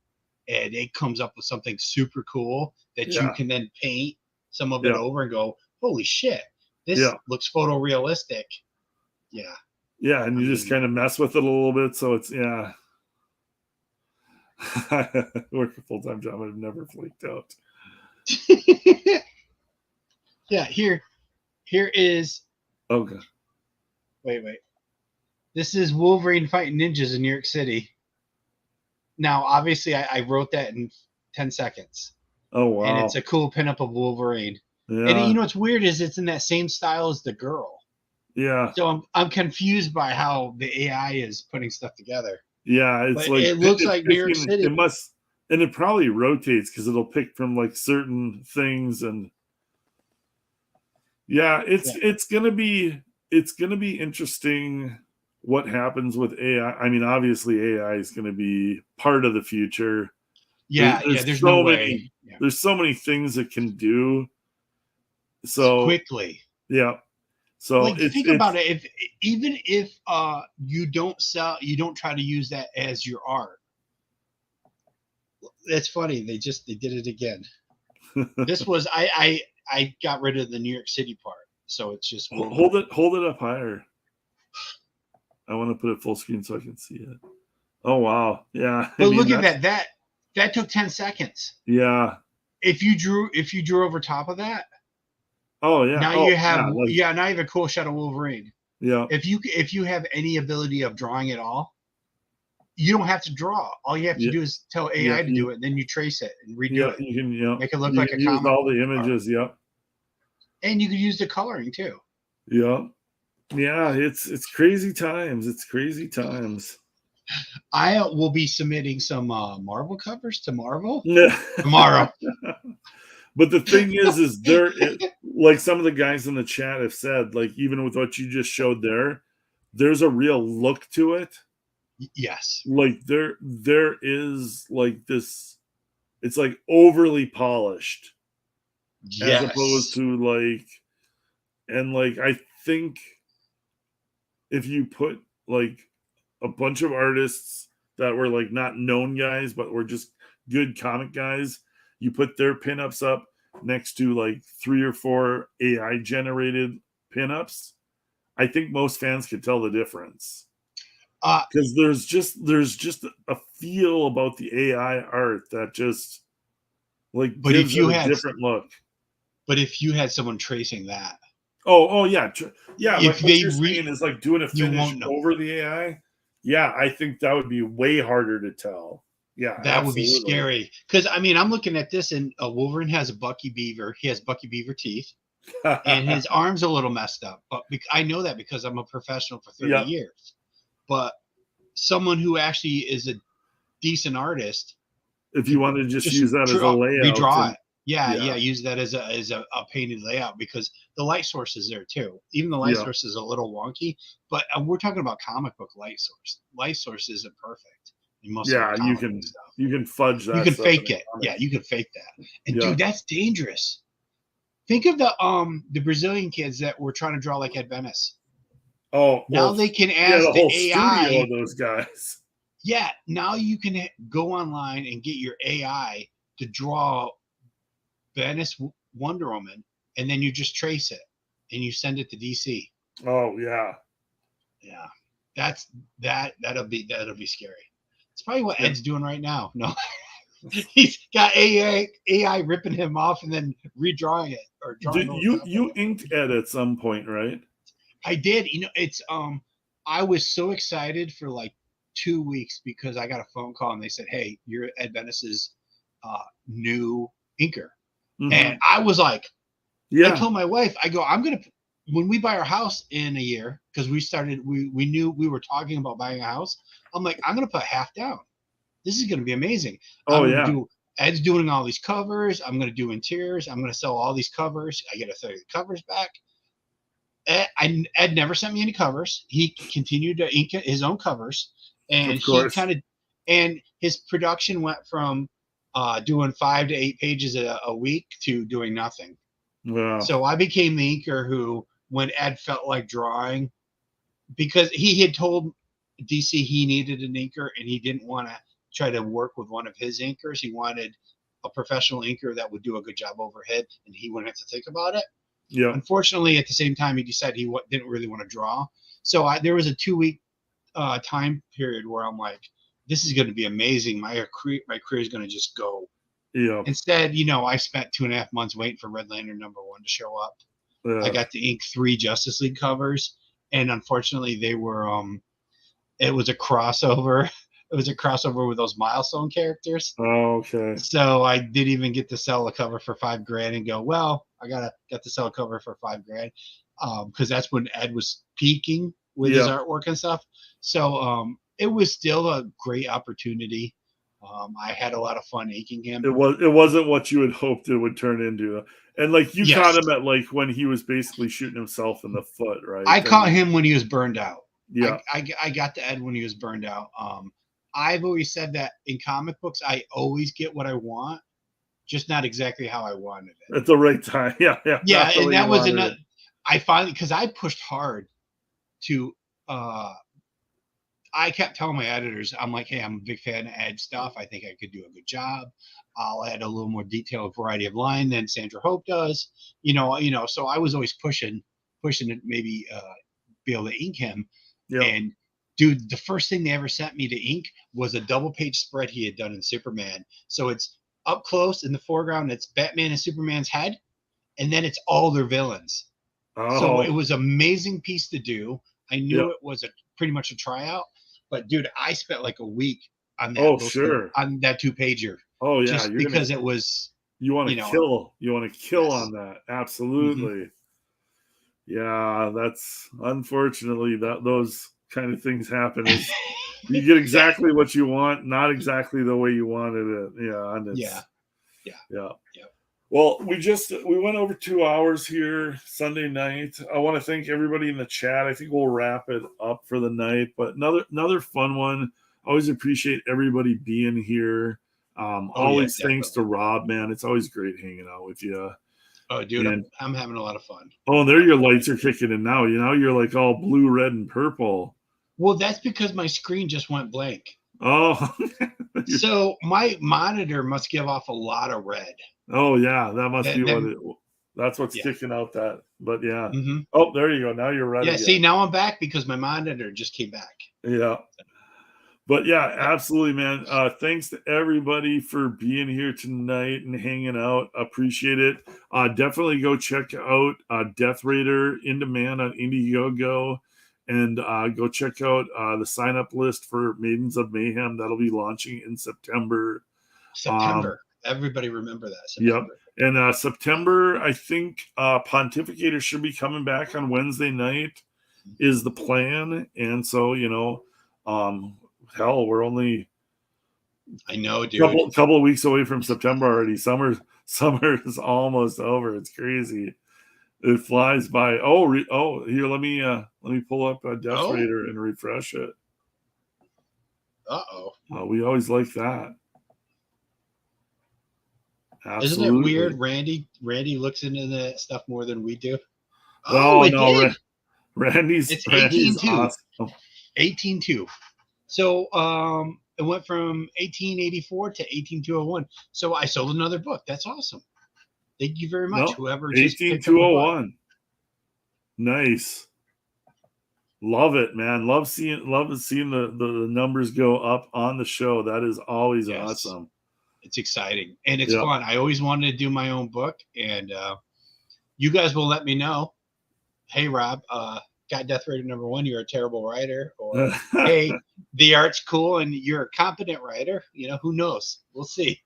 and it comes up with something super cool that you Yeah, can then paint some of it yeah, over and go, holy shit, this yeah, looks photorealistic. Yeah, yeah, and I you just mean, kind of mess with it a little bit, so it's yeah. I work a full time job. I've never freaked out. yeah. Here is. Okay. Wait. This is Wolverine fighting ninjas in New York City. Now, obviously, I wrote that in 10 seconds, Oh and it's wow. a cool pinup of Wolverine. And Yeah. you know what's weird is it's in that same style as the girl. Yeah. So I'm confused by how the AI is putting stuff together. Yeah. It's But like it looks it's like New York picking. It City. must, and it probably rotates because it'll pick from like certain things, and yeah, Yeah, it's gonna be interesting what happens with AI. I mean, obviously AI is gonna be part of the future. yeah. There's no way. Yeah, There's so many things it can do. so So quickly. yeah. So Like think it's about it. If even if you don't try to use that as your art. That's funny. They did it again. This was I got rid of the New York City part, so it's just Wolverine. hold it up higher. I want to put it full screen so I can see it. Oh wow. Yeah. I But mean look at that's that took 10 seconds. yeah. If you drew over top of that, Oh yeah. now Oh you have yeah. Like now you have a cool shot of Wolverine. yeah. If you have any ability of drawing at all, you don't have to draw. All you have to Yeah. do is tell Yeah. AI to do it, and then you trace it and redo Yeah. it, You can yeah. make it look You like can a use comic all book the art. images. Yep. And you could use the coloring too. Yeah. Yeah. It's crazy times. It's crazy times. I will be submitting some Marvel covers to Marvel Yeah. tomorrow. But the thing is there like some of the guys in the chat have said, like even with what you just showed there, there's a real look to it. Yes. Like there is like this, it's like overly polished as opposed Yes. to like, and like I think if you put like a bunch of artists that were like not known guys but were just good comic guys, you put their pinups up next to like 3 or 4 AI generated pinups, I think most fans could tell the difference Uh, because there's just a feel about the AI art that just like but if gives it you a had different look. but if you had someone tracing that, Oh yeah, yeah. Like if what they you're saying is like doing a you finish won't know. over the AI. Yeah, I think that would be way harder to tell. Yeah, That would be absolutely. scary. Because I mean, I'm looking at this, and Wolverine has a Bucky Beaver. He has Bucky Beaver teeth, and his arm's a little messed up. But I know that because I'm a professional for 30 Yep. years. But someone who actually is a decent artist If you could want to just just use that as a layout, redraw and it. Yeah, yeah, yeah, use that as a painted layout because the light source is there too. Even the light yeah, source is a little wonky, but we're talking about comic book light source. Light source isn't perfect in most of yeah, comic book stuff. you can fudge You that can stuff in fake a it. comic. Yeah, you can fake that. And Yeah. dude, that's dangerous. Think of the Brazilian kids that were trying to draw like Ed Venice. Oh Now well, they can yeah, ask the the whole studio AI. of those guys. Yeah, now you can go online and get your AI to draw Venice Wonder Woman, and then you just trace it and you send it to DC. Oh yeah, Yeah, that's that'll be scary. It's probably what yeah. Ed's doing right now. No, he's got AI ripping him off and then redrawing it or drawing over top of You it. inked Ed at some point, right? I did. It's I was so excited for like 2 weeks because I got a phone call and they said, "Hey, you're Ed Venice's new inker," Mm-hmm. and I was like, I Yeah. told my wife, I go, I'm gonna when we buy our house in a year because we knew we were talking about buying a house. I'm like, I'm gonna put half down. This is gonna be amazing. Oh I'm gonna yeah. do Ed's doing all these covers. I'm gonna do interiors. I'm gonna sell all these covers. I get a third of the covers back. Ed never sent me any covers. He continued to ink his own covers, and Of course. And his production went from doing 5 to 8 pages a week to doing nothing. Wow. So I became the inker who, when Ed felt like drawing, because he had told DC he needed an inker and he didn't want to try to work with one of his inkers. He wanted a professional inker that would do a good job overhead and he wouldn't have to think about it. Yeah. Unfortunately, at the same time, he decided he didn't really want to draw. So there was a 2-week time period where I'm like, this is going to be amazing. My career is going to just go. Yeah. Instead, I spent 2.5 months waiting for Red Lantern #1 to show up. I got to ink 3 Justice League covers, and unfortunately, they were it was a crossover. It was a crossover with those milestone characters. Oh, okay. So I didn't even get to sell a cover for $5,000 and go, well, I got to sell a cover for $5,000 because that's when Ed was peaking with his artwork and stuff. So it was still a great opportunity. I had a lot of fun inking him. It wasn't what you had hoped it would turn into. And like you caught him at like when he was basically shooting himself in the foot, right? I caught him when he was burned out. Yeah. I got to Ed when he was burned out. I've always said that in comic books, I always get what I want, just not exactly how I wanted it. At the right time. Yeah. Yeah. And that was another, I finally, because I pushed hard to, I kept telling my editors, I'm like, hey, I'm a big fan of Ed stuff. I think I could do a good job. I'll add a little more detailed variety of line than Sandra Hope does. So I was always pushing to maybe be able to ink him. Yeah. And dude, the first thing they ever sent me to ink was a double-page spread he had done in Superman. So it's up close in the foreground, it's Batman and Superman's head, and then it's all their villains. Oh. So it was an amazing piece to do. I knew it was pretty much a tryout, but dude, I spent like a week on that. On that 2-pager. Oh yeah, just because it was. You want to kill. You want to kill on that. Absolutely. Mm-hmm. Yeah, that's unfortunately those kind of things happen. You get exactly what you want, not exactly the way you wanted it. Yeah, and yeah. Well, we went over 2 hours here Sunday night. I want to thank everybody in the chat. I think we'll wrap it up for the night, but another fun one. Always appreciate everybody being here. Always thanks to Rob, man. It's always great hanging out with you. Oh, dude, I'm having a lot of fun. Oh, there your lights are kicking in now. You're like all blue, red, and purple. Well, that's because my screen just went blank. Oh. So my monitor must give off a lot of red. Oh, yeah. That must be that's what's kicking out that. But yeah. Mm-hmm. Oh, there you go. Now you're ready. Yeah, see, now I'm back because my monitor just came back. Yeah. But yeah, absolutely, man. Thanks to everybody for being here tonight and hanging out. Appreciate it. Definitely go check out Death Raider in demand on Indiegogo, and go check out the sign up list for Maidens of Mayhem. That'll be launching in September. Everybody remember that. September. Yep. And September, I think Pontificator should be coming back on Wednesday night is the plan. And so, hell, we're only couple of weeks away from September already. Summer is almost over. It's crazy. It flies by. Here, let me pull up Death Raider and refresh it. We always like that. Absolutely. Isn't it weird? Randy looks into that stuff more than we do. Randy's 18-2. Awesome. 18-2. So it went from 1884 to 18201. So I sold another book. That's awesome. Thank you very much. Whoever 18201. Nice. Love it, man. Love seeing the numbers go up on the show. That is always awesome. It's exciting and it's fun. I always wanted to do my own book, and you guys will let me know. Hey, Rob, got Death Raider #1. You're a terrible writer, or hey, the art's cool and you're a competent writer. Who knows? We'll see.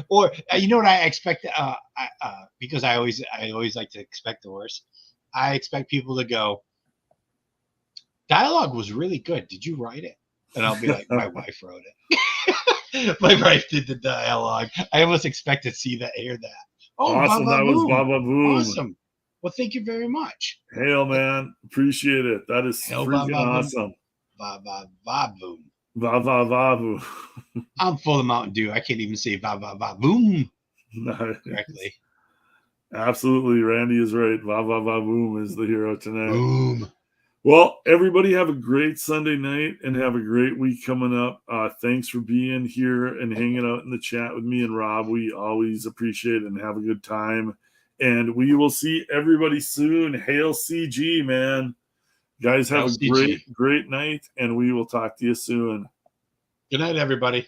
Or you know what I expect? Because I always like to expect the worst. I expect people to go, dialogue was really good. Did you write it? And I'll be like, my wife wrote it. My wife did the dialogue. I almost expect to hear that. Oh, awesome. That was Baba Boom. Awesome. Well, thank you very much. Hail, man. Appreciate it. That is freaking awesome. Ba-ba-ba-boom. Va va va boo. I'm full of Mountain Dew. I can't even say va va va boom Nice. correctly. Absolutely, Randy is right. Va va va boom is the hero tonight. Boom. Well, everybody have a great Sunday night and have a great week coming up. Thanks for being here and hanging out in the chat with me and Rob. We always appreciate it and have a good time. And we will see everybody soon. Hail CG, man. Guys, have a LCG. great night, and we will talk to you soon. Good night, everybody.